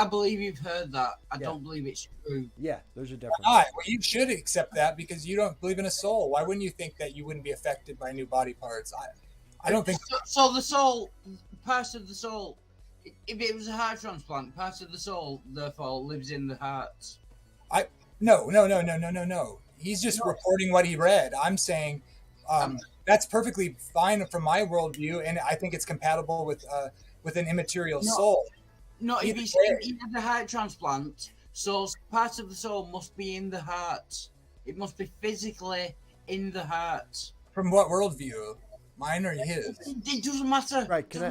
believe you've heard that. I don't believe it's true. Yeah, there's a difference. Well, you should accept that because you don't believe in a soul. Why wouldn't you think that you wouldn't be affected by new body parts? I don't think. So the soul, part of the soul, if it was a heart transplant, part of the soul therefore lives in the heart. No. He's just reporting what he read. I'm saying that's perfectly fine from my worldview, and I think it's compatible with an immaterial soul. No, if he had a heart transplant, so part of the soul must be in the heart. It must be physically in the heart. From what worldview? Mine or his? It doesn't matter. Right, I'm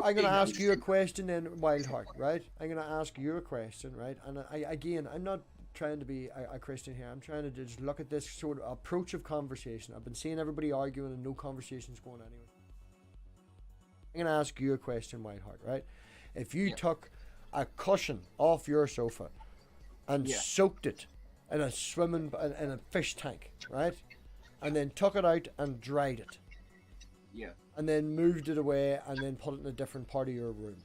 going to ask you a question then, Wildheart, right? I'm going to ask you a question, right? And I'm not trying to be a Christian here. I'm trying to just look at this sort of approach of conversation. I've been seeing everybody arguing and no conversation's going anywhere. I'm going to ask you a question, Wildheart, right? If you took a cushion off your sofa and Yeah. soaked it in a fish tank, right? And then took it out and dried it. Yeah. And then moved it away and then put it in a different part of your room.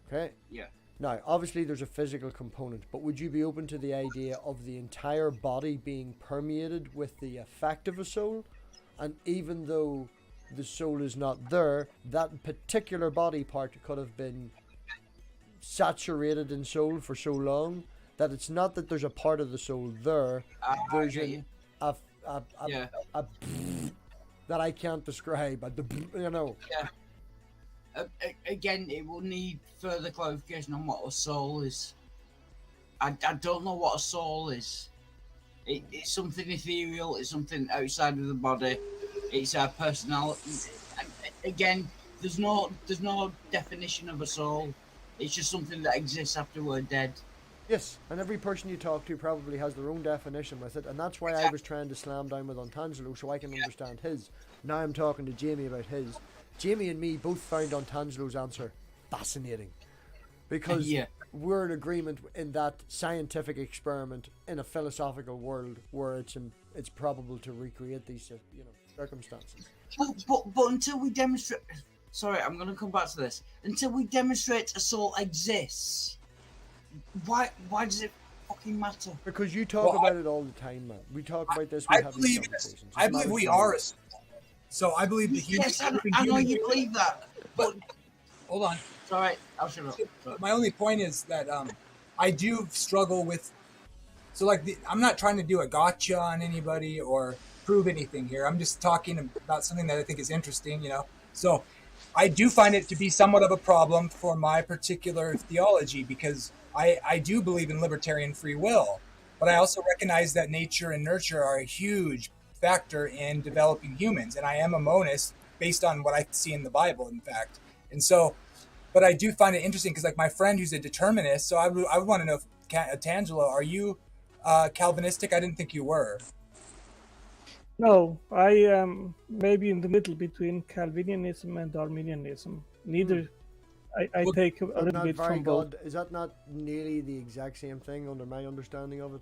Okay? Yeah. Now, obviously there's a physical component, but would you be open to the idea of the entire body being permeated with the effect of a soul? And even though the soul is not there, that particular body part could have been saturated in soul for so long that it's not that there's a part of the soul there, there's a Yeah. that I can't describe, you know. Yeah. Again, it will need further clarification on what a soul is. I don't know what a soul is. It's something ethereal. It's something outside of the body. It's our personality. Again, there's no definition of a soul. It's just something that exists after we're dead. Yes, and every person you talk to probably has their own definition with it, and that's why I was trying to slam down with Ontangelo so I can understand his. Now I'm talking to Jamie about his. Jamie and me both found Ontangelo's answer fascinating, because we're in agreement in that scientific experiment in a philosophical world where it's probable to recreate these circumstances. But until we demonstrate, sorry, I'm going to come back to this. Until we demonstrate a soul exists, why does it fucking matter? Because you talk about it all the time, man. We talk about this. I believe we are a soul. So I believe the human. Yes, I know you believe that. But hold on. Sorry, I'll shut up. My only point is that I do struggle with. So I'm not trying to do a gotcha on anybody or prove anything here. I'm just talking about something that I think is interesting, you know. So I do find it to be somewhat of a problem for my particular theology, because I do believe in libertarian free will, but I also recognize that nature and nurture are a huge factor in developing humans, and I am a monist based on what I see in the Bible, in fact. And so, but I do find it interesting because, like, my friend who's a determinist, so I would want to know, if Tangelo, are you Calvinistic? I didn't think you were. No, I am maybe in the middle between Calvinism and Arminianism. Neither. I take a little bit from both. Is that not nearly the exact same thing under my understanding of it?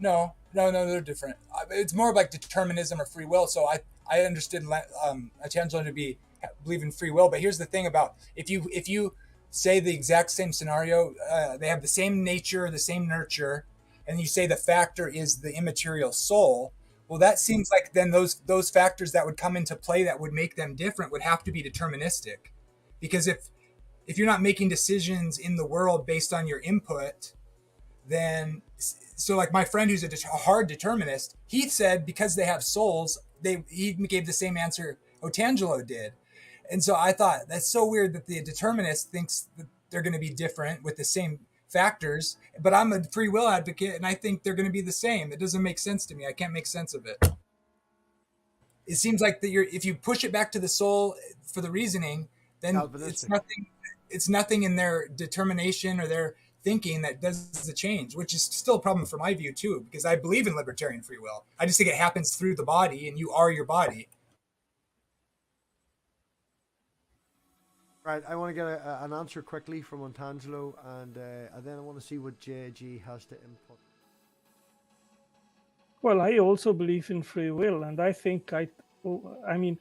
No, they're different. It's more like determinism or free will. So I understood Tangelo to believe in free will. But here's the thing about if you say the exact same scenario, they have the same nature, the same nurture, and you say the factor is the immaterial soul. Well, that seems like then those factors that would come into play that would make them different would have to be deterministic. Because if you're not making decisions in the world based on your input, then, so like my friend who's a hard determinist, he said because they have souls, he gave the same answer Otangelo did. And so I thought that's so weird that the determinist thinks that they're going to be different with the same factors, but I'm a free will advocate and I think they're going to be the same. It doesn't make sense to me. I can't make sense of it. It seems like that if you push it back to the soul for the reasoning, then it's nothing in their determination or their thinking that does the change, which is still a problem from my view too, because I believe in libertarian free will. I just think it happens through the body and you are your body. Right, I want to get an answer quickly from Ontangelo, and then I want to see what JG has to input. Well, I also believe in free will, and I think I mean,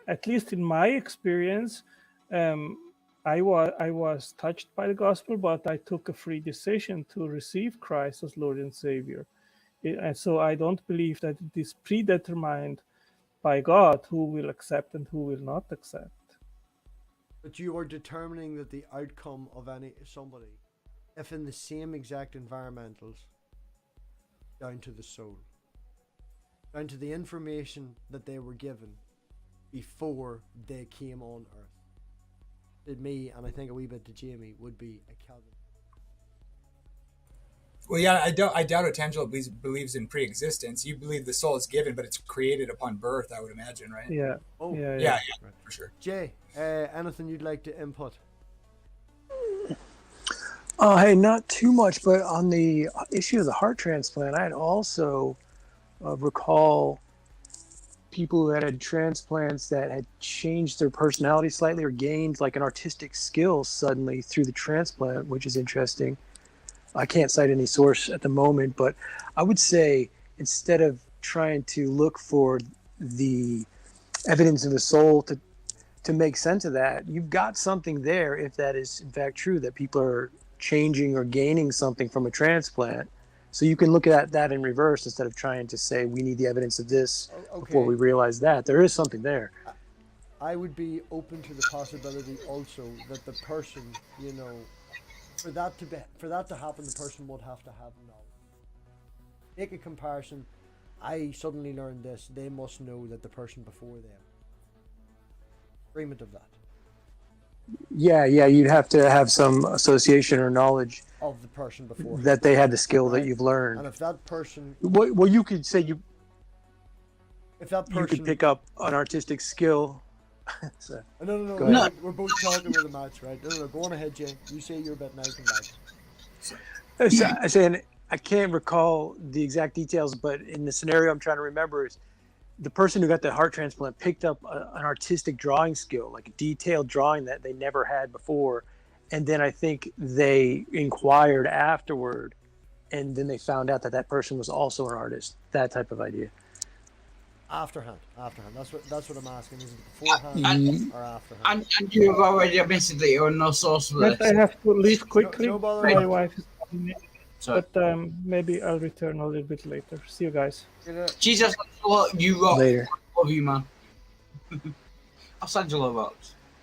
at least in my experience, I was touched by the gospel, but I took a free decision to receive Christ as Lord and Savior. And so I don't believe that it is predetermined by God who will accept and who will not accept. But you are determining that the outcome of somebody, if in the same exact environmentals, down to the soul, down to the information that they were given before they came on earth. To me, and I think a wee bit to Jamie, would be a Calvin. Well, yeah, I doubt Otangelo believes in pre-existence. You believe the soul is given, but it's created upon birth, I would imagine, right? Yeah. Oh, yeah, for sure. Jay, anything you'd like to input? Hey, not too much, but on the issue of the heart transplant, I'd also recall people who had transplants that had changed their personality slightly or gained like an artistic skill suddenly through the transplant, which is interesting. I can't cite any source at the moment, but I would say instead of trying to look for the evidence of the soul to make sense of that, you've got something there if that is in fact true, that people are changing or gaining something from a transplant. So you can look at that in reverse instead of trying to say we need the evidence of this before we realize that. There is something there. I would be open to the possibility also that the person, you know, for that to happen, the person would have to have knowledge. Make a comparison. I suddenly learned this. They must know that the person before them. Agreement of that. Yeah, you'd have to have some association or knowledge Of the person before. that they had the skill Right. that you've learned. And if that person, Well, you could say if that you person, could pick up an artistic skill. So, no, Go ahead. we're both talking with the match, right? No, go on ahead, Jay. You say your bit, and I come back. I'm saying I can't recall the exact details, but in the scenario I'm trying to remember is the person who got the heart transplant picked up an artistic drawing skill, like a detailed drawing that they never had before. And then I think they inquired afterward, and then they found out that that person was also an artist. That type of idea. Afterhand. That's what I'm asking. Is it beforehand or afterhand? And you have already admitted that you're no source for But this. I have to leave quickly. No bother. My wife is calling me. Sorry. But maybe I'll return a little bit later. See you guys. Jesus, you rock. Later. Love you, man. I'll send you love out.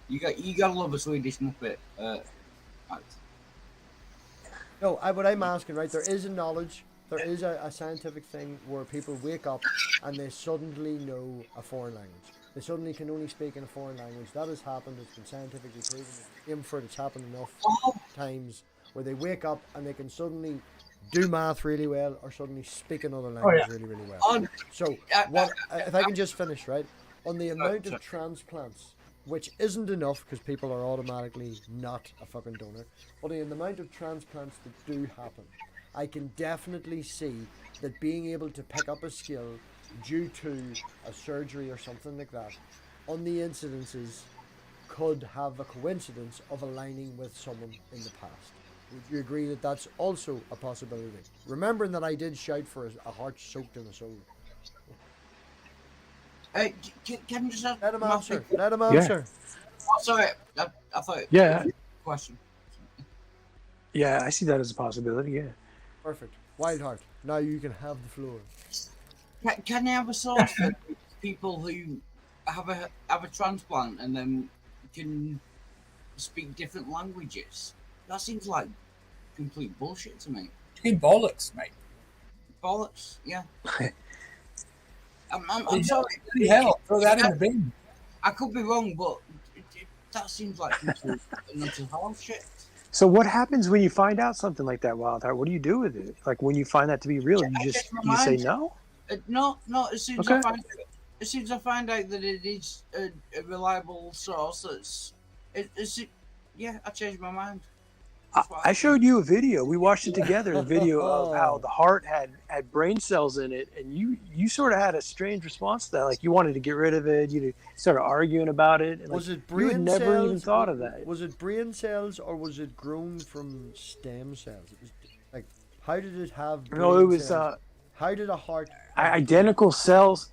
You gotta love a Swedish Muppet. No, what I'm asking, right? There is a knowledge. There is a scientific thing where people wake up and they suddenly know a foreign language. They suddenly can only speak in a foreign language. That has happened. It's been scientifically proven. Aim for it. It's happened enough times where they wake up and they can suddenly do math really well or suddenly speak another language really, really well. So, if I can just finish, right? On the amount of transplants, which isn't enough because people are automatically not a fucking donor, but the amount of transplants that do happen, I can definitely see that being able to pick up a skill due to a surgery or something like that on the incidences could have a coincidence of aligning with someone in the past. Would you agree that that's also a possibility? Remembering that I did shout for a heart soaked in a soul. Can you just have Let him answer. Let him answer. Oh, sorry. I thought. Yeah. Question. Yeah, I see that as a possibility. Yeah. Perfect. Wild heart. Now you can have the floor. Can you have a source for people who have a transplant and then can speak different languages? That seems like complete bullshit to me. Complete bollocks, mate. Bollocks, yeah. I'm sorry. Hell, throw that in the bin. I could be wrong, but that seems like complete mental health shit. So what happens when you find out something like that, Wildheart? What do you do with it? Like when you find that to be real, you say no? No. As soon as I find out that it is a reliable source, yeah, I changed my mind. I showed you a video. We watched it together. A video of how the heart had brain cells in it, and you sort of had a strange response to that. Like you wanted to get rid of it. You started arguing about it. And Was like, it brain you had never cells? even thought of that. Was it brain cells or was it grown from stem cells? It was like, how did it have? No, it was cells? How did a heart? Identical cells.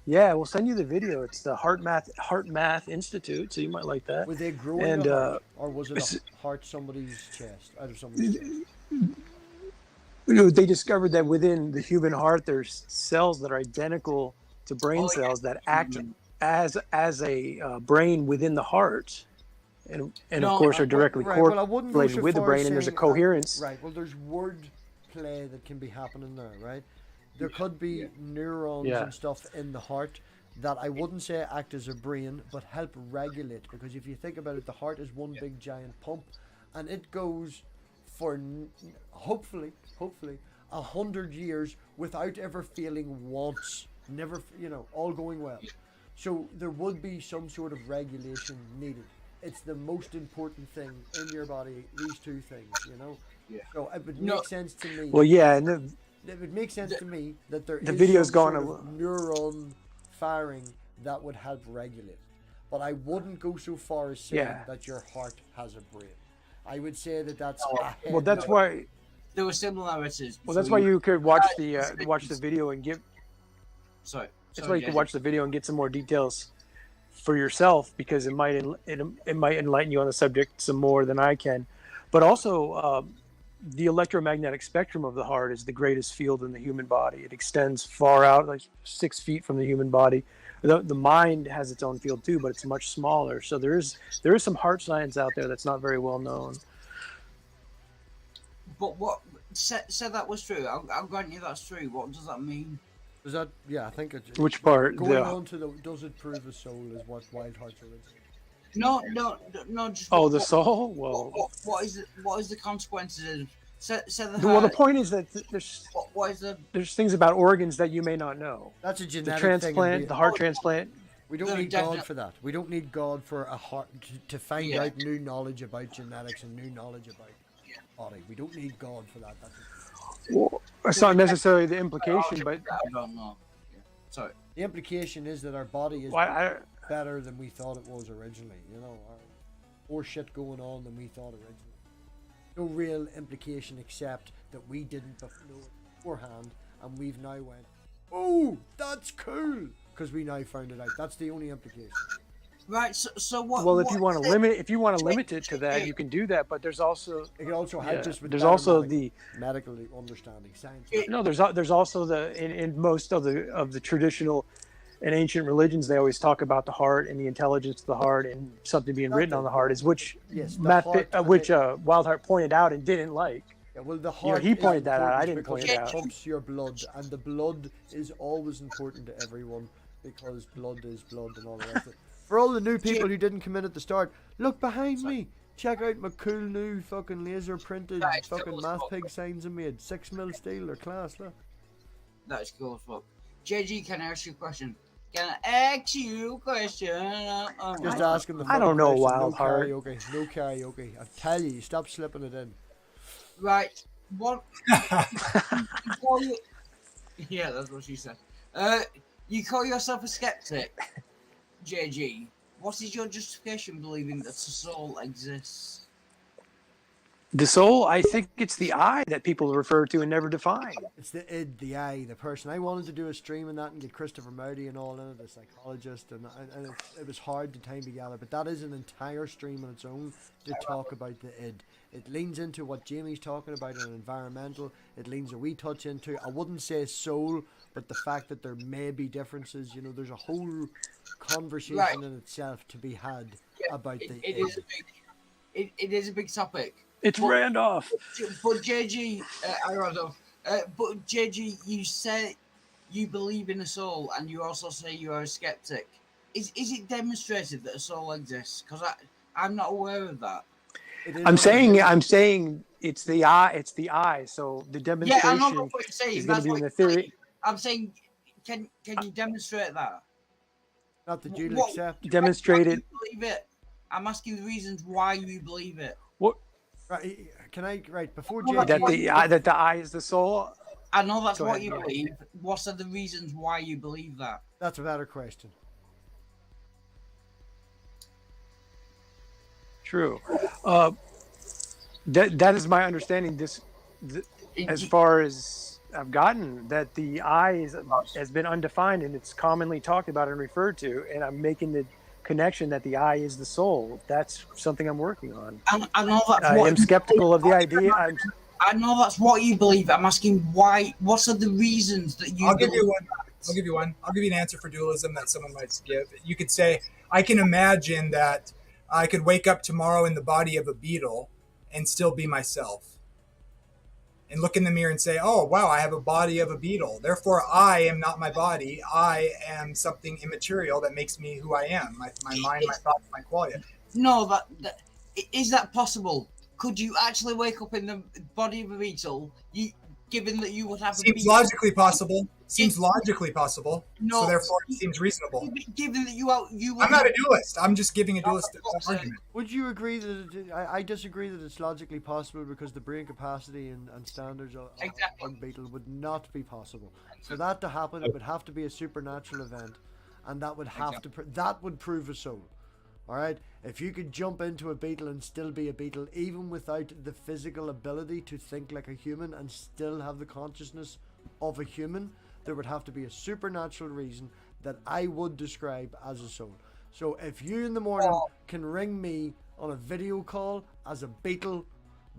Yeah, we'll send you the video. It's the Heart Math Institute, so you might like that. Were they growing and, a heart, or was it a heart somebody's chest, out of somebody's chest? They discovered that within the human heart, there's cells that are identical to brain cells that act as a brain within the heart, and of course are directly correlated with the brain, and there's a coherence. Right. Well, there's word play that can be happening there, right? There could be neurons and stuff in the heart that I wouldn't say act as a brain, but help regulate. Because if you think about it, the heart is one big giant pump, and it goes for hopefully 100 years without ever feeling once, never, all going well. So there would be some sort of regulation needed. It's the most important thing in your body. These two things, Yeah. So it would make sense to me. Well, yeah, and it would make sense to me that there is video's some going sort of neuron firing that would help regulate. But I wouldn't go so far as saying that your heart has a brain. I would say that that's Well, that's why. There were similarities. Well, that's why you could watch the video and give. Sorry. That's why you could watch the video and get some more details for yourself, because it might enlighten you on the subject some more than I can. But also, the electromagnetic spectrum of the heart is the greatest field in the human body. It extends far out, like 6 feet from the human body. The mind has its own field too, but it's much smaller. So there is some heart science out there that's not very well known. But what said that was true? I'll grant you that's true. What does that mean? Is that, yeah, I think it, Which part? Going on to the, does it prove a soul is what Wild Hearts are. No. Just the soul. Well, what is the consequences? Well, the point is that there's things about organs that you may not know. That's a genetic the transplant, thing. The heart transplant. We don't need God for that. We don't need God for a heart to find out new knowledge about genetics and new knowledge about body. We don't need God for that. Well, that's not necessarily the implication, but I don't know. Sorry. The implication is that our body is better than we thought it was originally. You know, more shit going on than we thought originally. No real implication except that we didn't know it beforehand, and we've now went, oh, that's cool, because we now found it out. That's the only implication. Right. So what? Well, if you want to limit it to that, you can do that. But there's also it can also help just with there's also the medical understanding, science. No, there's also in most of the traditional and ancient religions, they always talk about the heart and the intelligence of the heart and something being written on the heart, is which Wild Heart pointed out and didn't like. Yeah, well, the heart. He pointed that out. I didn't point it out. It pumps your blood, and the blood is always important to everyone because blood is blood and all the rest of it. For all the new people who didn't come in at the start, look behind me. Check out my cool new fucking laser printed fucking MathPig signs I made. 6mm steel, they're class, look. That's cool as fuck. JG, can I ask you a question? Can I ask you a question? Just asking the. I don't know, question. Wild Heart. No karaoke. I tell you, stop slipping it in. Right. What? Yeah, that's what she said. You call yourself a skeptic, JG. What is your justification believing that a soul exists? The soul, I think it's the I that people refer to and never define. It's the id, the I, the person. I wanted to do a stream on that and get Christopher Mowdy and all in it, the psychologist, and it was hard to time together, but that is an entire stream on its own to talk about the id. It leans into what Jamie's talking about in environmental. It leans a wee touch into, I wouldn't say soul, but the fact that there may be differences. You know, there's a whole conversation in itself to be had about the id. It is a big topic. It's Randolph. But JG, but JG, you say you believe in a soul, and you also say you are a skeptic. Is it demonstrated that a soul exists? Because I'm not aware of that. I'm saying it's the I. It's the I. So the demonstration I know what you're saying. is going to be in the theory. I'm saying, can you demonstrate that? Not that you accept. Demonstrate it. Believe it. I'm asking the reasons why you believe it. What? Right, can I before that the I is the soul? I know that's what you believe. What are the reasons why you believe that? That's a better question. True. That is my understanding. As far as I've gotten, that the I has been undefined and it's commonly talked about and referred to, and I'm making the connection that the I is the soul. That's something I'm working on. I know that's I am skeptical of the idea. I know that's what you believe. I'm asking why. What are the reasons that you? I'll give you one. I'll give you an answer for dualism that someone might give. You could say, I can imagine that I could wake up tomorrow in the body of a beetle and still be myself. And look in the mirror and say, oh, wow, I have a body of a beetle. Therefore, I am not my body. I am something immaterial that makes me who I am. My mind, my thoughts, my quality. No, is that possible? Could you actually wake up in the body of a beetle, given that you would have... Seems logically possible. No, so therefore it seems reasonable. Given that you I'm not a dualist. I'm just giving a dualist argument. Would you agree that I disagree that it's logically possible because the brain capacity and standards of a beetle would not be possible. For that to happen, it would have to be a supernatural event, and that would have that would prove a soul. All right, if you could jump into a beetle and still be a beetle, even without the physical ability to think like a human and still have the consciousness of a human, there would have to be a supernatural reason that I would describe as a soul. So if you in the morning can ring me on a video call as a beetle,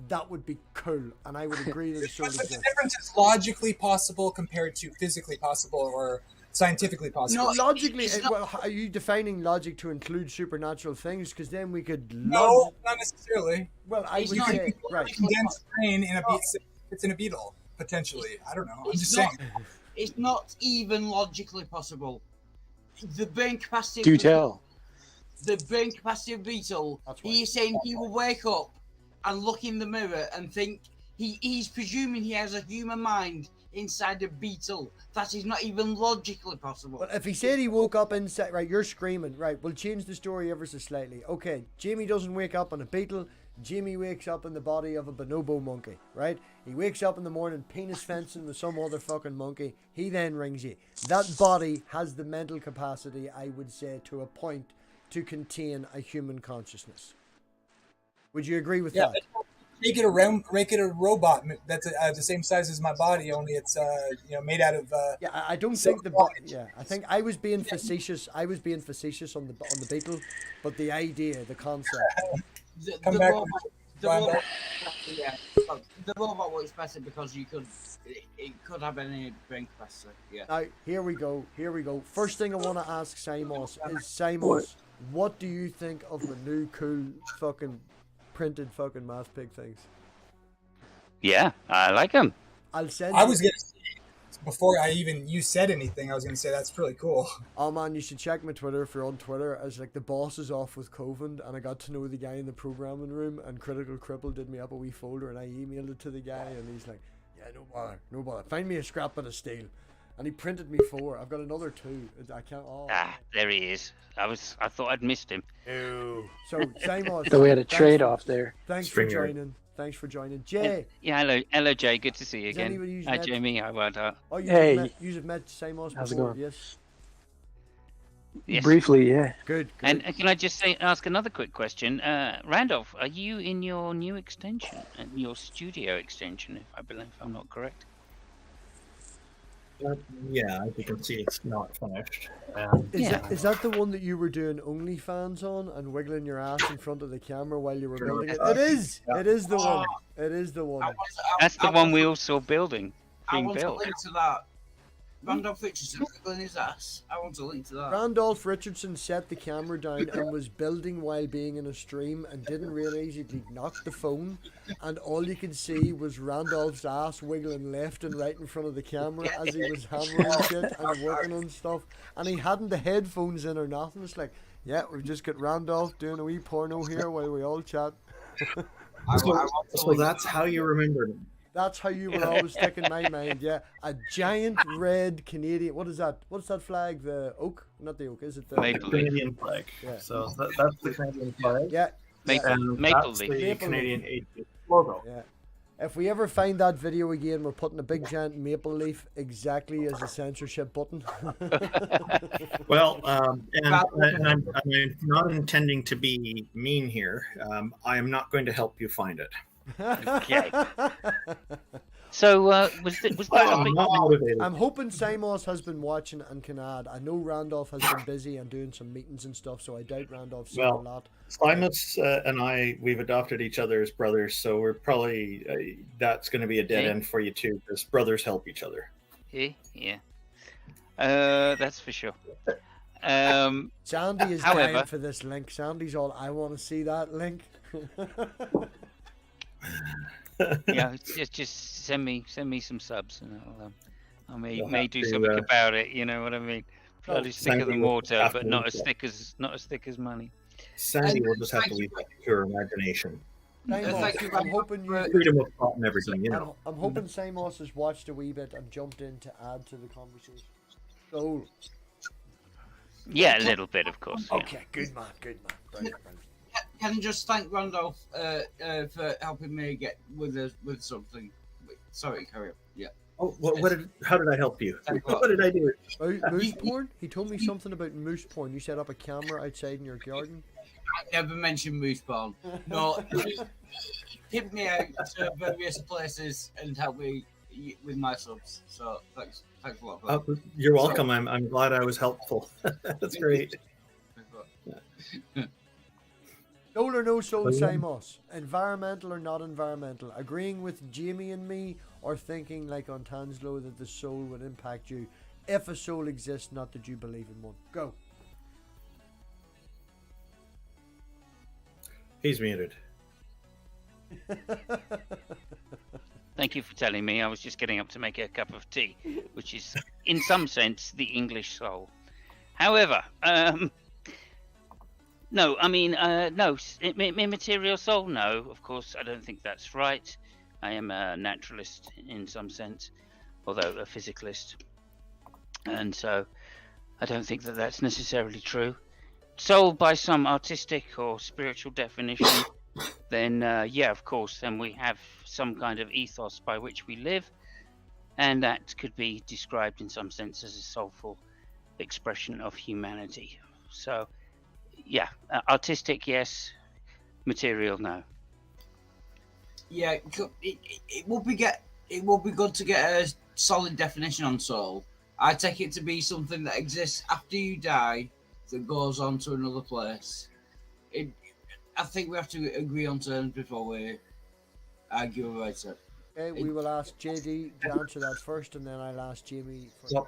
that would be cool, and I would agree that a soul But the exists. difference is logically possible compared to physically possible or scientifically possible. No, logically, well, are you defining logic to include supernatural things? Because then we could. No, not necessarily. Well, I You would could say right. condense brain in a beetle. It's in a beetle potentially. I don't know. I'm just saying. It's not even logically possible. The brain capacity. Do tell. The brain capacity of beetle. He is saying he will wake up and look in the mirror and think he's presuming he has a human mind inside a beetle. That is not even logically possible. But if he said he woke up inside, right, you're screaming, right, we'll change the story ever so slightly. Okay, Jamie doesn't wake up on a beetle, Jamie wakes up in the body of a bonobo monkey, right? He wakes up in the morning, penis fencing with some other fucking monkey, he then rings you. That body has the mental capacity, I would say, to a point to contain a human consciousness. Would you agree with that? Make it a robot that's the same size as my body, only it's made out of. Yeah, I don't think the yeah. I think I was being facetious. I was being facetious on the beetle, but the idea, the concept. The robot works better because it could have any brain capacity. Yeah. Now here we go. First thing I want to ask Simos is Simos, what do you think of the new cool fucking printed fucking MathPig things? Yeah, I like them. I'll send. I was gonna say before you said anything. I was gonna say that's really cool. Oh man, you should check my Twitter if you're on Twitter. As like the boss is off with COVID, and I got to know the guy in the programming room, and Critical Cripple did me up a wee folder, and I emailed it to the guy, and he's like, "Yeah, no bother. Find me a scrap bit of steel." And he printed me 4. I've got another 2. I can't. Oh. Ah, there he is. I thought I'd missed him. Ew. So Simon. So we had a trade-off there. Thanks for joining. Thanks for joining, Jay. Yeah, hello, Jay. Good to see you again. Hi, met... Jamie. Hi, Wada. Oh, you have met Simos before? How's it going? Yes. Briefly, yeah. Good. And can I just ask another quick question? Randolph, are you in your new extension, your studio extension? If I'm not correct. Yeah, as you can see, it's not finished. Is that the one that you were doing OnlyFans on and wiggling your ass in front of the camera while you were building it? It is. Yeah. It is the one. It is the one. That's the one we all saw being built. I want to link to that. Randolph Richardson wiggling his ass. I want to link to that. Randolph Richardson set the camera down and was building while being in a stream and didn't realize he'd knocked the phone, and all you could see was Randolph's ass wiggling left and right in front of the camera as he was hammering shit and working on stuff, and he hadn't the headphones in or nothing. It's like, yeah, we've just got Randolph doing a wee porno here while we all chat. So that's how you remembered him. That's how you will always stick in my mind, yeah. A giant red Canadian. What is that? What's that flag? The oak? Not the oak. Is it the Canadian flag? Yeah. So that's the Canadian flag. Yeah. And that's the Canadian ATHEIST logo. Yeah. If we ever find that video again, we're putting a big giant maple leaf exactly as a censorship button. Well, and I'm not intending to be mean here. I am not going to help you find it. Okay. So was that I'm hoping Simos has been watching and can add. I know Randolph has been busy and doing some meetings and stuff, so I doubt Randolph's seen a lot. Simos and we've adopted each other as brothers, so we're probably that's going to be a dead end for you too, because brothers help each other. Yeah. That's for sure. Sandy is dying for this link. Sandy's all, I want to see that link. Yeah, just send me some subs, and I may do something about it. You know what I mean? Bloody stick of the mortar, but not as thick as money. Sandy will just have to leave pure imagination. I'm hoping you freedom of thought and everything. You know. I'm hoping Simos has watched a wee bit and jumped in to add to the conversation. So. Yeah, a little bit, of course. Okay, yeah. Good man. Brilliant. Can I just thank Randolph for helping me get with something? Sorry, carry on. Yeah. Oh, how did I help you? What did I do? Moose porn? He told me something about moose porn. You set up a camera outside in your garden. I never mentioned moose porn. No, tip me out to various places and help me with my subs. So thanks a lot. For that. You're welcome. I'm glad I was helpful. That's great. Soul or no soul, same us. Environmental or not environmental. Agreeing with Jamie and me, or thinking like on Tanslow that the soul would impact you if a soul exists, not that you believe in one. Go. He's muted. Thank you for telling me. I was just getting up to make a cup of tea, which is, in some sense, the English soul. However, no, I mean, no, immaterial soul, no, of course, I don't think that's right. I am a naturalist in some sense, although a physicalist. And so I don't think that that's necessarily true. Soul by some artistic or spiritual definition, then yeah, of course, then we have some kind of ethos by which we live, and that could be described in some sense as a soulful expression of humanity. So yeah, artistic, yes. Material, no. Yeah, it would be good to get a solid definition on soul. I take it to be something that exists after you die, that goes on to another place. I think we have to agree on terms before we argue about it. Okay, we will ask JD to answer that first, and then I'll ask Jamie. Well,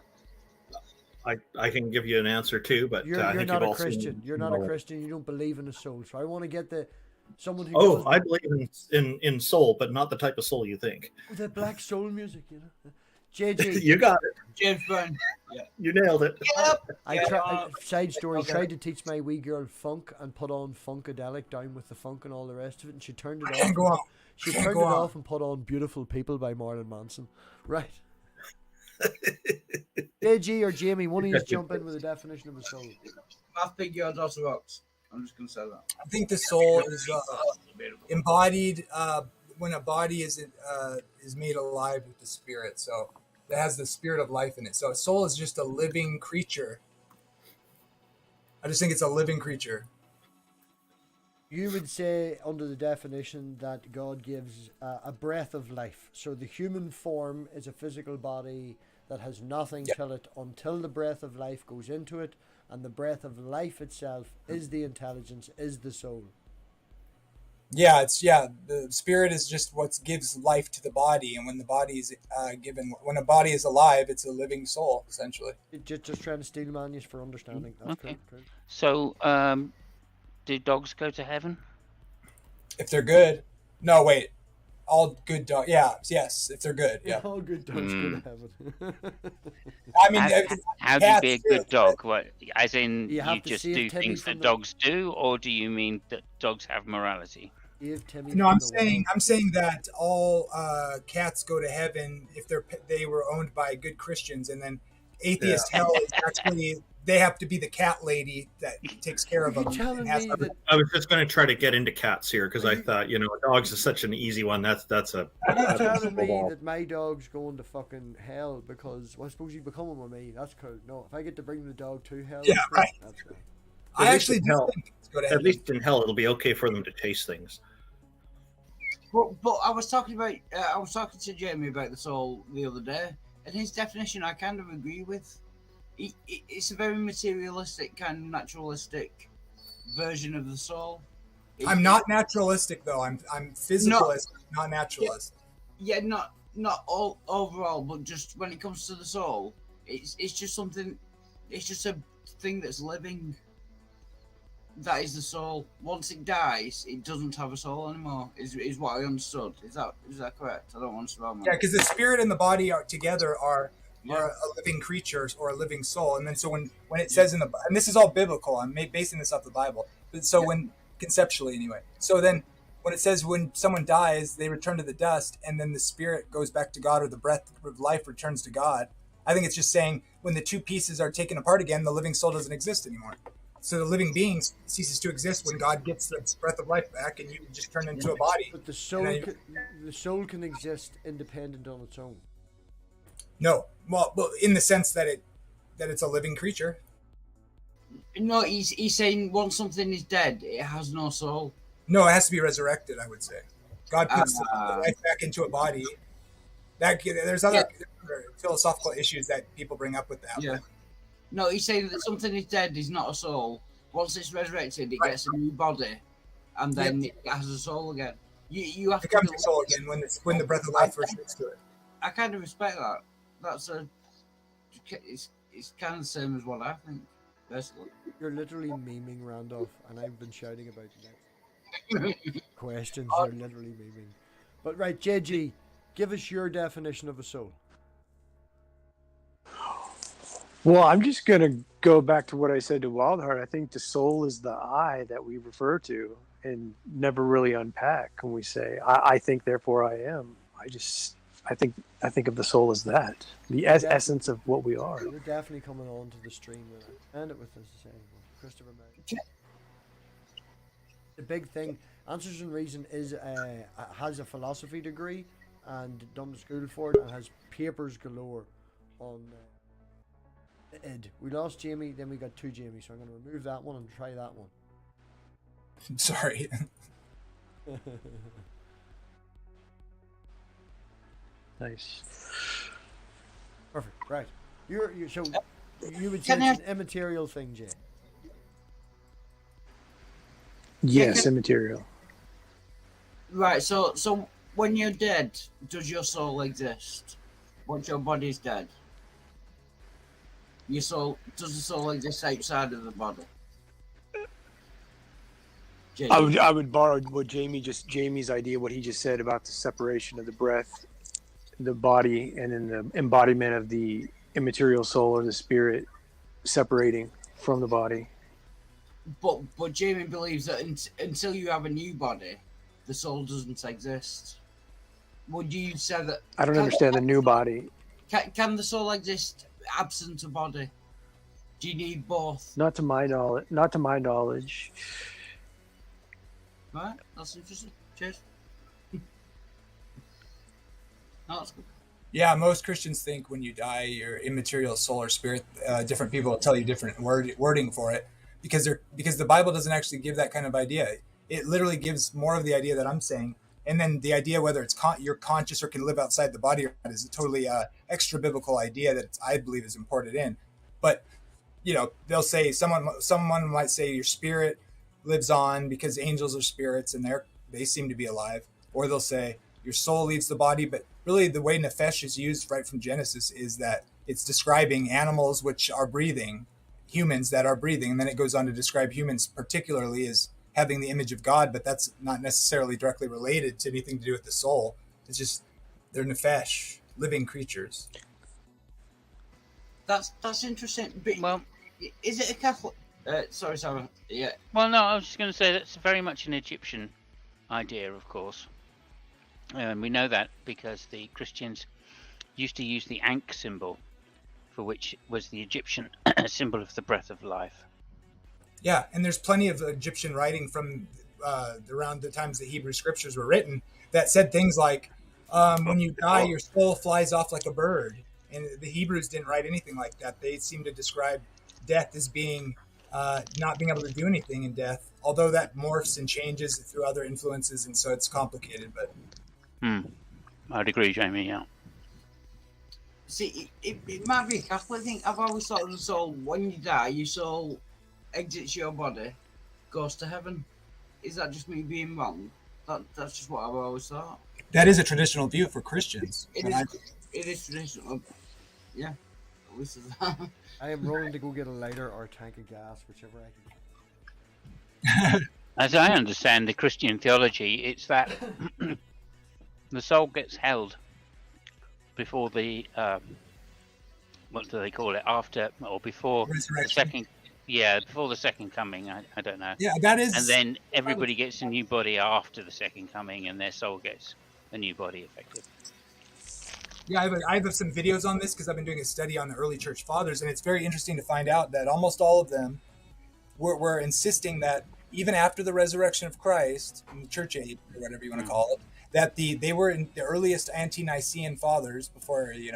I can give you an answer too, but you're I think not you've a also Christian. You're not a Christian. You don't believe in a soul. So I want to get someone who. Oh, I believe in soul, but not the type of soul you think. The black soul music, you know. JG, you got it. James Brown. Yeah. You nailed it. Yep. Side story. Tried to teach my wee girl funk and put on Funkadelic down with the funk and all the rest of it, and she turned it off. She turned it off and put on "Beautiful People" by Marilyn Manson. Right. JG or Jamie, one of you jump in with a definition of a soul. MathPig, your daughter rocks. I'm just gonna say that. I think the soul is embodied when a body is made alive with the spirit. So it has the spirit of life in it. So a soul is just a living creature. I just think it's a living creature. You would say, under the definition, that God gives a breath of life. So the human form is a physical body that has nothing till it until the breath of life goes into it, and the breath of life itself is the intelligence, is the soul. Yeah, the spirit is just what gives life to the body, and when the body is when a body is alive, it's a living soul, essentially. Just trying to steel man you for understanding. That's okay. Cool. So, do dogs go to heaven? If they're good. No, wait. All good dogs. Yeah, yes, if they're good. Yeah. All good dogs go to heaven. I mean, how do you be a good dog? What, as in you just do things that dogs do, or do you mean that dogs have morality? No, I'm saying that all cats go to heaven if they were owned by good Christians, and then atheist hell is actually they have to be the cat lady that takes care of them. I was just going to try to get into cats here because I thought, dogs is such an easy one. That's a. Are you telling me that my dog's going to fucking hell because I suppose you become one with me? That's cool. No, if I get to bring the dog to hell, yeah, right. That's right. I actually do think it's good. At least in hell, it'll be okay for them to taste things. But I was talking to Jamie about the soul the other day, and his definition I kind of agree with. It's a very materialistic, kind of naturalistic version of the soul. I'm not naturalistic though. I'm physicalist, not naturalist. Yeah, not all overall, but just when it comes to the soul, it's just something. It's just a thing that's living. That is the soul. Once it dies, it doesn't have a soul anymore. Is what I understood. Is that correct? I don't understand. Yeah, because the spirit and the body are a living creature or a living soul, and then so when it says and this is all biblical. I'm basing this off the Bible. But so when conceptually anyway. So then when it says when someone dies, they return to the dust, and then the spirit goes back to God, or the breath of life returns to God. I think it's just saying when the two pieces are taken apart again, the living soul doesn't exist anymore. So the living being ceases to exist when God gets the breath of life back, and you just turn into a body. But the soul can exist independent on its own. No, well, in the sense that it's a living creature. No, he's saying once something is dead, it has no soul. No, it has to be resurrected, I would say. God puts the life back into a body. There's other philosophical issues that people bring up with that. Yeah. No, he's saying that something is dead is not a soul. Once it's resurrected, it gets a new body, and then it has a soul again. You have it to becomes a soul again when the breath of life first gets to it. I kind of respect that. It's kind of the same as what I think, personally. You're literally memeing Randolph, and I've been shouting about the next questions. You're literally memeing. But right, JG, give us your definition of a soul. Well, I'm just going to go back to what I said to Wildheart. I think the soul is the I that we refer to and never really unpack when we say, I think, therefore I am. I think of the soul as that, the essence of what we are. You're definitely coming on to the stream with it. And it with this to say, Christopher May. The big thing, Answers and Reason has a philosophy degree and done the school for it and has papers galore on id. We lost Jamie, then we got 2 Jamie, so I'm going to remove that one and try that one. Sorry. Nice. Perfect. Right. So you would say it's an immaterial thing, Jay. Yes, immaterial. Right. So when you're dead, does your soul exist? Once your body's dead, does the soul exist outside of the body? Jamie. I would borrow what Jamie's idea, what he just said about the separation of the breath, the body, and in the embodiment of the immaterial soul or the spirit separating from the body. But Jamie believes that until you have a new body, the soul doesn't exist. Would you say that? I don't understand the new body. Can the soul exist absent a body? Do you need both? Not to my knowledge. Right, that's interesting. Cheers. No, that's good. Yeah, most Christians think when you die, your immaterial soul or spirit. Different people will tell you different wording for it because the Bible doesn't actually give that kind of idea. It literally gives more of the idea that I'm saying, and then the idea whether it's you're conscious or can live outside the body or not is a totally extra biblical idea that I believe is imported in. But they'll say someone might say your spirit lives on because angels are spirits and they seem to be alive, or they'll say your soul leaves the body. But really the way nefesh is used right from Genesis is that it's describing animals which are breathing, humans that are breathing, and then it goes on to describe humans particularly as having the image of God, but that's not necessarily directly related to anything to do with the soul. It's just they're nefesh, living creatures. That's interesting. But well, is it a Catholic? Sorry, Sarah. Yeah. Well, no, I was just going to say that's very much an Egyptian idea, of course. We know that because the Christians used to use the Ankh symbol, for which was the Egyptian symbol of the breath of life. Yeah, and there's plenty of Egyptian writing from around the times the Hebrew scriptures were written that said things like, when you die, your soul flies off like a bird. And the Hebrews didn't write anything like that. They seem to describe death as being not being able to do anything in death, although that morphs and changes through other influences, and so it's complicated. But I'd agree, Jamie. Yeah. See, it might be a Catholic thing. I've always thought of the soul. When you die, your soul exits your body, goes to heaven. Is that just me being wrong? That's just what I've always thought. That is a traditional view for Christians. It is traditional. Yeah. At least I am rolling to go get a lighter or a tank of gas, whichever I can. As I understand the Christian theology, it's that the soul gets held before the what do they call it? After or before the second? Yeah, before the second coming. I don't know. Yeah, that is. And then everybody gets a new body after the second coming, and their soul gets a new body, effectively. Yeah, I have some videos on this because I've been doing a study on the early church fathers, and it's very interesting to find out that almost all of them were insisting that even after the resurrection of Christ in the church age, or whatever you want to call it, that they were in the earliest ante-Nicene fathers before the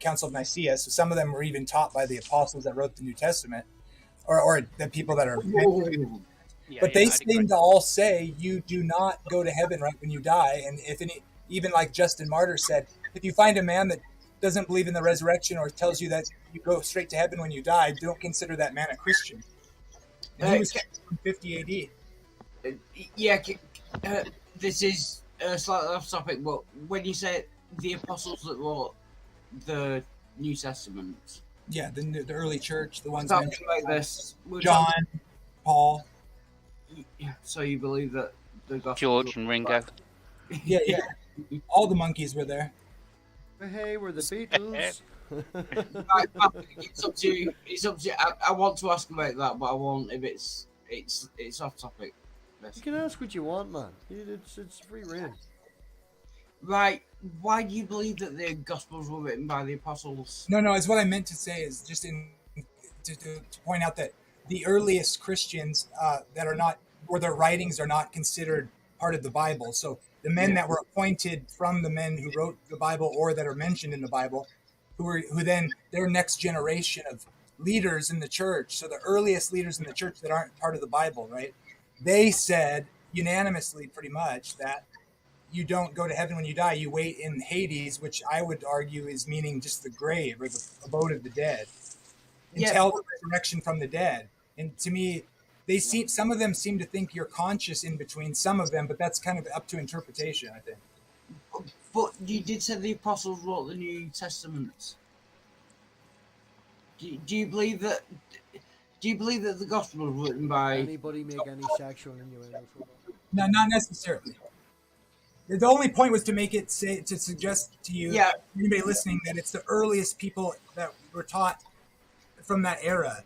Council of Nicaea. So some of them were even taught by the apostles that wrote the New Testament. or the people that are. Yeah, But yeah, they I'd agree. seem to all say you do not go to heaven right when you die. And if any, even like Justin Martyr said, if you find a man that doesn't believe in the resurrection or tells you that you go straight to heaven when you die, don't consider that man a Christian. And he was from 50 AD. Yeah, this is slightly off topic, but when you say the apostles that wrote the New Testament, Yeah, the early church, the ones something mentioned, like this, John, Paul. Yeah, so you believe that the gospel? George and Ringo. Yeah, yeah. All the monkeys were there. Hey, we're the Beatles. Right, it's up to you. It's up to you. I want to ask about that, but I won't if it's off topic. You can ask what you want, man. It's free reign. Right. Why do you believe that the Gospels were written by the apostles? No. It's what I meant to say is just to point out that the earliest Christians that are not, or their writings are not considered part of the Bible. So the men that were appointed from the men who wrote the Bible or that are mentioned in the Bible, who then their next generation of leaders in the church. So the earliest leaders in the church that aren't part of the Bible, right? They said unanimously pretty much that you don't go to heaven when you die. You wait in Hades, which I would argue is meaning just the grave or the abode of the dead until the resurrection from the dead. And to me, some of them seem to think you're conscious in between some of them, but that's kind of up to interpretation, I think. But you did say the apostles wrote the New Testament. Do you believe that? Do you believe that the gospel was written by Anybody make any sexual innuendo? No, not necessarily. The only point was to make it to suggest to you, anybody listening, that it's the earliest people that were taught from that era,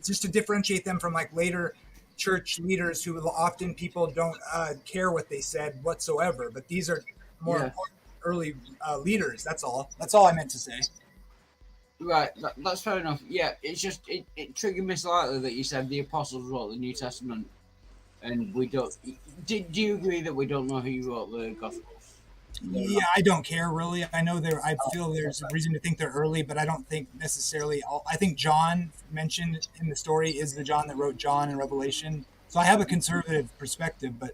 just to differentiate them from like later church leaders who often people don't care what they said whatsoever. But these are more important early leaders. That's all. That's all I meant to say. Right, that's fair enough. Yeah, it's just it triggered me slightly that you said the apostles wrote the New Testament, and we don't. Do you agree that we don't know who wrote the Gospels? Yeah, I don't care really. I know I feel there's a reason to think they're early, but I don't think necessarily. I think John mentioned in the story is the John that wrote John in Revelation. So I have a conservative perspective, but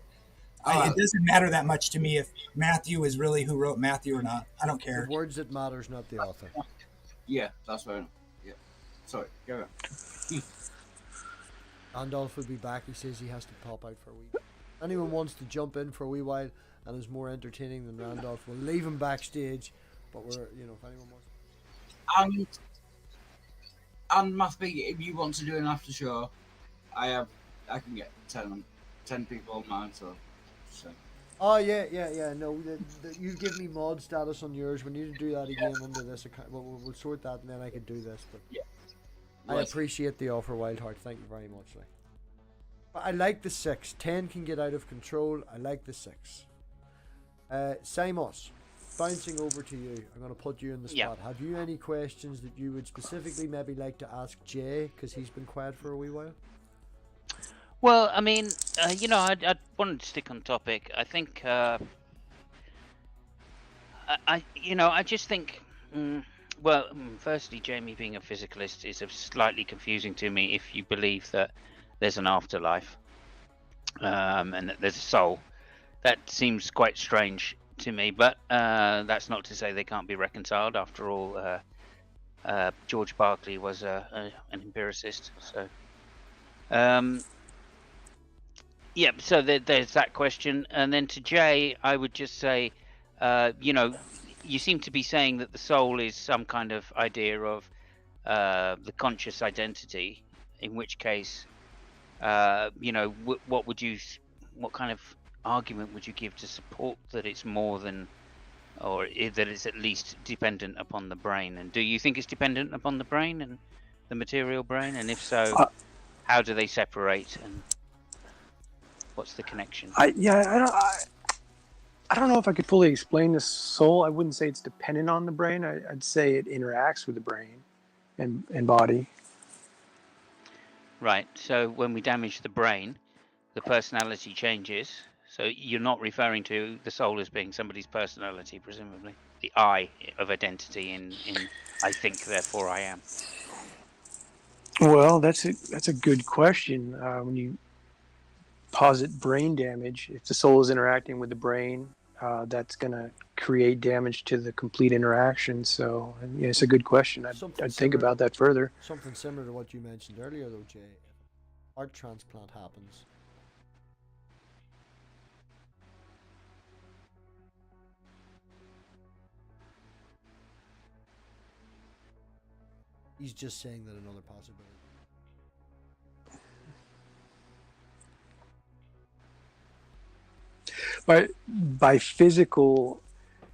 it doesn't matter that much to me if Matthew is really who wrote Matthew or not. I don't care. The words that matters, not the author. Yeah, that's fair enough. Yeah. Sorry, go on. Randolph will be back. He says he has to pop out for a wee while. Anyone wants to jump in for a wee while and is more entertaining than Randolph, we'll leave him backstage. But we're, if anyone wants. And MathPig, if you want to do an after show, I can get 10 people online. So. Oh yeah. No, you give me mod status on yours. We need to do that again under this account. We'll sort that, and then I can do this. But yeah, I appreciate the offer, Wildheart. Thank you very much. But I like the 6. 10 can get out of control. I like the 6. Simos, bouncing over to you. I'm going to put you in the spot. Have you any questions that you would specifically maybe like to ask Jay, because he's been quiet for a wee while? Well, I mean, I wanted to stick on topic. I think, I just think, firstly, Jamie being a physicalist is slightly confusing to me if you believe that there's an afterlife and that there's a soul. That seems quite strange to me, but that's not to say they can't be reconciled. After all, George Berkeley was an empiricist, so... Yeah, so there's that question. And then to Jay, I would just say, you seem to be saying that the soul is some kind of idea of the conscious identity, in which case, what kind of argument would you give to support that it's more than, or that it's at least dependent upon the brain? And do you think it's dependent upon the brain and the material brain? And if so, how do they separate? And what's the connection? I don't know if I could fully explain the soul. I wouldn't say it's dependent on the brain. I'd say it interacts with the brain and body. Right. So when we damage the brain, the personality changes. So you're not referring to the soul as being somebody's personality, presumably. The I of identity in I think, therefore I am. Well, that's a good question. When you posit brain damage, if the soul is interacting with the brain, that's going to create damage to the complete interaction. So, yeah, it's a good question. I'd think about that further. Something similar to what you mentioned earlier, though, Jay. If heart transplant happens, he's just saying that another possibility. By physical,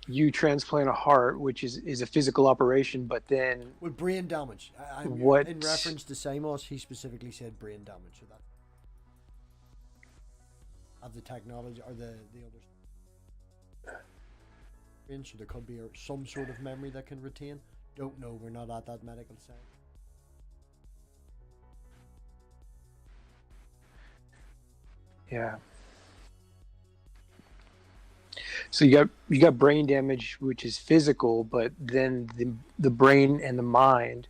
you transplant a heart, which is a physical operation, but then with brain damage. What in reference to Samos, he specifically said brain damage. So that of the technology or the other. So there could be some sort of memory that can retain. Don't know. We're not at that medical side. Yeah. So you got brain damage, which is physical, but then the brain and the mind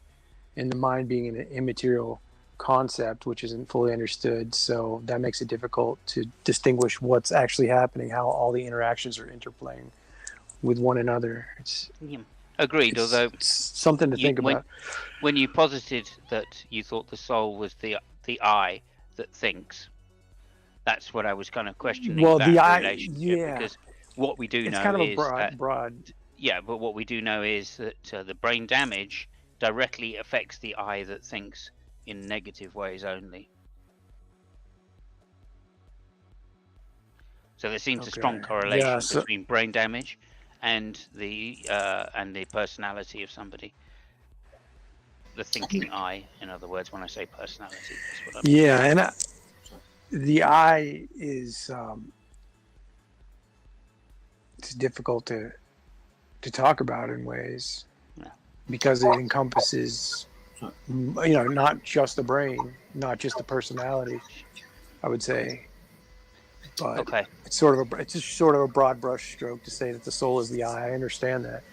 being an immaterial concept, which isn't fully understood. So that makes it difficult to distinguish what's actually happening, how all the interactions are interplaying with one another. Agreed. Although it's something to think about. When you posited that you thought the soul was the I that thinks, that's what I was kind of questioning. Well, that the I, relationship, yeah. Because what we do it's know kind of is a broad. Yeah, but what we do know is that the brain damage directly affects the I that thinks in negative ways only. So there seems a strong correlation between brain damage and the personality of somebody. The thinking I, in other words, when I say personality, that's what I mean. Yeah, and the I is it's difficult to talk about in ways because it encompasses, not just the brain, not just the personality, I would say. But it's just sort of a broad brush stroke to say that the soul is the I. I understand that.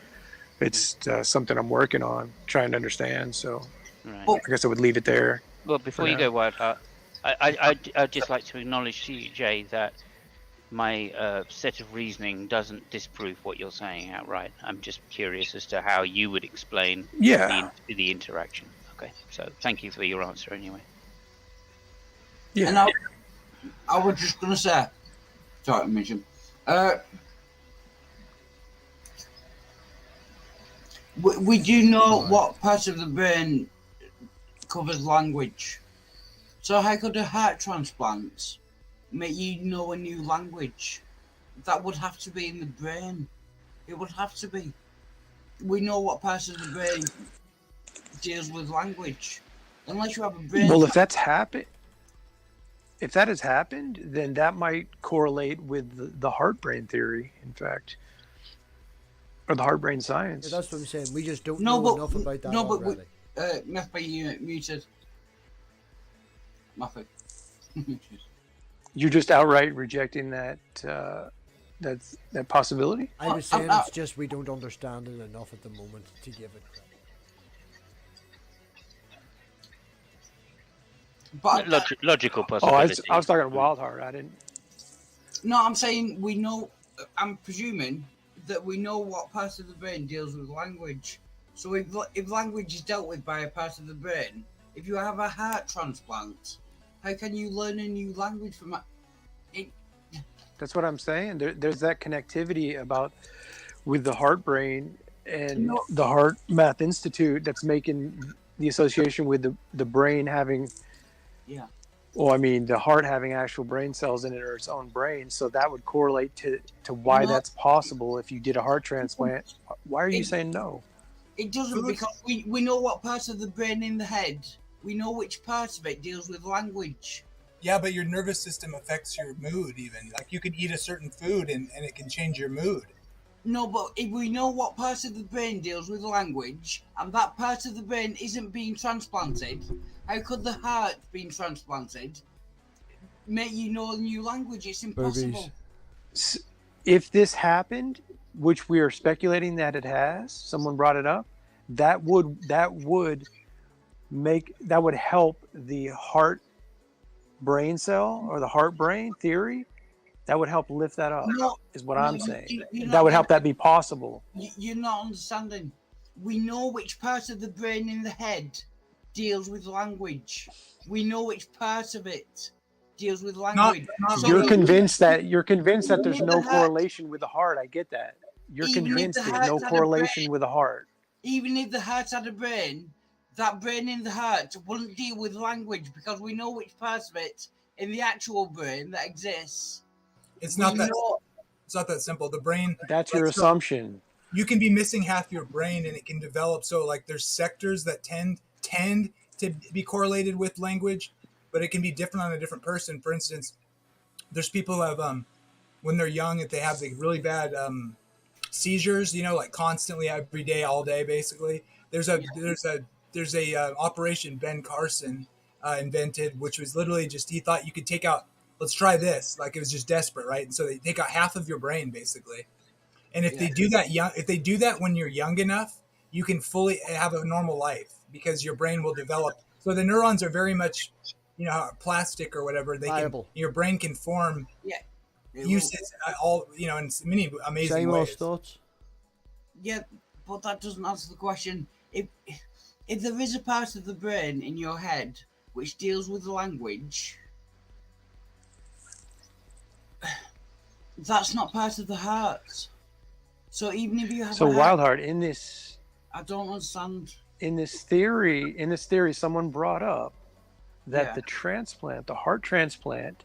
It's something I'm working on, trying to understand. So I guess I would leave it there. Well, before you go, Wildheart, I'd just like to acknowledge to you, Jay, that my set of reasoning doesn't disprove what you're saying outright. I'm just curious as to how you would explain the interaction. Okay, so thank you for your answer anyway. Yeah. And I was just going to say, sorry to mention, we do know what part of the brain covers language. So how could a heart transplant make you know a new language? That would have to be in the brain. It would have to be. We know what part of the brain deals with language. Unless you have a brain... Well, if that has happened, then that might correlate with the heart-brain theory, in fact. Or the heart-brain science. Yeah, that's what I'm saying. We just don't know enough about that already. MathPig, you muted. MathPig. You're just outright rejecting that possibility? I was saying it's just we don't understand it enough at the moment to give it credit. But logical possibility. I was talking Wildheart. I didn't. No, I'm saying we know. I'm presuming that we know what part of the brain deals with language. So if language is dealt with by a part of the brain, if you have a heart transplant, how can you learn a new language from it? That's what I'm saying. There's that connectivity with the heart brain and the Heart Math Institute that's making the association with the brain having. Yeah. Well, I mean, the heart having actual brain cells in it or its own brain, so that would correlate to why that's possible if you did a heart transplant. Why are you saying no? It doesn't, because we know what part of the brain in the head. We know which part of it deals with language. Yeah, but your nervous system affects your mood even. Like you could eat a certain food and it can change your mood. No, but if we know what part of the brain deals with language and that part of the brain isn't being transplanted, how could the heart being transplanted make you know a new language? It's impossible. If this happened, which we are speculating that it has, someone brought it up, that would that would help the heart brain cell or the heart brain theory. That would help lift that up, is what I'm saying. That would help that be possible. You're not understanding. We know which part of the brain in the head deals with language. We know which part of it deals with language. You're convinced that there's no correlation with the heart. I get that. You're convinced there's no correlation with the heart. Even if the heart had a brain, that brain in the heart wouldn't deal with language because we know which parts of it in the actual brain that exists. It's not that simple. The brain. That's your assumption. You can be missing half your brain and it can develop. So like there's sectors that tend to be correlated with language, but it can be different on a different person. For instance, there's people who have when they're young, if they have the really bad seizures, like constantly every day, all day, basically. There's a operation Ben Carson invented, which was literally just, he thought you could take out, let's try this. Like it was just desperate, right? And so they take out half of your brain basically. And if they do that when you're young enough, you can fully have a normal life because your brain will develop. So the neurons are very much, plastic or whatever. Your brain can form uses all, in many amazing ways. Thoughts? Yeah, but that doesn't answer the question. If there is a part of the brain in your head which deals with language, that's not part of the heart. So even if you have Wildheart, in this, I don't understand. In this theory, someone brought up that the heart transplant,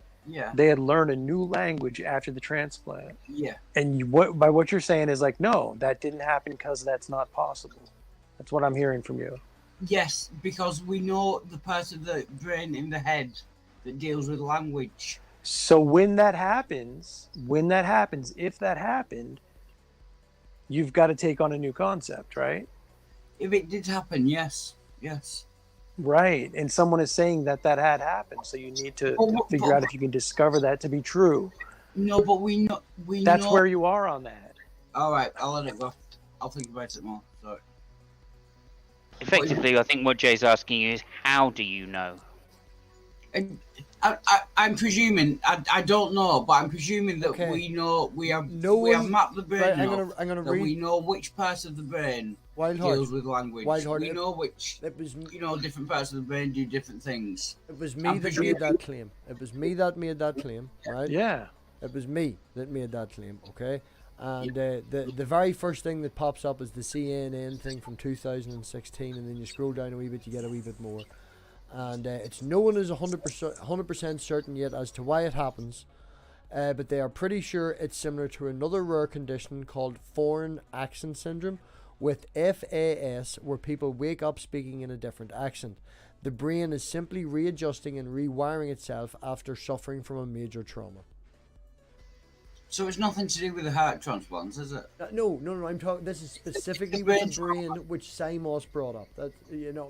they had learned a new language after the transplant. Yeah. And by what you're saying is like, no, that didn't happen because that's not possible. That's what I'm hearing from you. Yes, because we know the part of the brain in the head that deals with language. So when that happens, if that happened, you've got to take on a new concept, right? If it did happen, yes. Right, and someone is saying that had happened, so you need to figure out if you can discover that to be true. No, but we know. That's where you are on that. All right, I'll let it go. I'll think about it more. Sorry. Effectively, I think what Jay's asking you is, how do you know? I'm presuming. I don't know, but I'm presuming that we know. We have mapped the brain. Right, I'm gonna read. We know which parts of the brain deals with language. We know which. Different parts of the brain do different things. It was me that made that claim. It was me that made that claim, right? Yeah. It was me that made that claim. Okay. And the very first thing that pops up is the CNN thing from 2016, and then you scroll down a wee bit, you get a wee bit more. And it's no one is 100% certain yet as to why it happens, but they are pretty sure it's similar to another rare condition called foreign accent syndrome with FAS, where people wake up speaking in a different accent. The brain is simply readjusting and rewiring itself after suffering from a major trauma. So it's nothing to do with the heart transplants, is it? No. I'm talking. This is specifically with the brain, which Simos brought up. That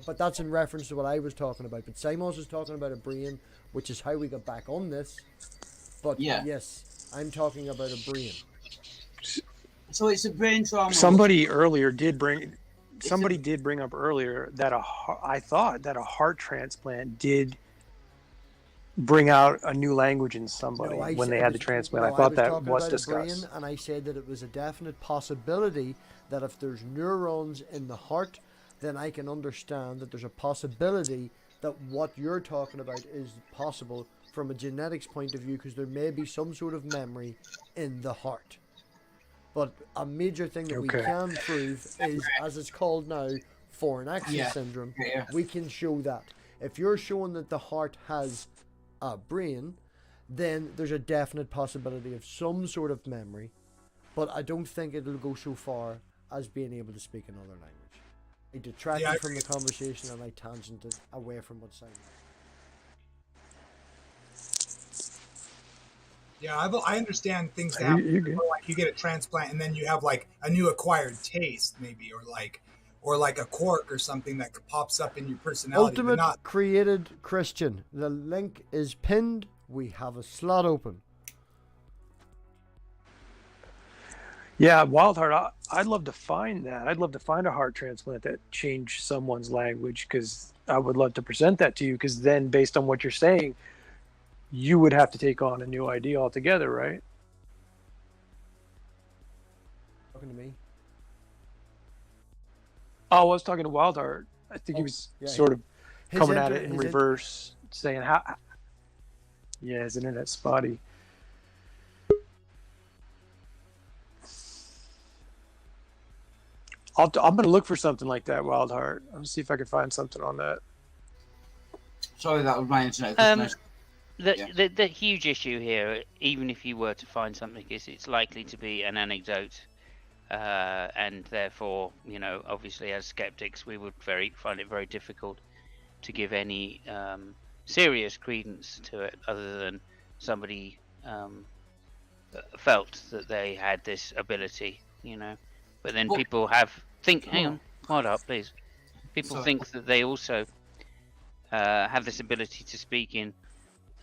but that's in reference to what I was talking about. But Simos is talking about a brain, which is how we got back on this. But yes, I'm talking about a brain. So it's a brain trauma. Somebody did bring up earlier that I thought that a heart transplant did bring out a new language in somebody when they had the transplant. I thought that was discussed. And I said that it was a definite possibility that if there's neurons in the heart, then I can understand that there's a possibility that what you're talking about is possible from a genetics point of view, because there may be some sort of memory in the heart. But a major thing that we can prove is, as it's called now, foreign accent syndrome. We can show that. If you're showing that the heart has a brain, then there's a definite possibility of some sort of memory, but I don't think it'll go so far as being able to speak another language. I detracted from the conversation and I tangented away from what's saying. Yeah, I understand things happen. Like you get a transplant and then you have like a new acquired taste, maybe, or like a quirk or something that pops up in your personality. Ultimate Created Christian. The link is pinned. We have a slot open. Yeah, wild heart. I'd love to find that. I'd love to find a heart transplant that changed someone's language, because I would love to present that to you. Because then, based on what you're saying, you would have to take on a new idea altogether, right? Talking to me. Oh, I was talking to Wild Heart. I think he was sort of coming at it in reverse, saying how. Yeah, his internet's spotty. I'm going to look for something like that, Wild Heart. I'm going to see if I can find something on that. Sorry, that was my internet. The huge issue here, even if you were to find something, is it's likely to be an anecdote, and therefore, you know, obviously as skeptics, we would find it very difficult to give any serious credence to it, other than somebody felt that they had this ability, you know. But then people hang on, hold up, please. People think that they also have this ability to speak in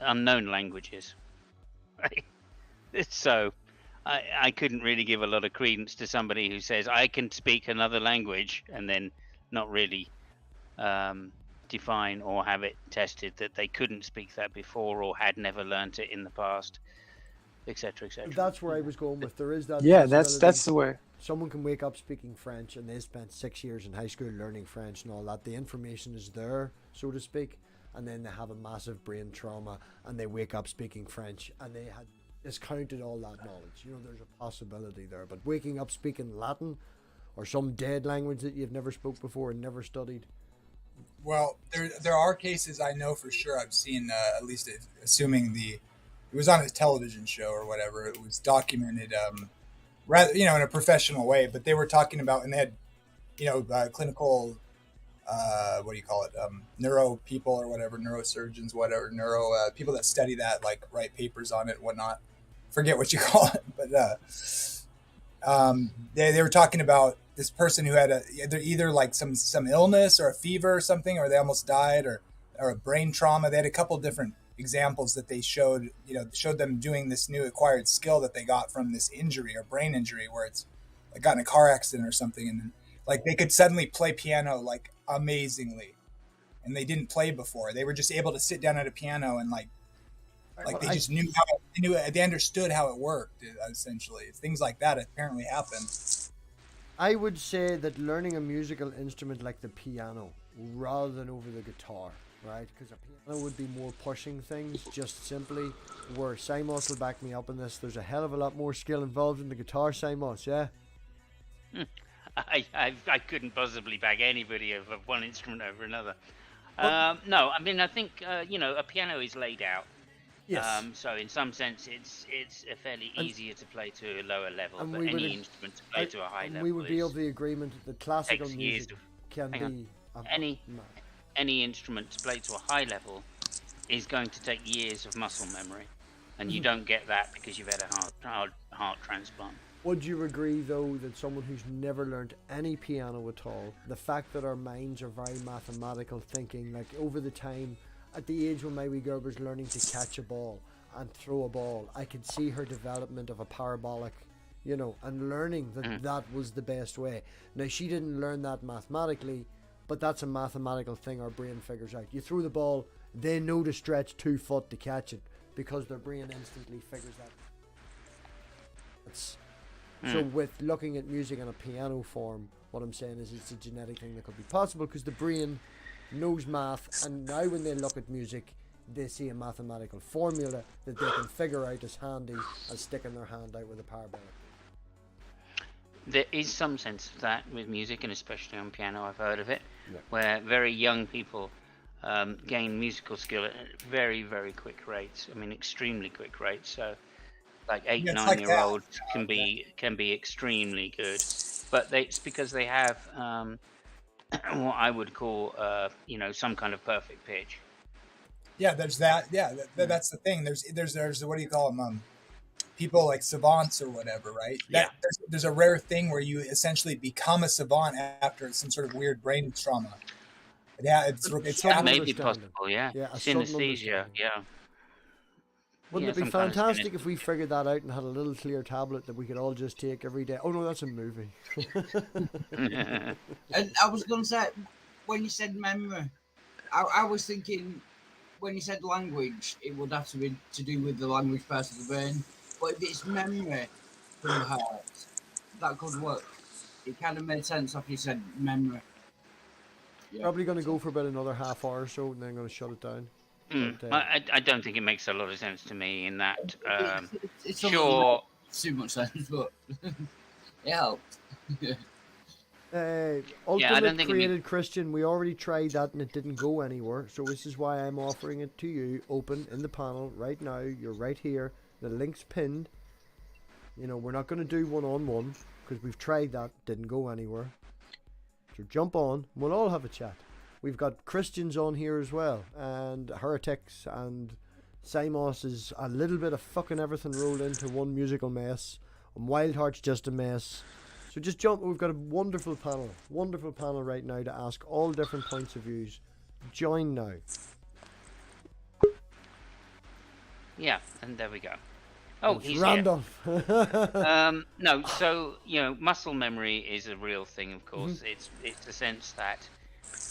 unknown languages, right? So I couldn't really give a lot of credence to somebody who says I can speak another language and then not really define or have it tested that they couldn't speak that before or had never learnt it in the past, etc., etc. That's where I was going with. There is that. Yeah, that's the way. Someone can wake up speaking French and they spent 6 years in high school learning French and all that. The information is there, so to speak, and then they have a massive brain trauma and they wake up speaking French and they had discounted all that knowledge. You know, there's a possibility there. But waking up speaking Latin or some dead language that you've never spoke before and never studied. Well, there are cases I know for sure. I've seen, at least assuming it was on a television show or whatever. It was documented, rather, you know, in a professional way. But they were talking about, and they had, you know, clinical, what do you call it, neuro people or whatever, neurosurgeons, whatever, people that study that, like write papers on it and whatnot. Forget what you call it, but they were talking about this person who had either like some illness or a fever or something, or they almost died, or a brain trauma. They had a couple different examples that they showed them doing this new acquired skill that they got from this injury or brain injury, where it's like got in a car accident or something, and then like they could suddenly play piano like amazingly, and they didn't play before. They were just able to sit down at a piano and they just knew they understood how it worked. Essentially, things like that apparently happen. I would say that learning a musical instrument like the piano rather than over the guitar, right? Because a piano would be more pushing things, just simply. Where Simos will back me up in this. There's a hell of a lot more skill involved in the guitar, Simos. Yeah. I couldn't possibly back anybody of one instrument over another. No, I mean, I think you know, a piano is laid out. Yes. So in some sense, it's fairly easier to play to a lower level, but any instrument to play to a high level. We would be of the agreement that classical music can be any instrument to play to a high level is going to take years of muscle memory, and you don't get that because you've had a heart transplant. Would you agree, though, that someone who's never learned any piano at all, the fact that our minds are very mathematical thinking, like over the time, at the age when my wee girl was learning to catch a ball and throw a ball, I could see her development of a parabolic, you know, and learning that that was the best way. Now, she didn't learn that mathematically, but that's a mathematical thing our brain figures out. You throw the ball, they know to stretch 2 foot to catch it because their brain instantly figures that. So with looking at music in a piano form, what I'm saying is it's a genetic thing that could be possible because the brain knows math, and now when they look at music, they see a mathematical formula that they can figure out as handy as sticking their hand out with a parabolic. There is some sense of that with music, and especially on piano, I've heard of it, where very young people gain musical skill at very, very quick rates. I mean, extremely quick rates. So, like 8, 9-year-olds can be extremely good, but it's because they have what I would call, you know, some kind of perfect pitch. Yeah, there's that. Yeah, that's the thing. There's what do you call them? People like savants or whatever, right? There's a rare thing where you essentially become a savant after some sort of weird brain trauma. Yeah, it's Maybe possible. Yeah, synesthesia. Yeah. Wouldn't Yeah, it be some kind of fantastic spinach. if we figured that out and had a little clear tablet that we could all just take every day? Oh no, that's a movie. And I was going to say, when you said memory, I was thinking when you said language, it would have to be to do with the language part of the brain. But if it's memory from the heart, that could work. It kind of made sense after you said memory. Yeah. Probably going to go for about another half hour or so, and then I'm going to shut it down. But, I don't think it makes a lot of sense to me in that. It's Sure. too much sense, but it helped. Ultimate Created Christian, we already tried that and it didn't go anywhere. So this is why I'm offering it to you, open in the panel right now. You're right here. The link's pinned. You know, we're not going to do one-on-one because we've tried that, didn't go anywhere. So jump on, we'll all have a chat. We've got Christians on here as well, and heretics, and Simos is a little bit of fucking everything rolled into one musical mess, and Wildheart's just a mess. So just jump. We've got a wonderful panel right now to ask all different points of views. Join now. Yeah, and there we go. Oh, It's he's Randolph. here. No, so muscle memory is a real thing. Of course, it's the sense that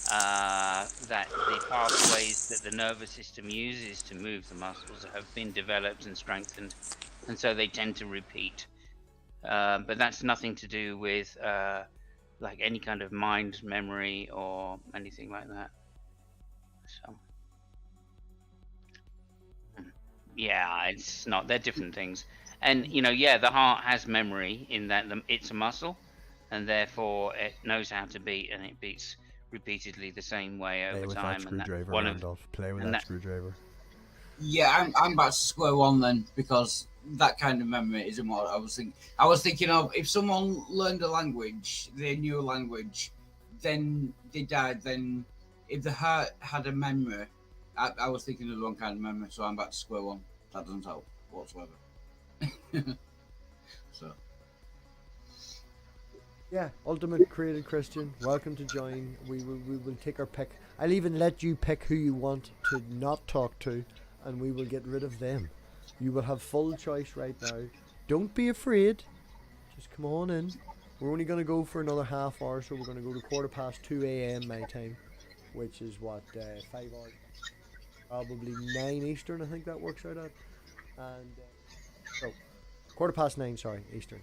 that the pathways that the nervous system uses to move the muscles have been developed and strengthened, and so they tend to repeat. But that's nothing to do with like any kind of mind memory or anything like that. So yeah, it's not. They're different things. And the heart has memory in that it's a muscle, and therefore it knows how to beat, and it beats repeatedly the same way over time. And that's one of Play with that screwdriver. Yeah, I'm back to square one then, because that kind of memory isn't what I was thinking. I was thinking of if someone learned a language, they knew a language, then they died. Then if the heart had a memory, I was thinking of the wrong kind of memory, so I'm back to square one. That doesn't help whatsoever. So. Yeah, Ultimate Created Christian, welcome to join. We will take our pick. I'll even let you pick who you want to not talk to, and we will get rid of them. You will have full choice right now. Don't be afraid. Just come on in. We're only going to go for another half hour, so we're going to go to 2:15 a.m. my time, which is what, 5 hours? Probably 9 Eastern, I think that works out at. And, 9:15, sorry, Eastern.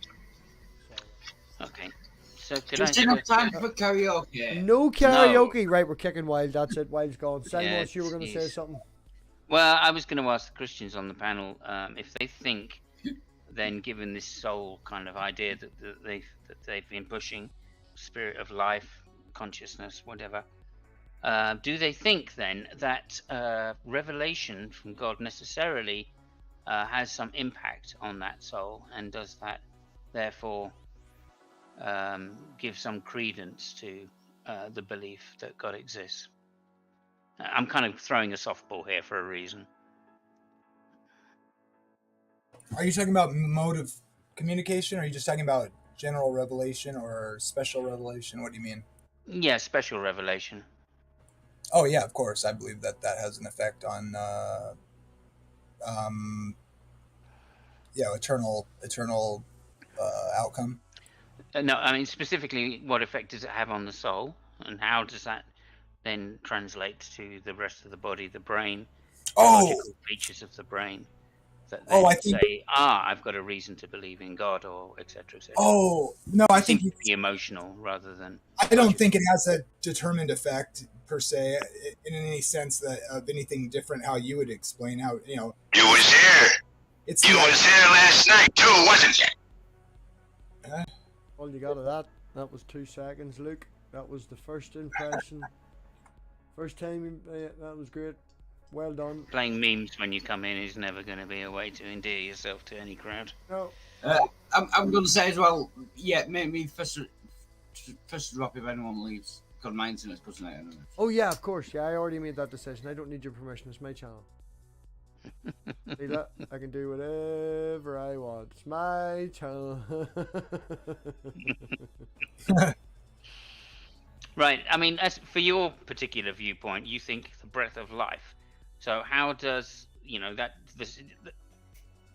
Okay. So just enough time for karaoke. No karaoke. No. Right, we're kicking Wild. That's it. Wild's gone. Simon, you were going to say something. Well, I was going to ask the Christians on the panel if they think, then, given this soul kind of idea that they've been pushing, spirit of life, consciousness, whatever, do they think then that revelation from God necessarily has some impact on that soul, and does that therefore give some credence to the belief that God exists? I'm kind of throwing a softball here for a reason. Are you talking about mode of communication, or are you just talking about general revelation or special revelation? What do you mean? Yeah, special revelation. Oh yeah, of course. I believe that has an effect on eternal outcome. No, I mean specifically, what effect does it have on the soul, and how does that then translate to the rest of the body, the brain, logical features of the brain that then say, I've got a reason to believe in God, or etc. etc. Oh no, I think it's be emotional rather than. I don't think it has a determined effect per se, in any sense that of anything different. How you would explain how You was here. You was here last night too, wasn't you? All you got of that. That was 2 seconds, Luke. That was the first impression. First time, that was great. Well done. Playing memes when you come in is never going to be a way to endear yourself to any crowd. No. I'm going to say as well, yeah, make me first drop if anyone leaves, because my internet's cutting out. Oh yeah, of course. Yeah, I already made that decision. I don't need your permission. It's my channel. See that? I can do whatever I want. It's my channel. Right. I mean, as for your particular viewpoint, you think the breath of life. So how does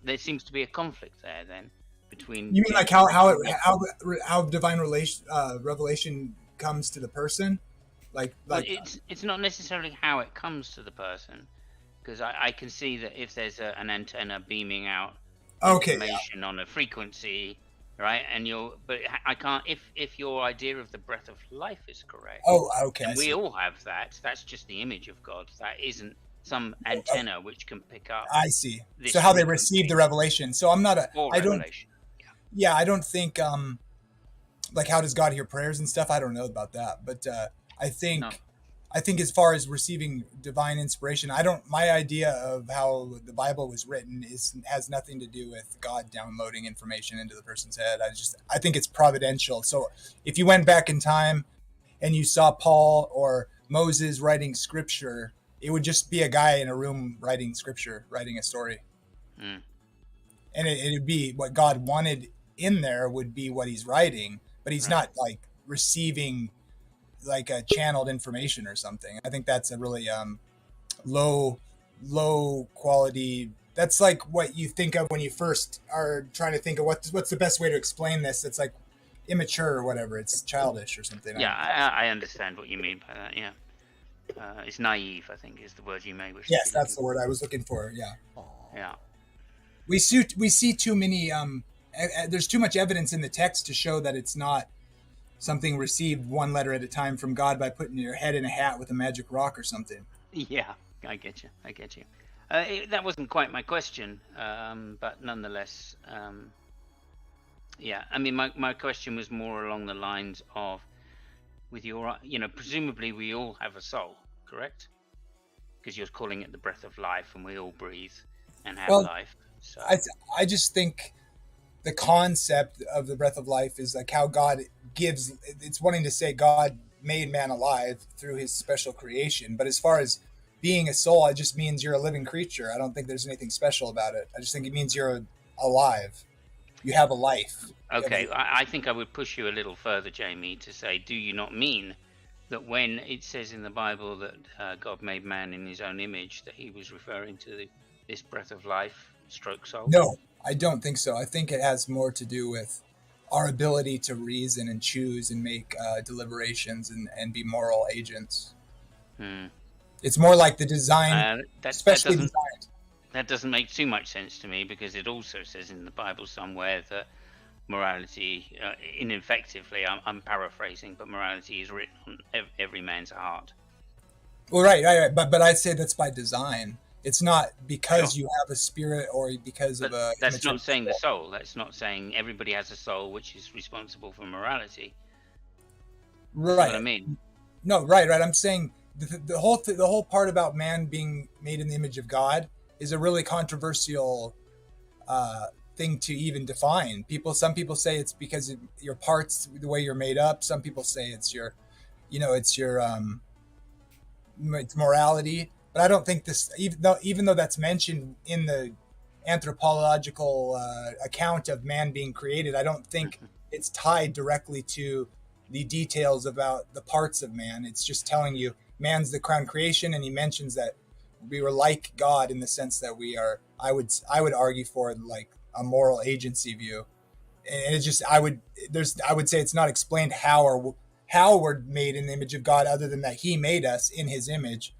there seems to be a conflict there then between. You mean like how divine revelation comes to the person, Well, it's not necessarily how it comes to the person, because I can see that if there's an antenna beaming out information on a frequency, right, and but I can't if your idea of the breath of life is correct. Oh, okay. And we all have that. That's just the image of God. That isn't some antenna which can pick up. I see. So how they receive the revelation. So I'm not I don't. Yeah, I don't think like how does God hear prayers and stuff? I don't know about that, but I think as far as receiving divine inspiration, my idea of how the Bible was written has nothing to do with God downloading information into the person's head. I think it's providential. So if you went back in time and you saw Paul or Moses writing scripture, it would just be a guy in a room writing scripture, writing a story. And it would be what God wanted in there would be what he's writing, but he's not like receiving like a channeled information or something. I think that's a really low quality. That's like what you think of when you first are trying to think of what's the best way to explain this. It's like immature or whatever. It's childish or something. Yeah, I understand what you mean by that. Yeah, it's naive, I think, is the word you may wish. Yes, that's the word I was looking for. Yeah. Yeah. We see too many. There's too much evidence in the text to show that it's not something received one letter at a time from God by putting your head in a hat with a magic rock or something. Yeah, I get you. That wasn't quite my question, but nonetheless, yeah. I mean, my question was more along the lines of, with your, presumably we all have a soul, correct? Because you're calling it the breath of life, and we all breathe and have life. So I just think the concept of the breath of life is like how God gives. It's wanting to say God made man alive through his special creation. But as far as being a soul, it just means you're a living creature. I don't think there's anything special about it. I just think it means you're alive. You have a life. Okay, I think I would push you a little further, Jamie, to say, do you not mean that when it says in the Bible that God made man in his own image, that he was referring to this breath of life, stroke soul? No, I don't think so. I think it has more to do with our ability to reason and choose and make deliberations and be moral agents. It's more like the design, especially designed. That doesn't make too much sense to me, because it also says in the Bible somewhere that morality, ineffectively, I'm paraphrasing, but morality is written on every man's heart. Well, right. But I'd say that's by design. It's not because you have a spirit or because of a... That's not saying the soul. That's not saying everybody has a soul which is responsible for morality. Right. That's what I mean. No, right. I'm saying the whole part about man being made in the image of God is a really controversial thing to even define. Some people say it's because of your parts, the way you're made up. Some people say it's your it's morality. But I don't think this, even though that's mentioned in the anthropological account of man being created, I don't think it's tied directly to the details about the parts of man. It's just telling you man's the crown creation, and he mentions that we were like God in the sense that we are. I would argue for like a moral agency view, and it's just I would say it's not explained how we're made in the image of God, other than that he made us in his image.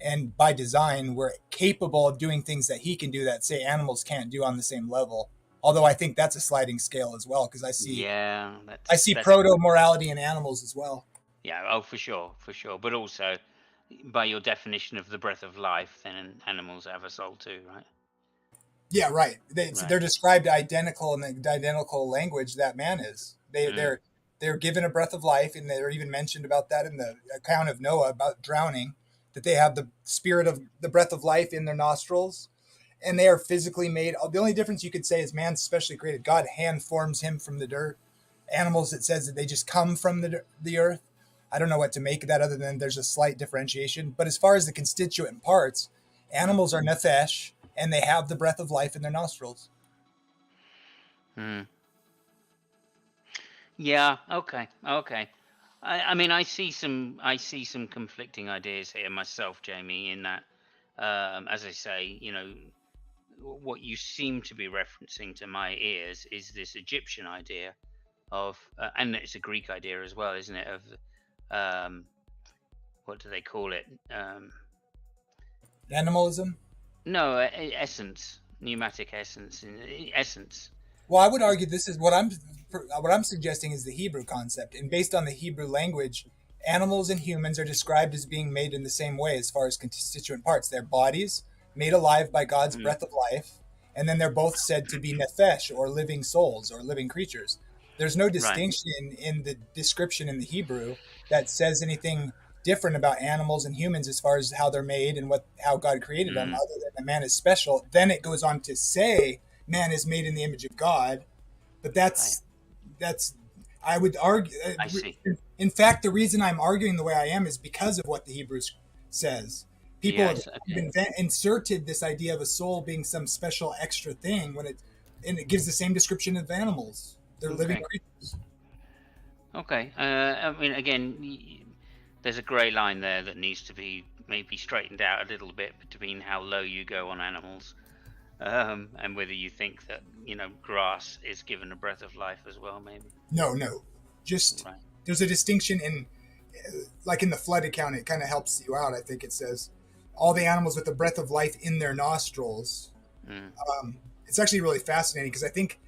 And by design, we're capable of doing things that he can do that, say, animals can't do on the same level. Although I think that's a sliding scale as well, because I see proto-morality in animals as well. Yeah, for sure. But also, by your definition of the breath of life, then animals have a soul too, right? Yeah, right. They're described identical in the identical language that man is. They're given a breath of life, and they're even mentioned about that in the account of Noah about drowning, that they have the spirit of the breath of life in their nostrils, and they are physically made. The only difference you could say is man's specially created. God hand forms him from the dirt. Animals, it says that they just come from the earth. I don't know what to make of that, other than there's a slight differentiation. But as far as the constituent parts, animals are nephesh, and they have the breath of life in their nostrils. Yeah. Okay. I mean, I see some conflicting ideas here myself, Jamie. In that, as I say, what you seem to be referencing to my ears is this Egyptian idea of, and it's a Greek idea as well, isn't it? Of what do they call it? Animalism. No, essence, pneumatic essence, essence. Well, I would argue this is what I'm suggesting is the Hebrew concept, and based on the Hebrew language, animals and humans are described as being made in the same way as far as constituent parts. They're bodies made alive by God's breath of life, and then they're both said to be nephesh, or living souls, or living creatures. There's no distinction in the description in the Hebrew that says anything different about animals and humans as far as how they're made and how God created them, other than that man is special. Then it goes on to say man is made in the image of God, but that's I would argue. I see. In fact, the reason I'm arguing the way I am is because of what the Hebrew says. People have inserted this idea of a soul being some special extra thing and it gives the same description of animals. They're living creatures. Okay. I mean, again, there's a grey line there that needs to be maybe straightened out a little bit between how low you go on animals, and whether you think that, grass is given a breath of life as well, maybe. No. Just there's a distinction in, like in the flood account, it kind of helps you out. I think it says all the animals with the breath of life in their nostrils. It's actually really fascinating because I think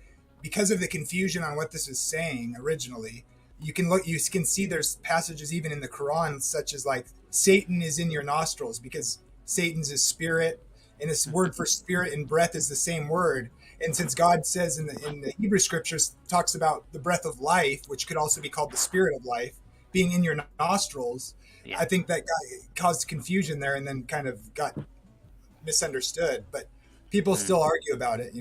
because of the confusion on what this is saying originally, you can see there's passages even in the Quran such as like Satan is in your nostrils, because Satan's is spirit, and this word for spirit and breath is the same word. And since God says in the Hebrew scriptures, talks about the breath of life, which could also be called the spirit of life, being in your nostrils, I think that caused confusion there and then kind of got misunderstood. But people still argue about it,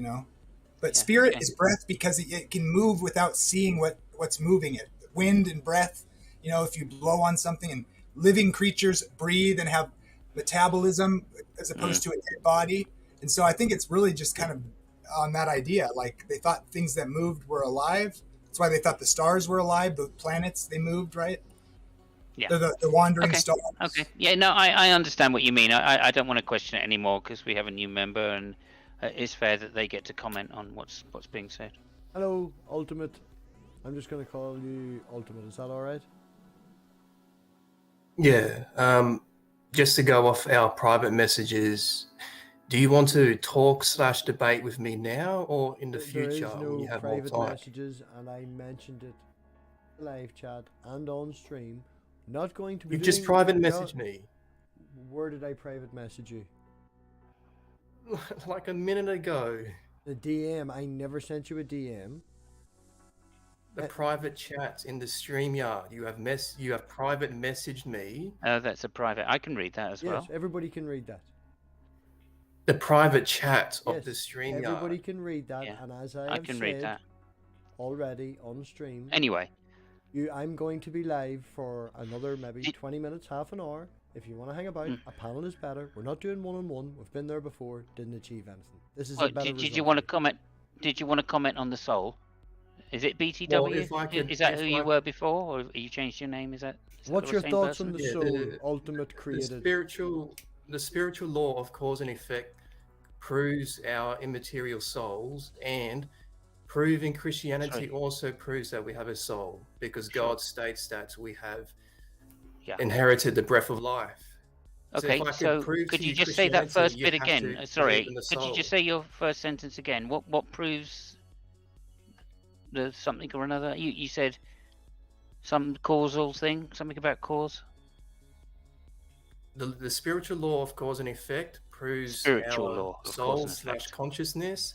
But spirit is breath because it can move without seeing what's moving it. Wind and breath, if you blow on something, and living creatures breathe and have metabolism as opposed to a dead body. And so I think it's really just kind of on that idea. Like they thought things that moved were alive. That's why they thought the stars were alive. The planets, they moved, right? Yeah. They're the wandering stars. Okay. Yeah, no, I understand what you mean. I don't want to question it anymore because we have a new member, and it's fair that they get to comment on what's being said. Hello, Ultimate. I'm just going to call you Ultimate. Is that all right? Yeah. Just to go off our private messages, do you want to talk/debate with me now or in the future when you have more private time? messages, and I mentioned it in the live chat and on stream. Not going to be. You've just private messaged me. Where did I private message you? Like a minute ago. The DM. I never sent you a DM. The private chat in the StreamYard. You have private messaged me. That's a private. I can read that as well. Yes, everybody can read that. The private chat of the StreamYard. Everybody can read that, and as I can read that already on stream. Anyway, I'm going to be live for another maybe 20 minutes, half an hour. If you want to hang about, a panel is better. We're not doing one-on-one. We've been there before. Didn't achieve anything. This is a better result. Did you want to comment? Did you want to comment on the soul? Is it BTW? Well, is that who you were before, or you changed your name? Is that What's your thoughts on the soul? The Ultimate created. The spiritual law of cause and effect proves our immaterial souls, and proving Christianity also proves that we have a soul, because God states that we have inherited the breath of life. Okay, so could you just say that first bit again? Sorry, could you just say your first sentence again? What proves the something or another? You said some causal thing, something about cause. The spiritual law of cause and effect proves spiritual our law soul/consciousness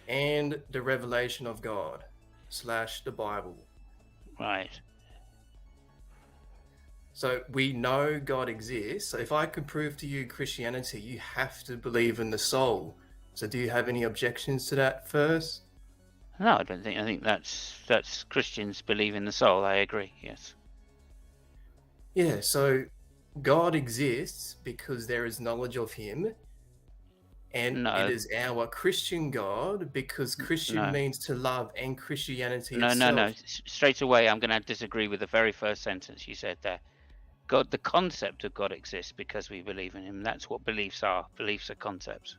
and the revelation of God / the Bible. Right. So we know God exists. So if I could prove to you Christianity, you have to believe in the soul. So do you have any objections to that first? No, I don't think. I think that's Christians believe in the soul. I agree. Yes. Yeah. So God exists because there is knowledge of Him, and it is our Christian God because Christian means to love, and Christianity. No. Straight away, I'm going to disagree with the very first sentence you said there. God, the concept of God exists because we believe in Him. That's what beliefs are. Beliefs are concepts.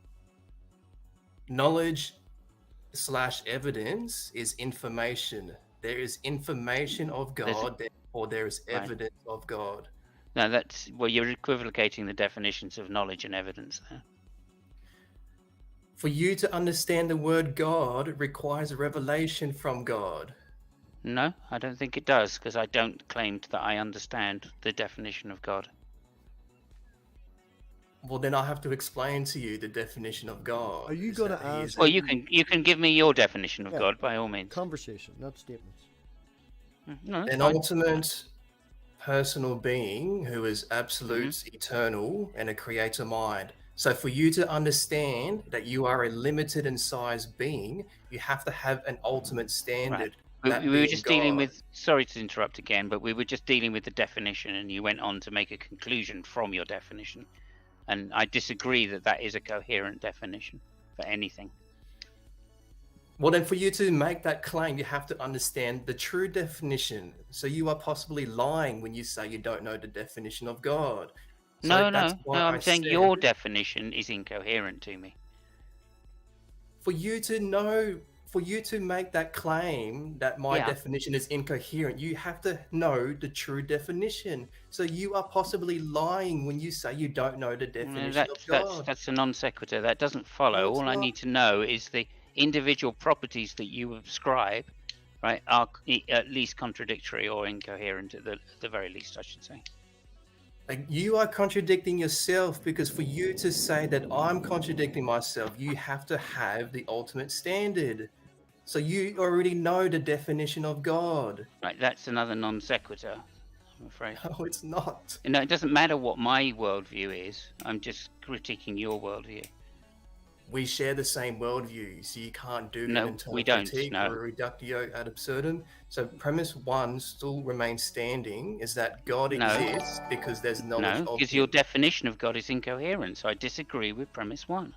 knowledge / evidence is information. There is information of God, therefore there is evidence of God. No, that's well, you're equivocating the definitions of knowledge and evidence there. For you to understand the word God requires a revelation from God. No, I don't think it does, because I don't claim that I understand the definition of God. Well, then I have to explain to you the definition of God. Are you going to ask? Well, you can give me your definition of God by all means. Conversation, not statements. No, An ultimate personal being who is absolute, eternal, and a creator mind. So for you to understand that you are a limited in size being, you have to have an ultimate standard. Right. We were just dealing with, sorry to interrupt again, but we were just dealing with the definition, and you went on to make a conclusion from your definition. And I disagree that that is a coherent definition for anything. Well, then for you to make that claim, you have to understand the true definition. So you are possibly lying when you say you don't know the definition of God. So No, I'm saying your definition is incoherent to me. For you to know, for you to make that claim that my definition is incoherent, you have to know the true definition. So you are possibly lying when you say you don't know the definition of God. That's a non sequitur. That doesn't follow. All I need to know is the individual properties that you ascribe, right, are at least contradictory or incoherent at the very least, I should say. Like, you are contradicting yourself, because for you to say that I'm contradicting myself, you have to have the ultimate standard. So you already know the definition of God. Right, that's another non sequitur, I'm afraid. No, it's not. No, it doesn't matter what my worldview is. I'm just critiquing your worldview. We share the same worldview, so you can't do No, an internal we don't, critique no. or a reductio ad absurdum. So premise one still remains standing, is that God exists because there's knowledge of because your definition of God is incoherent, so I disagree with premise one.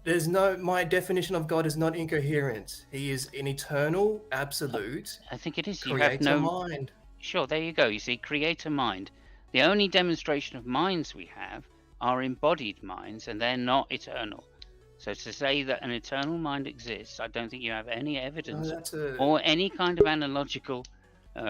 There's no, my definition of God is not incoherent. He is an eternal, absolute, I think it is. You creator have no mind. Sure, there you go. You see, creator mind. The only demonstration of minds we have are embodied minds, and they're not eternal. So to say that an eternal mind exists, I don't think you have any evidence or any kind of analogical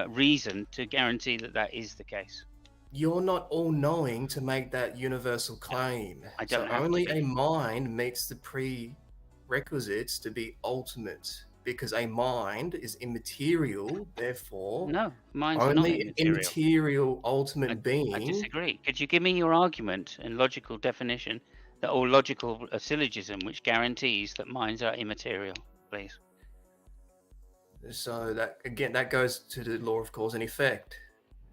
reason to guarantee that that is the case. You're not all-knowing to make that universal claim. I don't so have only to be. a mind meets the prerequisites to be ultimate, because a mind is immaterial, therefore No, minds are only not an immaterial ultimate being. I disagree. Could you give me your argument and logical definition, or logical syllogism, which guarantees that minds are immaterial, please? So that, again, that goes to the law of cause and effect.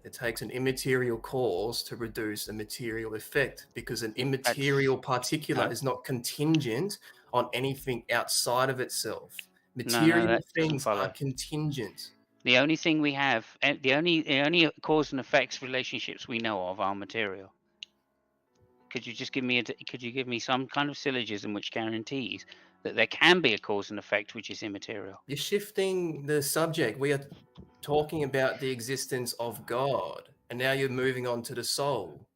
It takes an immaterial cause to produce a material effect, because an immaterial particular is not contingent on anything outside of itself. Material that doesn't things follow. are contingent. The only thing we have, the only cause and effects relationships we know of are material. Could you just give me some kind of syllogism which guarantees that there can be a cause and effect which is immaterial? You're shifting the subject. We are talking about the existence of God, and now you're moving on to the soul.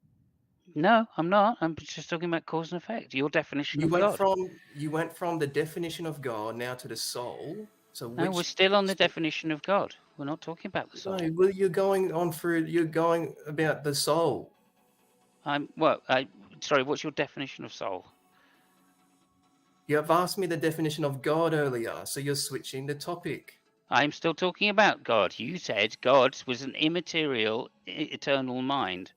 No, I'm not. I'm just talking about cause and effect. Your definition of God. You went from the definition of God now to the soul. So No, we're still on the definition of God. We're not talking about the soul. No, well, you're going about the soul. Sorry, what's your definition of soul? You have asked me the definition of God earlier, so you're switching the topic. I'm still talking about God. You said God was an immaterial, eternal mind.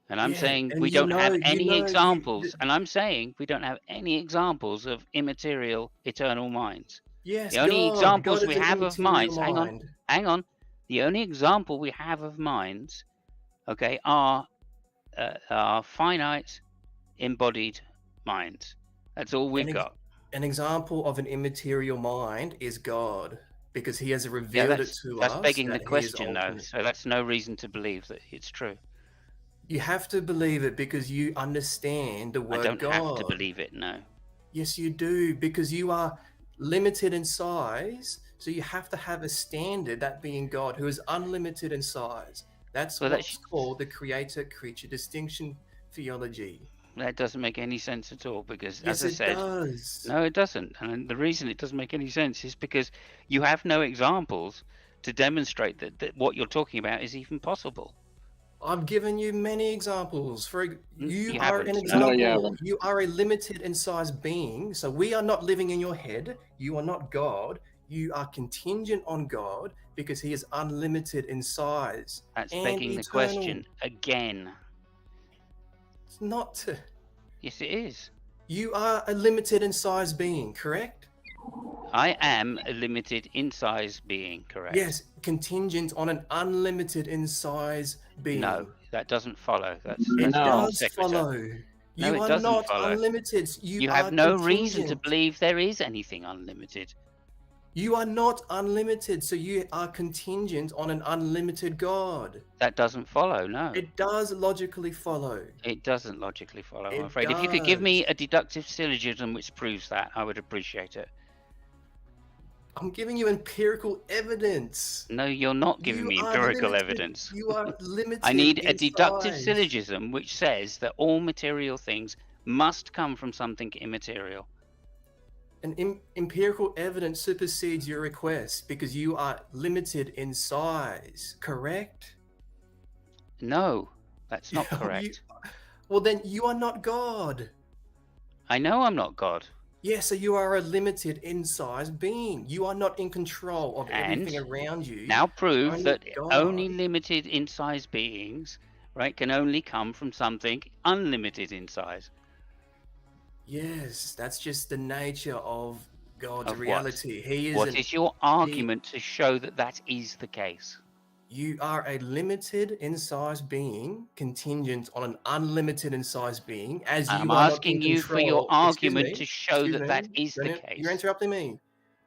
And I'm saying we don't have any examples. And I'm saying we don't have any examples of immaterial, eternal minds. Yes, the only examples God we is an have of immaterial minds, mind. hang on. The only example we have of minds, okay, are finite, embodied minds. That's all we've got. An example of an immaterial mind is God, because he has revealed it to us. That's begging the that he is question, though. ultimate. So that's no reason to believe that it's true. You have to believe it because you understand the word I don't God. have to believe it, no. Yes, you do, because you are limited in size, so you have to have a standard, that being God, who is unlimited in size. That's what's called the creator-creature distinction theology. that doesn't make any sense at all because, Yes, as I it said, does. no, it doesn't. And the reason it doesn't make any sense is because you have no examples to demonstrate that what you're talking about is even possible. I've given you many examples. You are an haven't. example. No, you haven't. You are a limited in size being. So we are not living in your head. You are not God. You are contingent on God because he is unlimited in size. That's and begging the eternal. question again. It's not. Yes, it is. You are a limited in size being, correct? I am a limited in size being, correct? Yes, contingent on an unlimited in size being. No, that doesn't follow. That's It non does sequitur. follow. No, You it are doesn't not follow. unlimited. You are have no reason to contingent. believe there is anything unlimited. You are not unlimited, so you are contingent on an unlimited God. That doesn't follow, no. It does logically follow. It doesn't logically follow, I'm It afraid. If you could give does. me a deductive syllogism which proves that, I would appreciate it. I'm giving you empirical evidence. No, you're not giving You me are empirical limited. evidence. You are limited. I need a in deductive size. syllogism which says that all material things must come from something immaterial. And empirical evidence supersedes your request because you are limited in size, correct? No, that's not You- correct. well, then you are not God. I know I'm not God. Yeah, so you are a limited in size being. You are not in control of And everything around you. now prove Only that God. only limited in size beings, right, can only come from something unlimited in size. Yes, that's just the nature of God's Of what? reality. He is. What is your argument to show that that is the case? You are a limited in size being, contingent on an unlimited in size being, as you I'm are asking not in you for your control. Excuse argument me, to show excuse that me, that is the Brennan, case. You're interrupting me.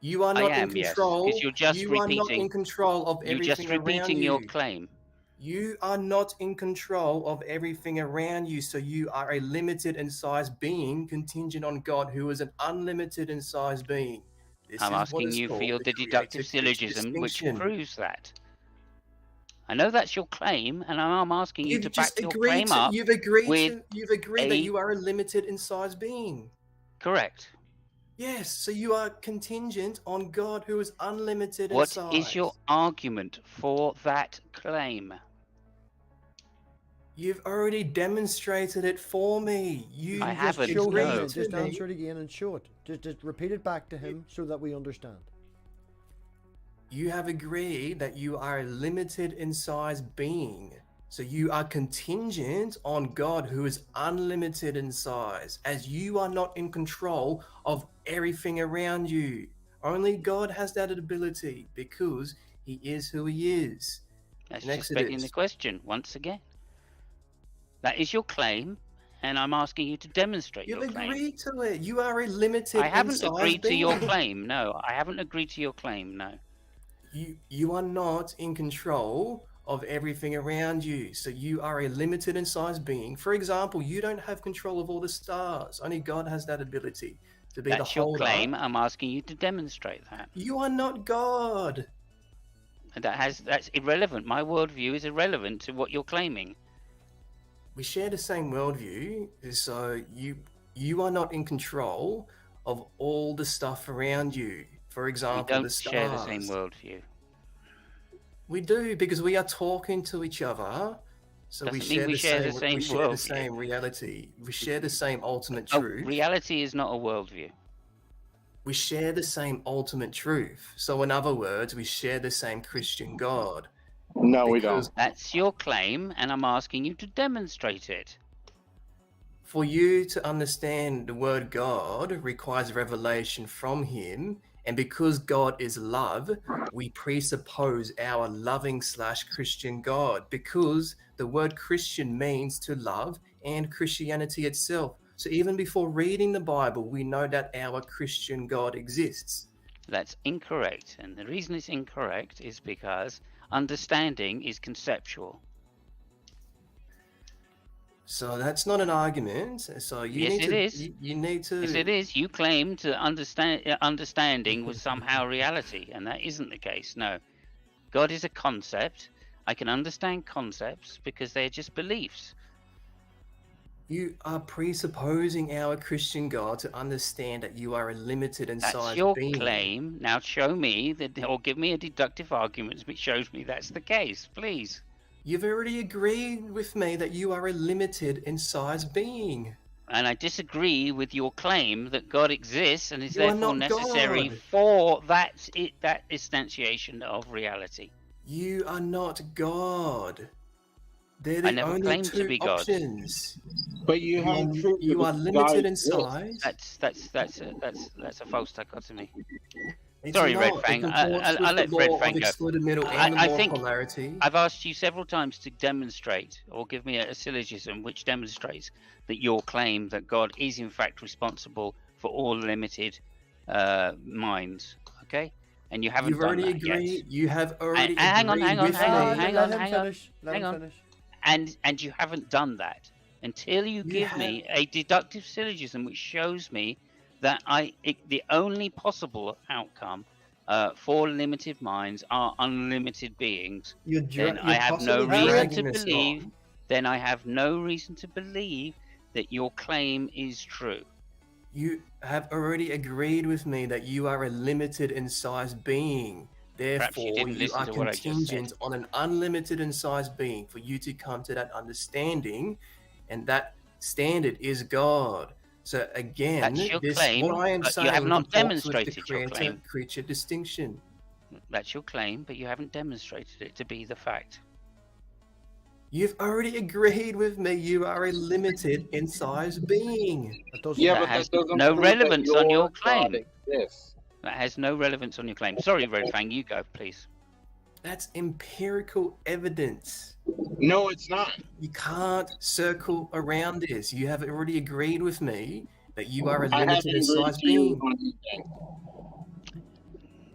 You are I not am, in yes, control. because you're just you are not in repeating. control of You're everything just around repeating you. your claim. You are not in control of everything around you, so you are a limited in size being, contingent on God, who is an unlimited in size being. This I'm is what asking is you for called your the deductive creator-creature syllogism which distinction. proves that. I know that's your claim, and I'm asking you to You've back just your agreed claim to. up You've agreed with to. You've agreed that a- you are a limited in size being. correct. Yes, so you are contingent on God, who is unlimited in What size. is your argument for that claim? You've already demonstrated it for me. You I just haven't, Show him no. then. agreed Just to me. answer it again in short. Just repeat it back to him so that we understand. You have agreed that you are a limited in size being. So you are contingent on God, who is unlimited in size, as you are not in control of everything around you. Only God has that ability because he is who he is. That's In just begging Exodus. the question once again. That is your claim, and I'm asking you to demonstrate You've your claim. agreed to it. You are a limited I haven't in size agreed to your being. claim. No, I haven't agreed to your claim. No. You are not in control of everything around you. So you are a limited in size being. For example, you don't have control of all the stars. Only God has that ability to be That's the your holder. claim. I'm asking you to demonstrate that. You are not God. And that's irrelevant. My worldview is irrelevant to what you're claiming. We share the same worldview, so you are not in control of all the stuff around you. For We example, don't the stars. share the same worldview. We do, because we are talking to each other. So Doesn't we mean share, we the, share same, the same we share the worldview. same reality. We share the same ultimate Oh, truth. reality is not a worldview. We share the same ultimate truth. So in other words, we share the same Christian God. No, we Because don't. That's your claim, and I'm asking you to demonstrate it. for you to understand the word God requires revelation from him. And because God is love, we presuppose our loving / Christian God, because the word Christian means to love and Christianity itself. So even before reading the Bible, we know that our Christian God exists. That's incorrect. And the reason it's incorrect is because understanding is conceptual. So that's not an argument. So you Yes, need it to. is. You need to. Yes, it is. You claim to understanding was somehow reality, and that isn't the case. No. God is a concept. I can understand concepts because they're just beliefs. You are presupposing our Christian God to understand that you are a limited in That's size your being. claim. Now show me that, or give me a deductive argument which shows me that's the case, please. You've already agreed with me that you are a limited in size being. And I disagree with your claim that God exists and is You are therefore not necessary God. for that instantiation of reality. You are not God. They're I the never only claimed to two be God. options. But you haven't proved You are that limited God in exists. size. That's a false dichotomy. It's Sorry, not. Red It Fang. comports with I'll the let Red law Fang of go. excluded middle and the I law of think polarity. I've asked you several times to demonstrate or give me a syllogism which demonstrates that your claim that God is in fact responsible for all limited minds. Okay, and you haven't You've done already that agreed. yet. You have already Hang on, agreed with me. hang on. And you haven't done that until you give me a deductive syllogism which shows me that the only possible outcome for limited minds are unlimited beings. Then I have no reason to believe. Then I have no reason to believe that your claim is true. You have already agreed with me that you are a limited in size being. Therefore, didn't you listen are to what I just contingent on an unlimited in size being for you to come to that understanding, and that standard is God. So again, That's your this claim, what I am but saying you have not comports with the demonstrated your claim. creator-creature distinction. That's your claim, but you haven't demonstrated it to be the fact. You've already agreed with me. You are a limited in size being. Yeah, That but has that doesn't no prove that relevance on your God claim. exists. That has no relevance on your claim. Sorry, Red Fang, you go, please. That's empirical evidence. No, it's not. You can't circle around this. You have already agreed with me that you are a I haven't limited in agreed size to you being. on anything.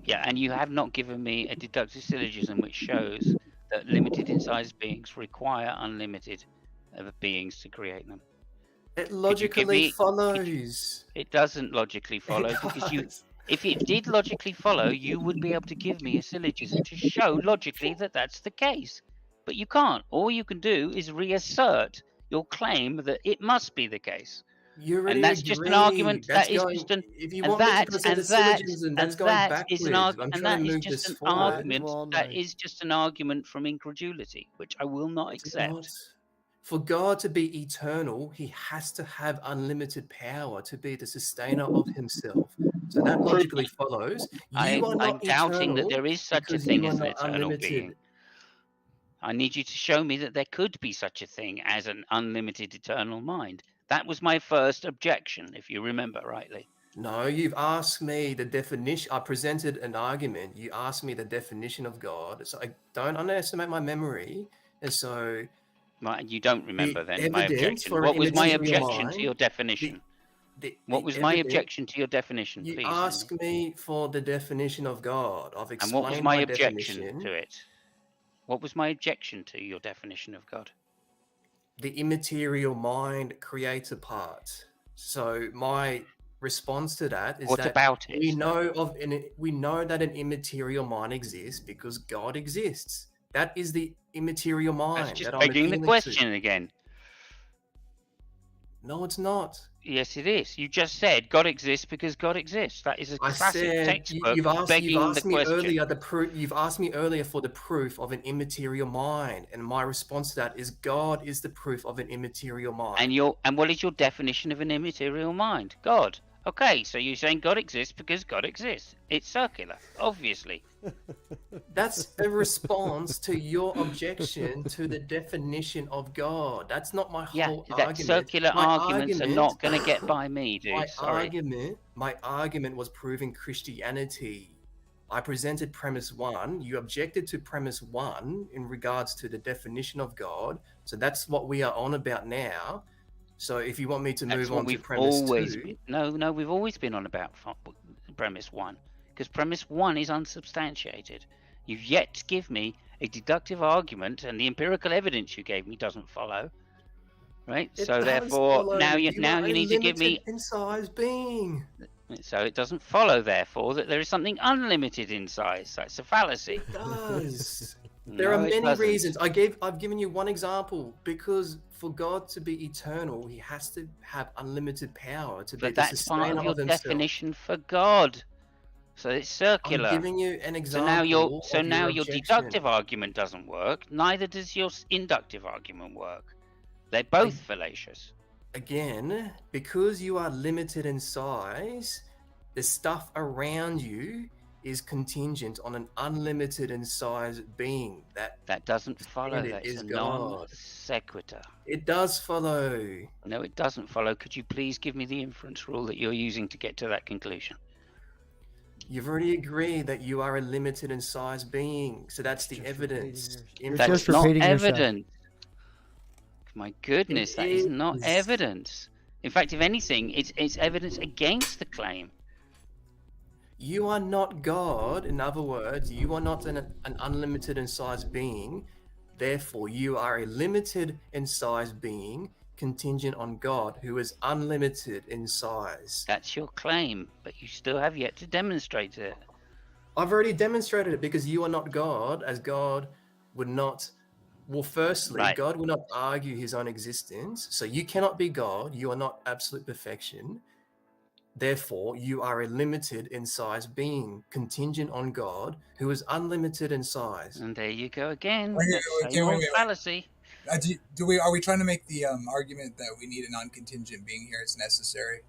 Yeah, and you have not given me a deductive syllogism which shows that limited in size beings require unlimited beings to create them. It logically follows. It doesn't logically follow because you. If it did logically follow, you would be able to give me a syllogism to show logically that that's the case. But you can't. All you can do is reassert your claim that it must be the case. You already And that's just an agreed. argument. That's That is going, just an. if you And want me to that present and a that syllogism, and that's going that backwards. is an argument. I'm And trying that to is move just this an forward. argument. That is just an argument from incredulity, which I will not accept. Not. For God to be eternal, he has to have unlimited power to be the sustainer of himself. So that logically follows. You are not I'm doubting that eternal there is such a because thing you as are an not eternal unlimited. being. I need you to show me that there could be such a thing as an unlimited eternal mind. That was my first objection, if you remember rightly. No, you've asked me the definition. I presented an argument. You asked me the definition of God. So I don't underestimate my memory. And so... Right, you don't remember then my evidence objection. for What an was my immaterial objection mind, to your definition? What was the my evidence- objection to your definition, You please? ask me for the definition of God. I've And explained what was my objection definition. to it? What was my objection to your definition of God? The immaterial mind creates a part. So my response to that is What that about it? we know that an immaterial mind exists because God exists. That is the immaterial mind. That's just that I'm begging the appealing question to. again. No, it's not. Yes, it is. You just said God exists because God exists. That is a I classic said textbook you've asked begging the me question. earlier the proof. You've asked me earlier for the proof of an immaterial mind, and my response to that is God is the proof of an immaterial mind. And what is your definition of an immaterial mind? God. Okay, so you're saying God exists because God exists. It's circular, obviously. That's a response to your objection to the definition of God. That's not my whole that argument. circular My arguments are not going to get by me, dude. My argument was proving Christianity. I presented premise 1. You objected to premise 1 in regards to the definition of God. So that's what we are on about now. So if you want me to move on to premise 2... No, we've always been on about premise 1. Because premise 1 is unsubstantiated. You've yet to give me a deductive argument, and the empirical evidence you gave me doesn't follow. Right? So therefore, now you need to give me... in size being. So it doesn't follow, therefore, that there is something unlimited in size. That's a fallacy. It does. There are No, it many doesn't. reasons. I've given you one example, because for God to be eternal, he has to have unlimited power to be But the that's part sustainer of your of himself. definition for God. So it's circular. I'm giving you an So now your example of your your objection. deductive argument doesn't work. Neither does your inductive argument work. They're both fallacious. Again, because you are limited in size, the stuff around you is contingent on an unlimited in size being. That doesn't follow. It That's is a God. non sequitur. It does follow. No, it doesn't follow. Could you please give me the inference rule that you're using to get to that conclusion? You've already agreed that you are a limited in size being, so that's the evidence. That's not evidence. My goodness, that is not evidence. In fact, if anything, it's evidence against the claim. You are not God. In other words, you are not an unlimited in size being. Therefore, you are a limited in size being contingent on God, who is unlimited in size. That's your claim, but you still have yet to demonstrate it. I've already demonstrated it, because you are not God, as God would not. Well, firstly, Right. God will not argue his own existence. So you cannot be God. You are not absolute perfection. Therefore, you are a limited in size being contingent on God, who is unlimited in size. And there you go again. Wait, That same old fallacy. Are we trying to make the argument that we need a non-contingent being here is necessary?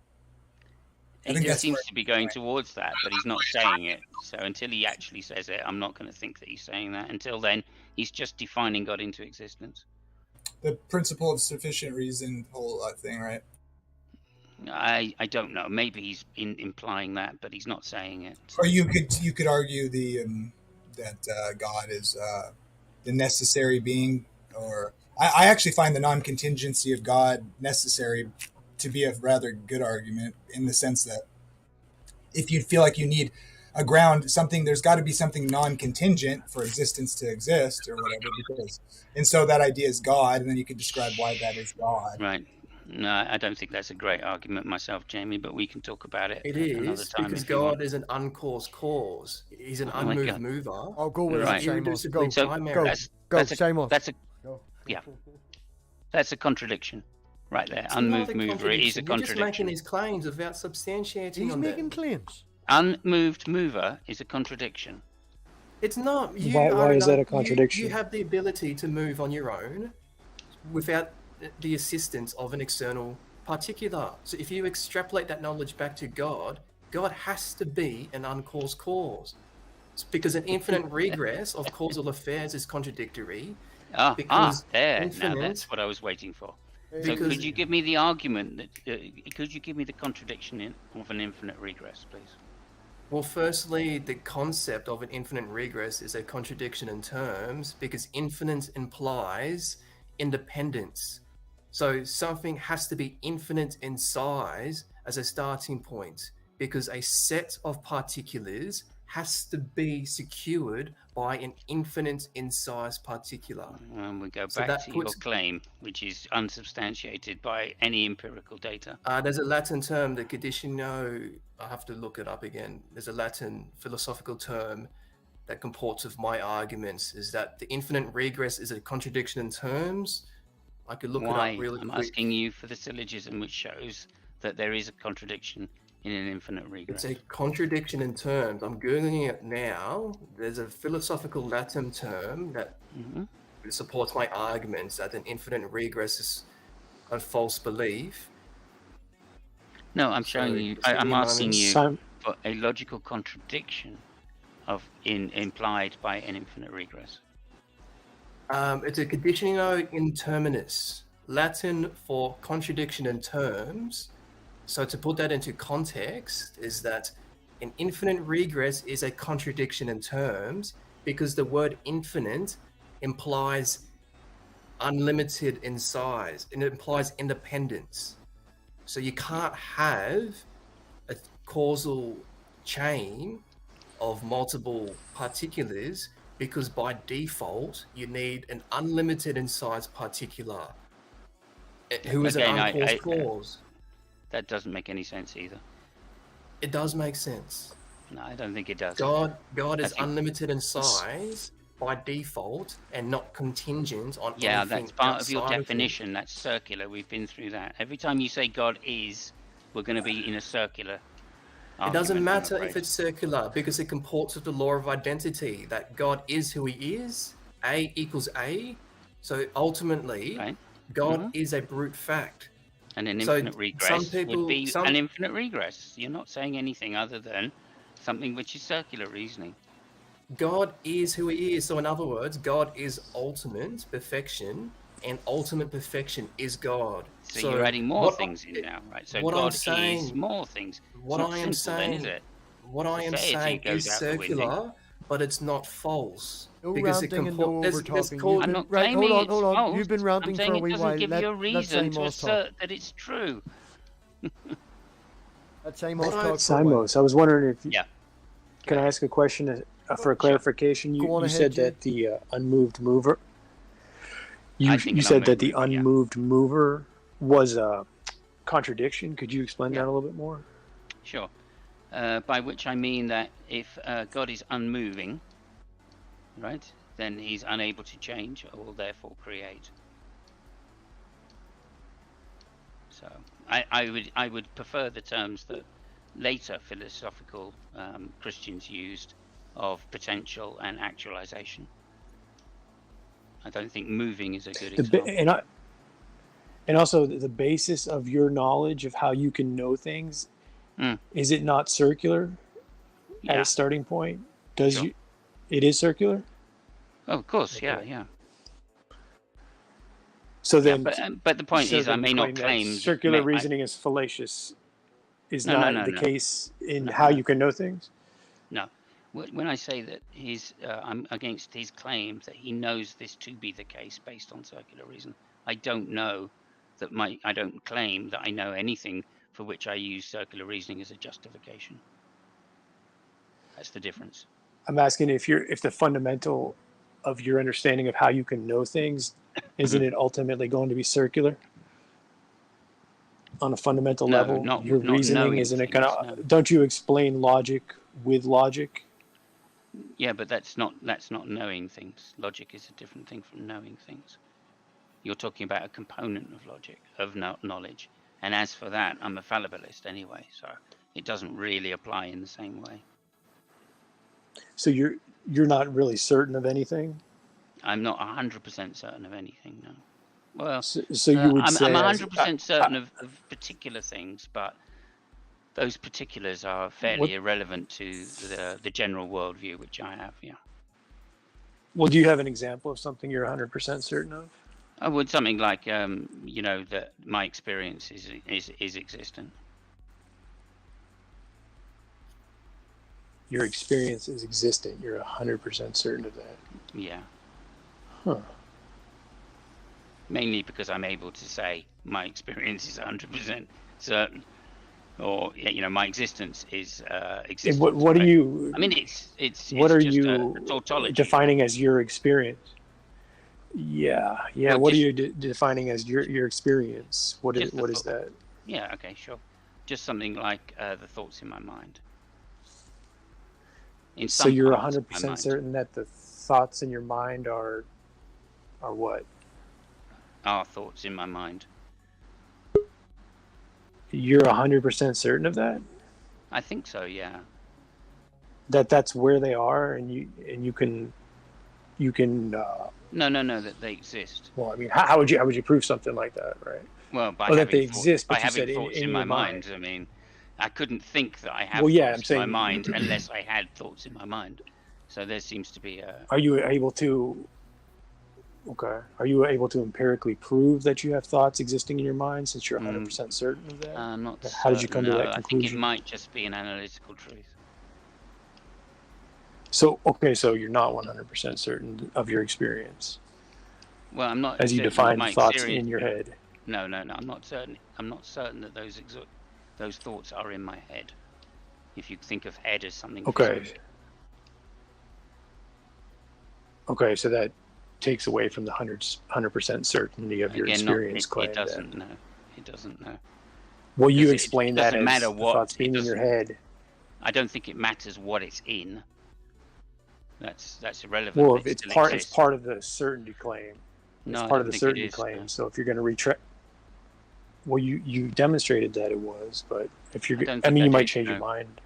I think He that's seems where- to be going towards that, but he's not saying it. So until he actually says it, I'm not going to think that he's saying that. Until then, he's just defining God into existence. the principle of sufficient reason whole thing, right? I don't know. Maybe he's implying that, but he's not saying it. Or you could argue that God is the necessary being, or I actually find the non-contingency of God necessary to be a rather good argument, in the sense that if you feel like you need a ground, there's got to be something non-contingent for existence to exist, or whatever. And so that idea is God, and then you could describe why that is God. Right. No, I don't think that's a great argument myself, Jamie, but we can talk about it It another is, time because if you want. God is an uncaused cause. He's an Oh my unmoved God. mover. I'll go with Right. it, Seamus. Go, So go, that's a, Seamus. that's a Go. yeah. That's a contradiction, right there. It's Unmoved not a mover. It is a contradiction. You're just making contradiction. these claims without substantiating He's them. making claims. Unmoved mover is a contradiction. It's not. Why is that a contradiction? You have the ability to move on your own without the assistance of an external particular. So if you extrapolate that knowledge back to God, God has to be an uncaused cause. It's because an infinite regress of causal affairs is contradictory. There. Now infinite- that's what I was waiting for. So Because- could you give me the argument that? Could you give me the contradiction of an infinite regress, please? Well, firstly, the concept of an infinite regress is a contradiction in terms, because infinite implies independence. So something has to be infinite in size as a starting point, because a set of particulars has to be secured by an infinite in size particular. And we go So back that to puts- your claim, which is unsubstantiated by any empirical data. There's a Latin term, the conditionio, I have to look it up again. There's a Latin philosophical term that comports with my arguments, is that the infinite regress is a contradiction in terms. I could look Why? it up really I'm quick. asking you for the syllogism which shows that there is a contradiction in an infinite regress. It's a contradiction in terms. I'm Googling it now. There's a philosophical Latin term that supports my arguments that an infinite regress is a false belief. No, I'm So, showing you. just give I'm me a asking moment. you for a logical contradiction implied by an infinite regress. It's a conditionio in terminus, Latin for contradiction in terms. So to put that into context is that an infinite regress is a contradiction in terms, because the word infinite implies unlimited in size, and it implies independence. So you can't have a causal chain of multiple particulars, because by default you need an unlimited in size particular who is Again, an uncaused cause. That doesn't make any sense either. It does make sense. No, I don't think it does. God I is think- unlimited in size, by default and not contingent on Yeah, anything that's part of your outside definition. That's circular. We've been through that. Every time you say God is, we're going to be in a circular It doesn't argument, I'm matter afraid. if it's circular because it comports with the law of identity that God is who he is, A equals A. So ultimately, God is a brute fact. And an So infinite regress would be some- an infinite regress. You're not saying anything other than something which is circular reasoning. God is who he is. So in other words, God is ultimate perfection, and ultimate perfection is God. So you're adding more things in now, right? So God is more things. What It's not I am simple then, is saying, it? what I am Society saying goes is out the window. circular, but it's not false. No because ranting it and no there's over-talking. called- You've been, I'm not right, claiming hold on. it's false. You've been ranting I'm for saying a it wee doesn't while. give you a Let reason to Simos talk. assert that it's true. Let Simos talk for a while. Simos, I was wondering if. Yeah. Can I ask a question for a clarification? Go on You ahead, said Jay. that the unmoved mover. You I think an said that unmoved the mover, yeah. unmoved mover was a contradiction. Could you explain that a little bit more? Sure. By which I mean that if God is unmoving, right, then he's unable to change or will therefore create. So I would prefer the terms that later philosophical Christians used of potential and actualization. I don't think moving is a good example. And also the basis of your knowledge of how you can know things, is it not circular at a starting point? It is circular? Oh, of course, yeah. So then, but the point so is, I then may you not claim that claim circular reasoning is fallacious. Is No, not no, the no. case in how you can know things. No. When I say that I'm against his claim that he knows this to be the case based on circular reason, I don't know that I don't claim that I know anything for which I use circular reasoning as a justification. That's the difference. I'm asking if the fundamental of your understanding of how you can know things, isn't it ultimately going to be circular? On a fundamental No, level, not your reasoning knowing isn't it things, gonna? no. Don't you explain logic with logic? Yeah, but that's not knowing things. Logic is a different thing from knowing things. You're talking about a component of logic, of knowledge. And as for that, I'm a fallibilist anyway, so it doesn't really apply in the same way. So you're not really certain of anything. I'm not 100% certain of anything, no. Well, so you would I'm say 100% certain of particular things, but those particulars are fairly irrelevant to the general worldview which I have, yeah. Well, do you have an example of something you're 100% certain of? I would something like, that my experience is existent. Your experience is existent. You're 100% certain of that. Yeah. Huh. Mainly because I'm able to say my experience is 100% certain, or my existence is existence. What are you? I mean, it's what are just you a tautology. defining as your experience? Yeah. Well, what are you defining as your experience? What is that? Yeah. Okay. Sure. Just something like the thoughts in my mind. So you're 100% certain that the thoughts in your mind are what? Are thoughts in my mind. You're 100% certain of that? I think so, yeah. That's where they are, and you can. No, that they exist. Well, I mean, how would you prove something like that, right? Well, by that having they exist, but by you having said thoughts in my your mind. I mean, I couldn't think that I have I'm thoughts in my saying- mind unless I had thoughts in my mind. So there seems to be a. Are you able to? Okay. Are you able to empirically prove that you have thoughts existing in your mind since you're 100% certain of that? I'm not How did you come to certain, that no. conclusion? I think it might just be an analytical truth. So you're not 100% certain of your experience. Well, I'm not. As you certain define my thoughts experience- in your head. No, I'm not certain. I'm not certain that those thoughts are in my head. If you think of head as something. Okay. physical. Okay, so that takes away from the 100% certainty of your Again, experience claim. it doesn't. No, it doesn't. No. Well, you Because explain it that doesn't as matter the what thoughts being in your head. I don't think it matters what it's in. That's irrelevant. Well, It it's still part exists. of the certainty claim. It's No, I part of don't the think it certainty is, claim. no. So if you're going to retract, well, you demonstrated that it was, but if you're, don't I think mean, I you might did, change your no. mind.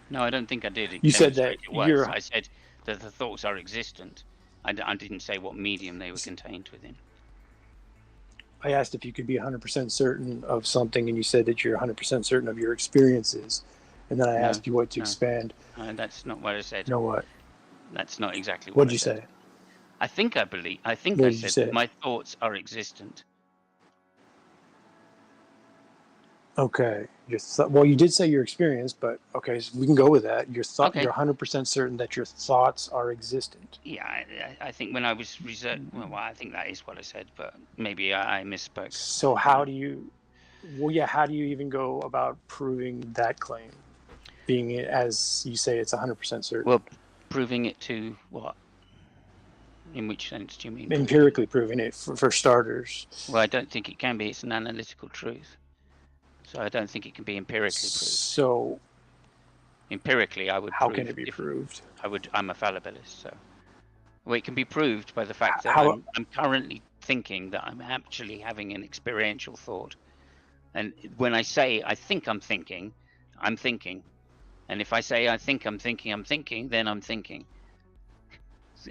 No, I don't think I did. You said that Demonstrate it was. you're. I said that the thoughts are existent. I didn't say what medium they were contained within. I asked if you could be 100% certain of something, and you said that you're 100% certain of your experiences. And then I No, asked you what to no. expand. That's not what I said. You know what? That's not exactly what What'd I you said. say? I think I What did you said say? that my thoughts are existent. Okay. Well, you did say your experience, but okay, so we can go with that. Okay. You're 100% certain that your thoughts are existent. Yeah, I think when I was well, I think that is what I said, but maybe I misspoke. So how do you? Well, yeah. How do you even go about proving that claim? Being it, as you say, it's 100% certain. Well, proving it to what? In which sense do you mean? Empirically proving it, for starters. Well, I don't think it can be. It's an analytical truth. So I don't think it can be empirically proved. So empirically, I would. How can it be proved? I'm a fallibilist, so. Well, it can be proved by the fact that I'm currently thinking that I'm actually having an experiential thought. And when I say I think I'm thinking, I'm thinking. And if I say I think I'm thinking, then I'm thinking.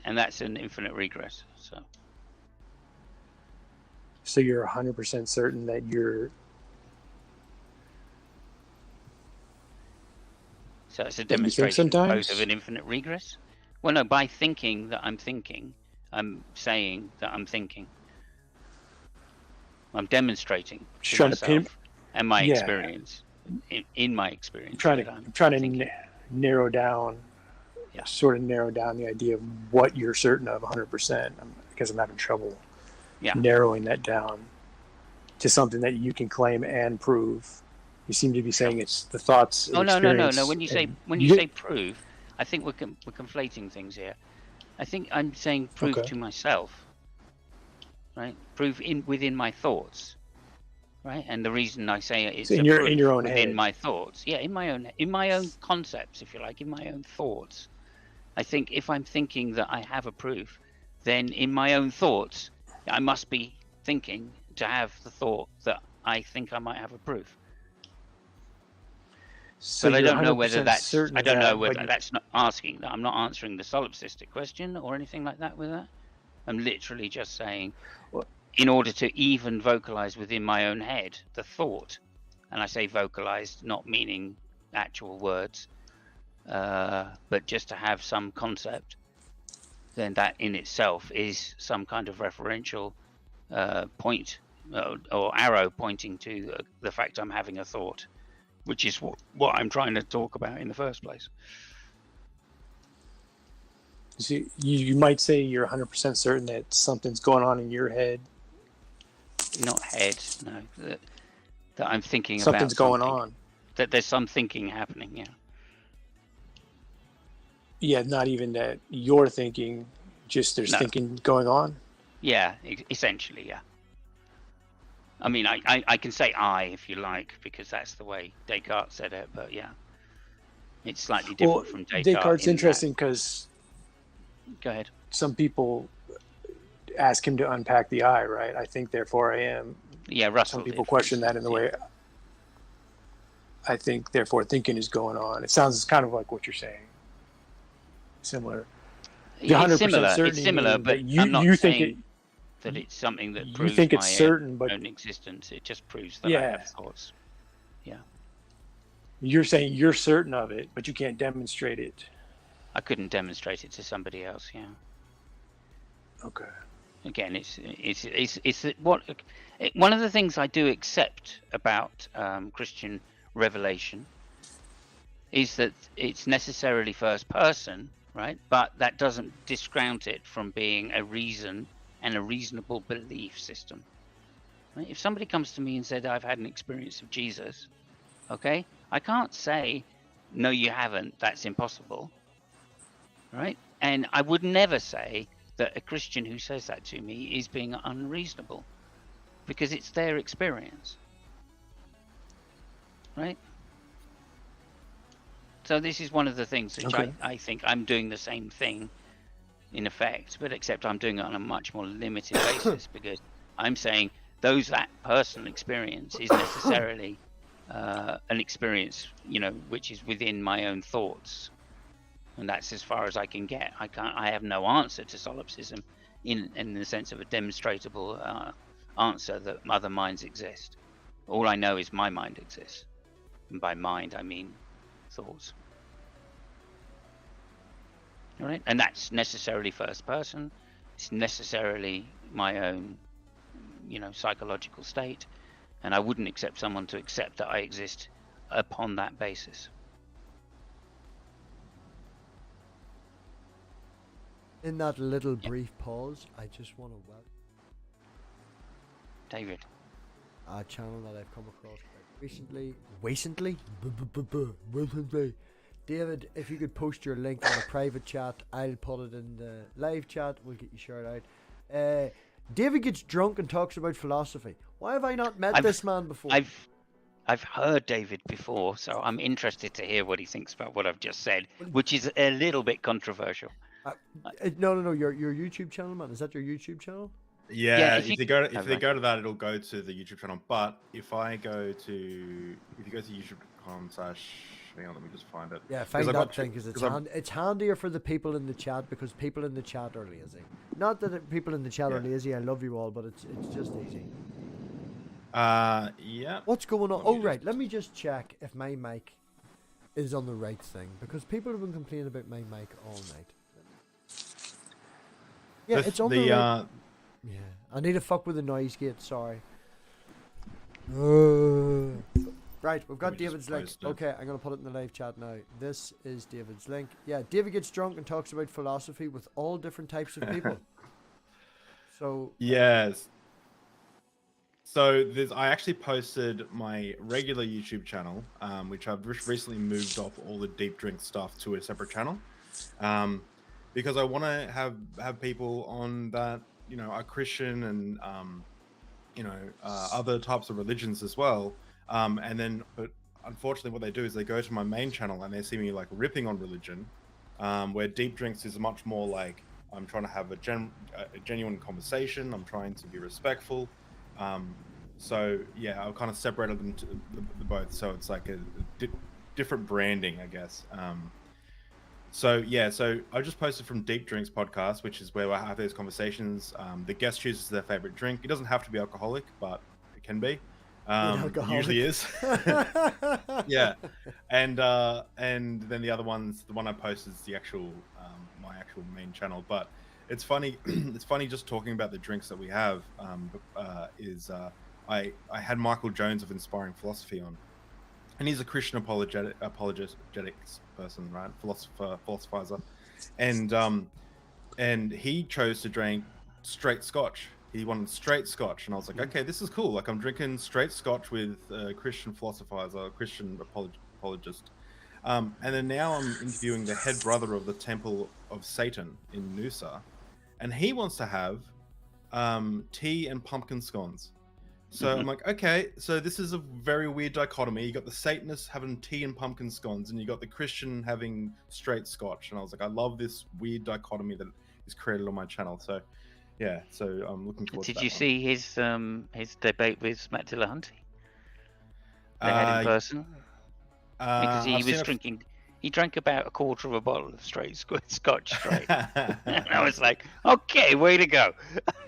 And that's an infinite regress. So you're 100% certain that you're. So it's a That you think demonstration sometimes? both of an infinite regress. Well, no, by thinking that I'm thinking, I'm saying that I'm thinking. I'm demonstrating to myself and my experience. In my experience, I'm trying to narrow down. Yeah. Sort of narrow down the idea of what you're certain of 100%. Because I'm having trouble. Narrowing that down to something that you can claim and prove. You seem to be saying it's the thoughts. Oh no. When you say say prove, I think we're conflating things here. I think I'm saying prove to myself, right? Prove within my thoughts, right? And the reason I say it's in your own within head. my thoughts, in my own concepts, if you like, in my own thoughts. I think if I'm thinking that I have a proof, then in my own thoughts, I must be thinking to have the thought that I think I might have a proof. So but I don't know whether that's. certain I don't of know that, whether but that's not asking that. I'm not answering the solipsistic question or anything like that with that. I'm literally just saying, in order to even vocalize within my own head the thought, and I say vocalized, not meaning actual words, but just to have some concept, then that in itself is some kind of referential point or arrow pointing to the fact I'm having a thought. Which is what I'm trying to talk about in the first place. See, you might say you're 100% certain that something's going on in your head. Not head, no. That I'm thinking Something's about going something. on. That there's some thinking happening, yeah. Yeah, not even that you're thinking, just there's thinking going on. Yeah, essentially, yeah. I mean, I can say I if you like, because that's the way Descartes said it, but yeah. It's slightly different from Descartes. Descartes' interesting because Go ahead. Some people ask him to unpack the I, right? I think, therefore I am. Yeah, Russell. Some people question that in the way I think, therefore thinking is going on. It sounds kind of like what you're saying. Similar. It's similar, but I'm not saying that it's something that proves you think it's my certain, but own existence. It just proves that I have thoughts. Yeah. You're saying you're certain of it, but you can't demonstrate it. I couldn't demonstrate it to somebody else. Yeah. Okay. Again, it's what one of the things I do accept about Christian revelation is that it's necessarily first person, right? But that doesn't discount it from being a reason and a reasonable belief system. Right? If somebody comes to me and said, I've had an experience of Jesus, okay, I can't say, no, you haven't, that's impossible, right? And I would never say that a Christian who says that to me is being unreasonable, because it's their experience, right? So this is one of the things which Okay. I think I'm doing the same thing in effect, but except I'm doing it on a much more limited basis because I'm saying that personal experience is necessarily an experience, which is within my own thoughts, and that's as far as I can get. I have no answer to solipsism in the sense of a demonstrable answer that other minds exist. All I know is my mind exists, and by mind I mean thoughts. All right, and that's necessarily first person. It's necessarily my own, psychological state, and I wouldn't accept someone to accept that I exist upon that basis. In that little brief pause, I just want to welcome David, a channel that I've come across quite recently. Recently. David, if you could post your link in the private chat, I'll put it in the live chat. We'll get you shared out. David gets drunk and talks about philosophy. Why have I not met this man before? I've heard David before, so I'm interested to hear what he thinks about what I've just said, which is a little bit controversial. No. Your YouTube channel, man. Is that your YouTube channel? Yeah, if if they go to that, it'll go to the YouTube channel. But if you go to youtube.com/ hang on, let me just find it. Yeah, find that thing because it's handier for the people in the chat because people in the chat are lazy. Not that people in the chat are lazy. I love you all, but it's just easy. Yeah. What's going on? Oh, right. Let me just check if my mic is on the right thing because people have been complaining about my mic all night. Yeah, it's on the right. Yeah, I need to fuck with the noise gate. Sorry. Right, we've got David's link. Okay, I'm going to put it in the live chat now. This is David's link. Yeah, David gets drunk and talks about philosophy with all different types of people. So yes. So I actually posted my regular YouTube channel, which I've recently moved off all the deep drink stuff to a separate channel, because I want to have people on that are Christian and other types of religions as well. But unfortunately what they do is they go to my main channel and they see me like ripping on religion, where deep drinks is much more like I'm trying to have a genuine conversation. I'm trying to be respectful. So yeah, I've kind of separated them to the both. So it's like a different branding, I guess. So I just posted from Deep Drinks podcast, which is where I have those conversations. The guest chooses their favorite drink. It doesn't have to be alcoholic, but it can be. Usually is. Yeah, and then the other ones, the one I post is the actual my actual main channel. But it's funny. It's funny just talking about the drinks that we have. I had Michael Jones of Inspiring Philosophy on, and he's a Christian apologetics person, right? Philosophizer, and he chose to drink straight Scotch. He wanted straight Scotch, and I was like, okay, this is cool. Like I'm drinking straight Scotch with a Christian philosophizer, Christian apologist. And then now I'm interviewing the head brother of the Temple of Satan in Noosa, and he wants to have tea and pumpkin scones. So I'm like, okay, so this is a very weird dichotomy. You got the Satanists having tea and pumpkin scones, and you got the Christian having straight Scotch. And I was like, I love this weird dichotomy that is created on my channel. So yeah, so I'm looking forward to that. Did you see his debate with Matt Dillahunty? They had in person? Because he was drinking. He drank about a quarter of a bottle of straight Scotch straight. And I was like, okay, way to go.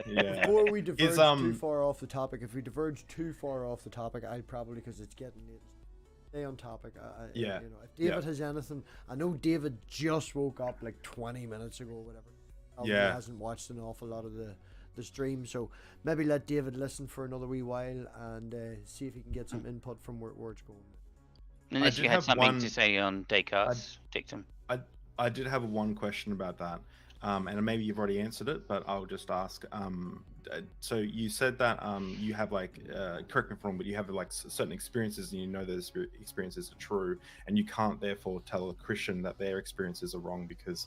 Yeah. Before we diverge too far off the topic, if we diverge too far off the topic, I'd probably, because it's getting late, stay on topic. Yeah. If David has anything, I know David just woke up like 20 minutes ago or whatever. Probably hasn't watched an awful lot of the stream, so maybe let David listen for another wee while and see if he can get some input from where it's going. Unless you had something to say on Descartes' dictum. I did have one question about that, and maybe you've already answered it, but I'll just ask. So you said that you have like, correct me if I'm wrong, but you have like certain experiences, and you know those experiences are true, and you can't therefore tell a Christian that their experiences are wrong because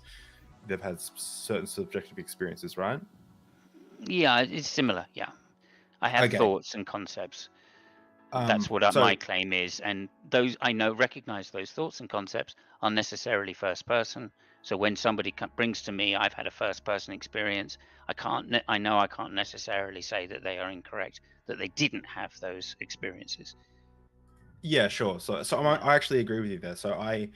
they've had certain subjective experiences, right? Yeah, it's similar. Yeah, I have thoughts and concepts. That's what my claim is, and those I know recognize those thoughts and concepts are necessarily first person. So when somebody brings to me, I've had a first person experience. I know I can't necessarily say that they are incorrect, that they didn't have those experiences. Yeah, sure. So I actually agree with you there. So I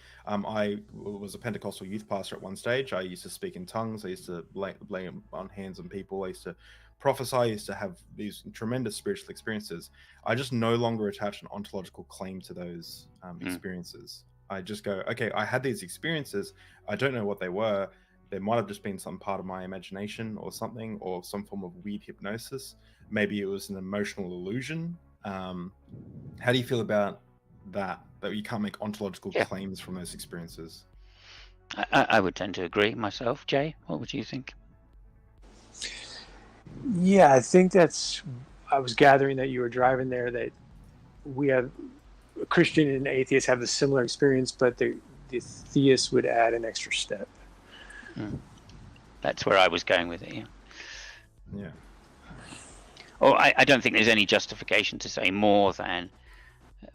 was a Pentecostal youth pastor at one stage. I used to speak in tongues. I used to lay on hands on people. I used to prophesy. I used to have these tremendous spiritual experiences. I just no longer attach an ontological claim to those experiences. I just go, okay, I had these experiences. I don't know what they were. There might have just been some part of my imagination or something, or some form of weird hypnosis. Maybe it was an emotional illusion. How do you feel about that you can't make ontological claims from those experiences? I would tend to agree myself. Jay, what would you think? Yeah, I think I was gathering that you were driving there, that we have a Christian and atheist have a similar experience, but the theist would add an extra step. That's where I was going with it. Yeah. Oh, I don't think there's any justification to say more than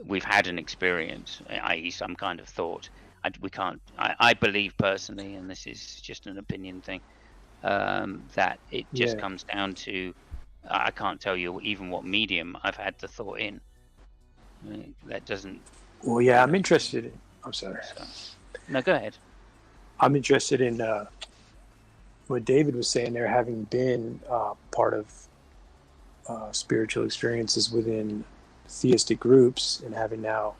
we've had an experience, i.e. some kind of thought. I believe personally, and this is just an opinion thing, that it just comes down to, I can't tell you even what medium I've had the thought in. That doesn't... Well, yeah, I'm interested in... I'm sorry. No, go ahead. I'm interested in what David was saying there, having been part of spiritual experiences within theistic groups and having now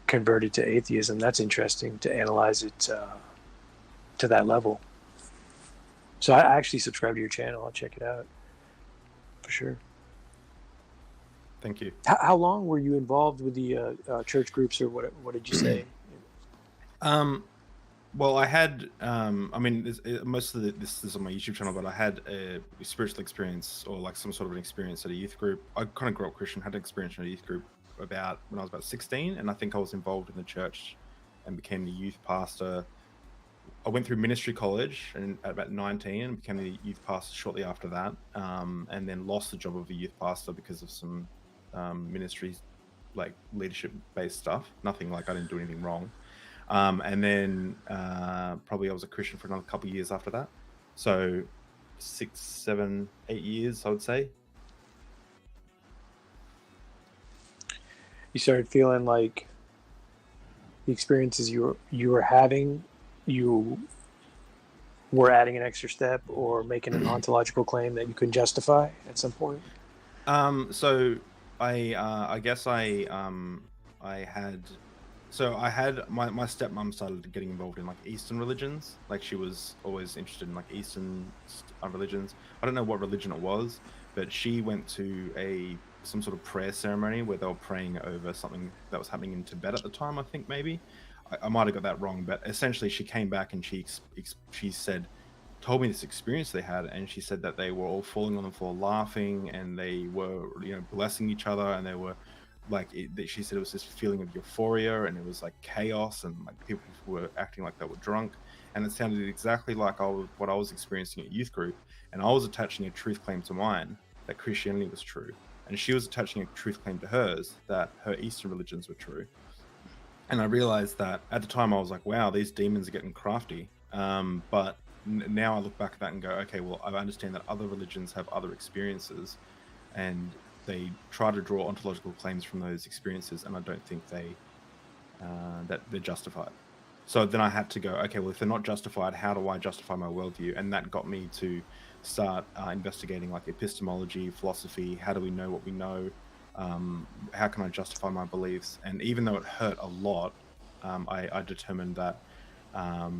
converted to atheism. That's interesting to analyze it to that level. So I actually subscribe to your channel. I'll check it out for sure. Thank you. How long were you involved with the church groups, or what did you say? Well, I had, most of this is on my YouTube channel, but I had a spiritual experience, or like some sort of an experience at a youth group. I kind of grew up Christian, had an experience in a youth group when I was about 16, and I think I was involved in the church and became the youth pastor. I went through ministry college and at about 19 and became the youth pastor shortly after that, and then lost the job of a youth pastor because of some ministry, like leadership-based stuff. Nothing like I didn't do anything wrong. And then probably I was a Christian for another couple of years after that. So 6, 7, 8 years, I would say. You started feeling like the experiences you were having, you were adding an extra step or making an ontological claim that you couldn't justify at some point? So I guess I had... So I had my stepmom started getting involved in like Eastern religions. Like she was always interested in like Eastern religions. I don't know what religion it was, but she went to some sort of prayer ceremony where they were praying over something that was happening in Tibet at the time. I think maybe I might have got that wrong, but essentially she came back and she told me this experience they had, and she said that they were all falling on the floor laughing, and they were blessing each other, and they were like she said it was this feeling of euphoria, and it was like chaos, and like people were acting like they were drunk, and it sounded exactly like what I was experiencing at youth group. And I was attaching a truth claim to mine that Christianity was true, and she was attaching a truth claim to hers that her Eastern religions were true. And I realized that at the time I was like, wow, these demons are getting crafty. But now I look back at that and go, okay, well, I understand that other religions have other experiences, and they try to draw ontological claims from those experiences, and I don't think that they're justified. So then I had to go, okay, well, if they're not justified, how do I justify my worldview? And that got me to start investigating like epistemology, philosophy. How do we know what we know? How can I justify my beliefs? And even though it hurt a lot, I determined that I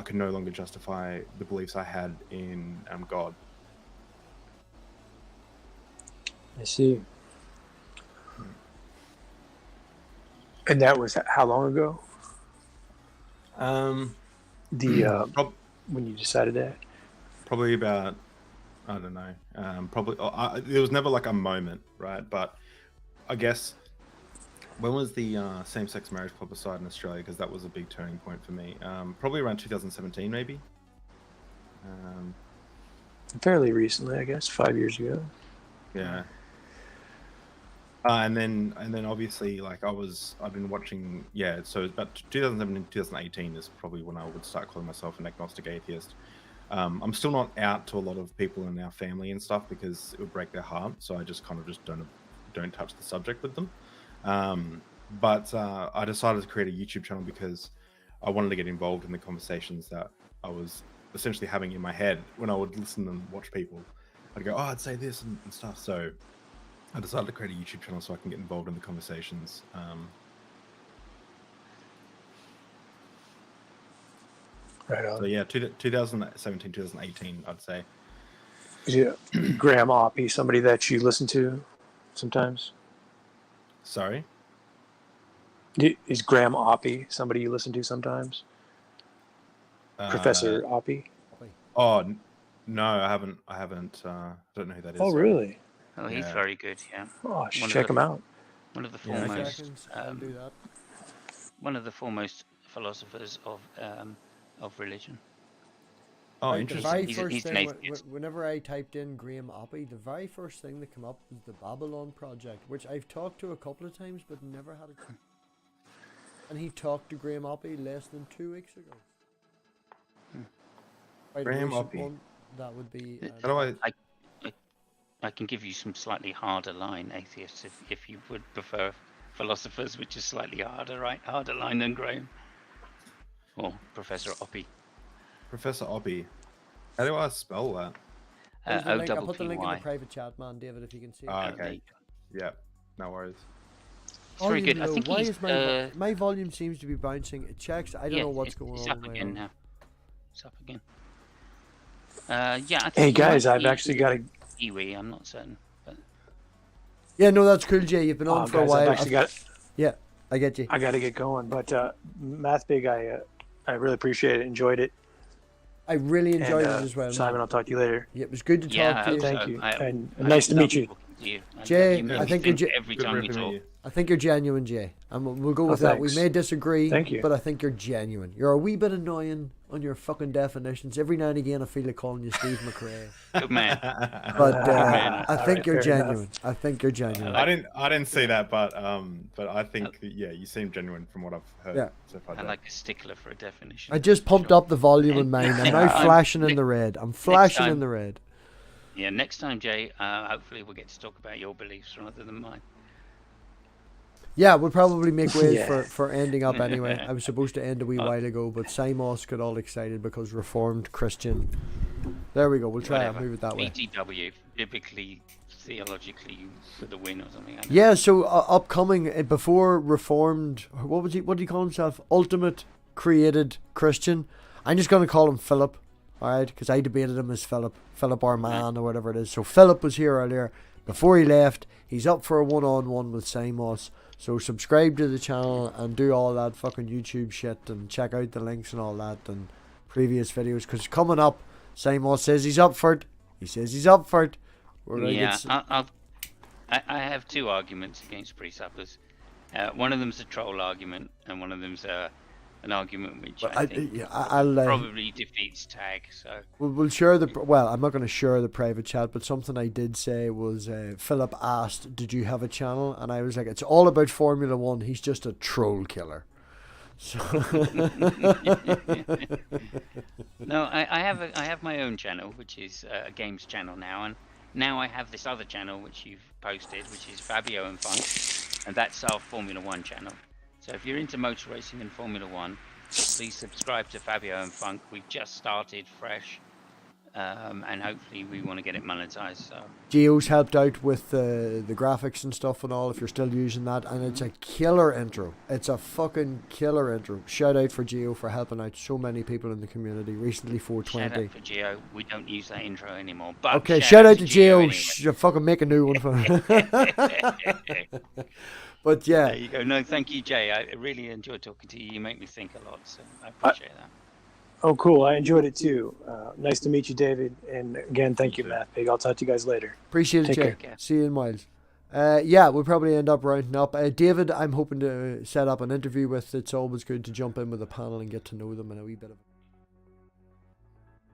could no longer justify the beliefs I had in God. I see. And that was how long ago? When you decided that? Probably about, I don't know. Probably there was never like a moment, right? But I guess when was the same-sex marriage plebiscite in Australia? Because that was a big turning point for me. Probably around 2017, maybe. Fairly recently, I guess, 5 years ago. Yeah. And then obviously, like I've been watching, yeah. So it's about 2017, 2018 is probably when I would start calling myself an agnostic atheist. I'm still not out to a lot of people in our family and stuff because it would break their heart. So I just kind of just don't touch the subject with them. But I decided to create a YouTube channel because I wanted to get involved in the conversations that I was essentially having in my head when I would listen and watch people. I'd go, oh, I'd say this and stuff. So I decided to create a YouTube channel so I can get involved in the conversations. Right on. So yeah, 2017, 2018, I'd say. Yeah, Graham Oppie, somebody that you listen to sometimes. Sorry? Is Graham Oppie somebody you listen to sometimes? Professor Oppie? Oh, no, I haven't. I don't know who that is. Oh, sorry. really? Oh, he's very good. Yeah. Oh, check him out. One of the Yeah, foremost. seconds, I'll do that. One of the foremost philosophers of religion. Oh, Right, interesting. The very He's- first he's an thing, atheist. whenever I typed in Graham Oppie, the very first thing that came up was the Babylon Project, which I've talked to a couple of times, but never had a. And he talked to Graham Oppie less than 2 weeks ago. Quite a Graham recent Oppie. one. That would be. How do I can give you some slightly harder line atheists if you would prefer philosophers, which is slightly harder, right? Harder line than Graham or Professor Oppie. Professor Oppie. How do I spell that? There's the link. I put the link in the O-double-P-Y. private chat, man, David, if you can see it. Oh, okay. Yeah, no worries. It's very good. I Volume think low. Why he's is my volume seems to be bouncing? It checks. I don't know what's going it's on. up with my again own. now. It's up again. Yeah. I think Hey he guys, might I've be actually got a. Kiwi. I'm not certain. But Yeah, no, that's cool, Jay. You've been on for a guys, while. I've actually got. Yeah, I get you. I got to get going, but MathPig, I really appreciate it. Enjoyed it. I really enjoyed And, it as well. Simon, I'll talk to you later. Yeah, it was good to Yeah, talk I to you. hope so. Thank you, I- and I nice to love meet you. talking to you. And Jay, you make I me think you're think ge- every Good time we ripping at talk. you. I think you're genuine, Jay. And we'll go Oh, with that. We thanks. may disagree, Thank you. but I think you're genuine. You're a wee bit annoying on your fucking definitions. Every now and again, I feel like calling you Steve McRae. Good man. But man. I think you're fair enough. genuine. I think you're genuine. I didn't see that, but I think yeah, you seem genuine from what I've heard Yeah. so far. I Dave. like a stickler for a definition. I just pumped Sure. up the volume in mine. I'm now flashing in Next- the red. I'm flashing in time- the red. Yeah, next time, Jay, hopefully we'll get to talk about your beliefs rather than mine. Yeah, we'll probably make ways Yeah. for ending up anyway. I was supposed to end a wee while ago, but Simos got all excited because Reformed Christian. There we go. We'll try and Whatever. move it that way. BTW, biblically, theologically, for the win or something. I don't know. Yeah, so upcoming before Reformed, what do you call himself? Ultimate Created Christian. I'm just gonna call him Philip, all right? Because I debated him as Philip our man or whatever it is. So Philip was here earlier. Before he left, he's up for a one-on-one with Simos. So subscribe to the channel and do all that fucking YouTube shit and check out the links and all that and previous videos. Because coming up, Simos says he's up for it. He says he's up for it. We're gonna Yeah, get I have two arguments against pre-suppers. One of them's a troll argument, and one of them's an argument which I think I'll probably defeats tag. So we'll share the well. I'm not going to share the private chat, but something I did say was Philip asked, "Did you have a channel?" And I was like, "It's all about Formula One. He's just a troll killer." So no, I have my own channel, which is a games channel now, and now I have this other channel which you've posted, which is Fabio and Funk, and that's our Formula One channel. So if you're into motor racing and Formula One, please subscribe to Fabio and Funk. We've just started fresh, and hopefully we want to get it monetized. So Geo's helped out with the graphics and stuff and all. If you're still using that, and it's a killer intro. It's a fucking killer intro. Shout out for Geo for helping out so many people in the community. Recently, shout 420. out for Geo. We don't use that intro anymore. But Okay, shout out to Geo. anyway. Fucking make a new one for him. But yeah. There you go. No, thank you, Jay. I really enjoyed talking to you. You make me think a lot, so I appreciate that. Oh, cool. I enjoyed it too. Nice to meet you, David. And again, thank you, MathPig. I'll talk to you guys later. Appreciate it, Take Jay. care. See you in Miles. Yeah, we'll probably end up rounding up. David, I'm hoping to set up an interview with. It's always good to jump in with a panel and get to know them and a wee bit of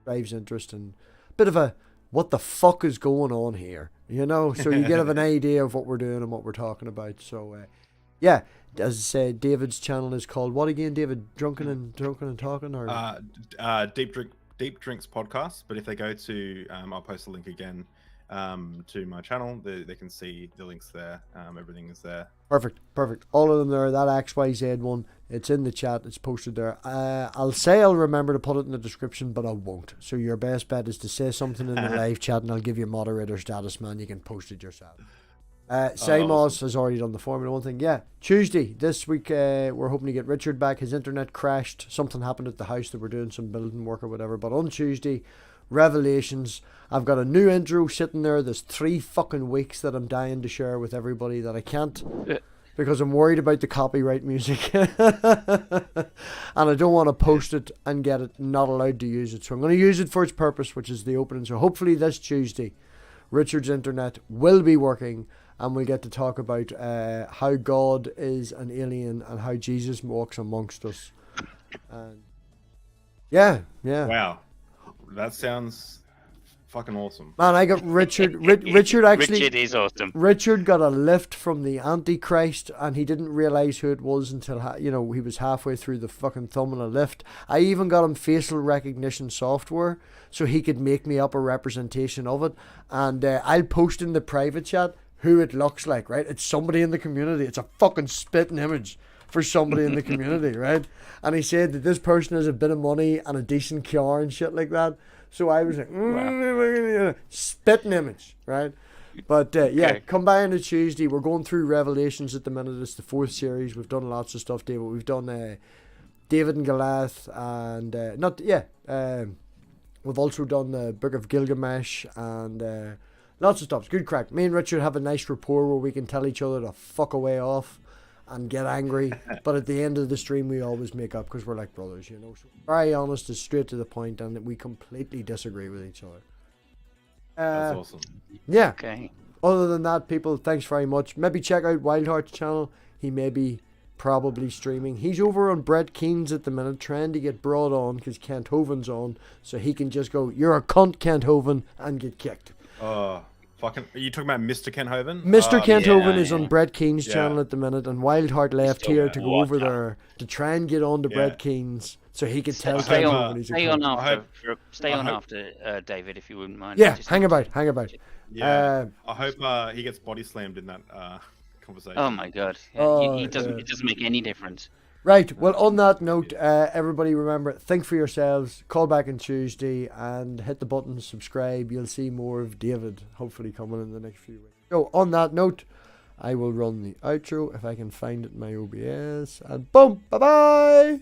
drives interest and a bit of a what the fuck is going on here you know, so you get an idea of what we're doing and what we're talking about. So, yeah, as I say, David's channel is called what again, David? Drunken and Talking, or Deep Drinks Podcast. But if they go to, I'll post a link again to my channel. They can see the links there. Everything is there. Perfect. All of them there. That XYZ one, it's in the chat. It's posted there. I'll say I'll remember to put it in the description, but I won't. So your best bet is to say something in the live chat, and I'll give you moderator status, man. You can post it yourself. Samos has already done the Formula 1 thing. Yeah, Tuesday this week, we're hoping to get Richard back. His internet crashed. Something happened at the house that we're doing some building work or whatever. But on Tuesday, Revelations. I've got a new intro sitting there. There's 3 fucking weeks that I'm dying to share with everybody that I can't because I'm worried about the copyright music. And I don't want to post it and get it not allowed to use it. So I'm going to use it for its purpose, which is the opening. So hopefully this Tuesday, Richard's internet will be working and we'll get to talk about how God is an alien and how Jesus walks amongst us. And yeah. Wow. That sounds fucking awesome. Man, I got Richard. Richard actually. Richard is awesome. Richard got a lift from the Antichrist, and he didn't realize who it was until he was halfway through the fucking thumb of the lift. I even got him facial recognition software so he could make me up a representation of it, and I'll post in the private chat who it looks like. Right, it's somebody in the community. It's a fucking spitting image for somebody in the community, right? And he said that this person has a bit of money and a decent car and shit like that. So I was like, spitting image, right? But yeah, come by on a Tuesday. We're going through Revelations at the minute. It's the 4th series. We've done lots of stuff, David. We've done David and Goliath, and we've also done the Book of Gilgamesh and lots of stuff. It's good crack. Me and Richard have a nice rapport where we can tell each other to fuck away off and get angry, but at the end of the stream we always make up because we're like brothers, you know. So very honest, is straight to the point, and we completely disagree with each other. That's awesome. Yeah. Okay. Other than that, people, thanks very much. Maybe check out Wildheart's channel. He may be probably streaming. He's over on Brett Keen's at the minute, trying to get brought on because Kent Hoven's on, so he can just go, "You're a cunt, Kent Hoven," and get kicked. Fucking, are you talking about Mr. Kent Hoven? Mr. Kent Hoven is on Brett Keen's channel at the minute, and Wildheart left here to go over there to try and get on to Brett Keen's so he could tell Kent Hoven he's a cunt. Stay on after David, if you wouldn't mind. Yeah, hang about. Yeah, I hope he gets body slammed in that conversation. Oh my god, it doesn't make any difference. Right, well, on that note, everybody remember, think for yourselves, call back on Tuesday, and hit the button, subscribe. You'll see more of David, hopefully coming in the next few weeks. So, on that note, I will run the outro, if I can find it in my OBS, and boom, bye-bye!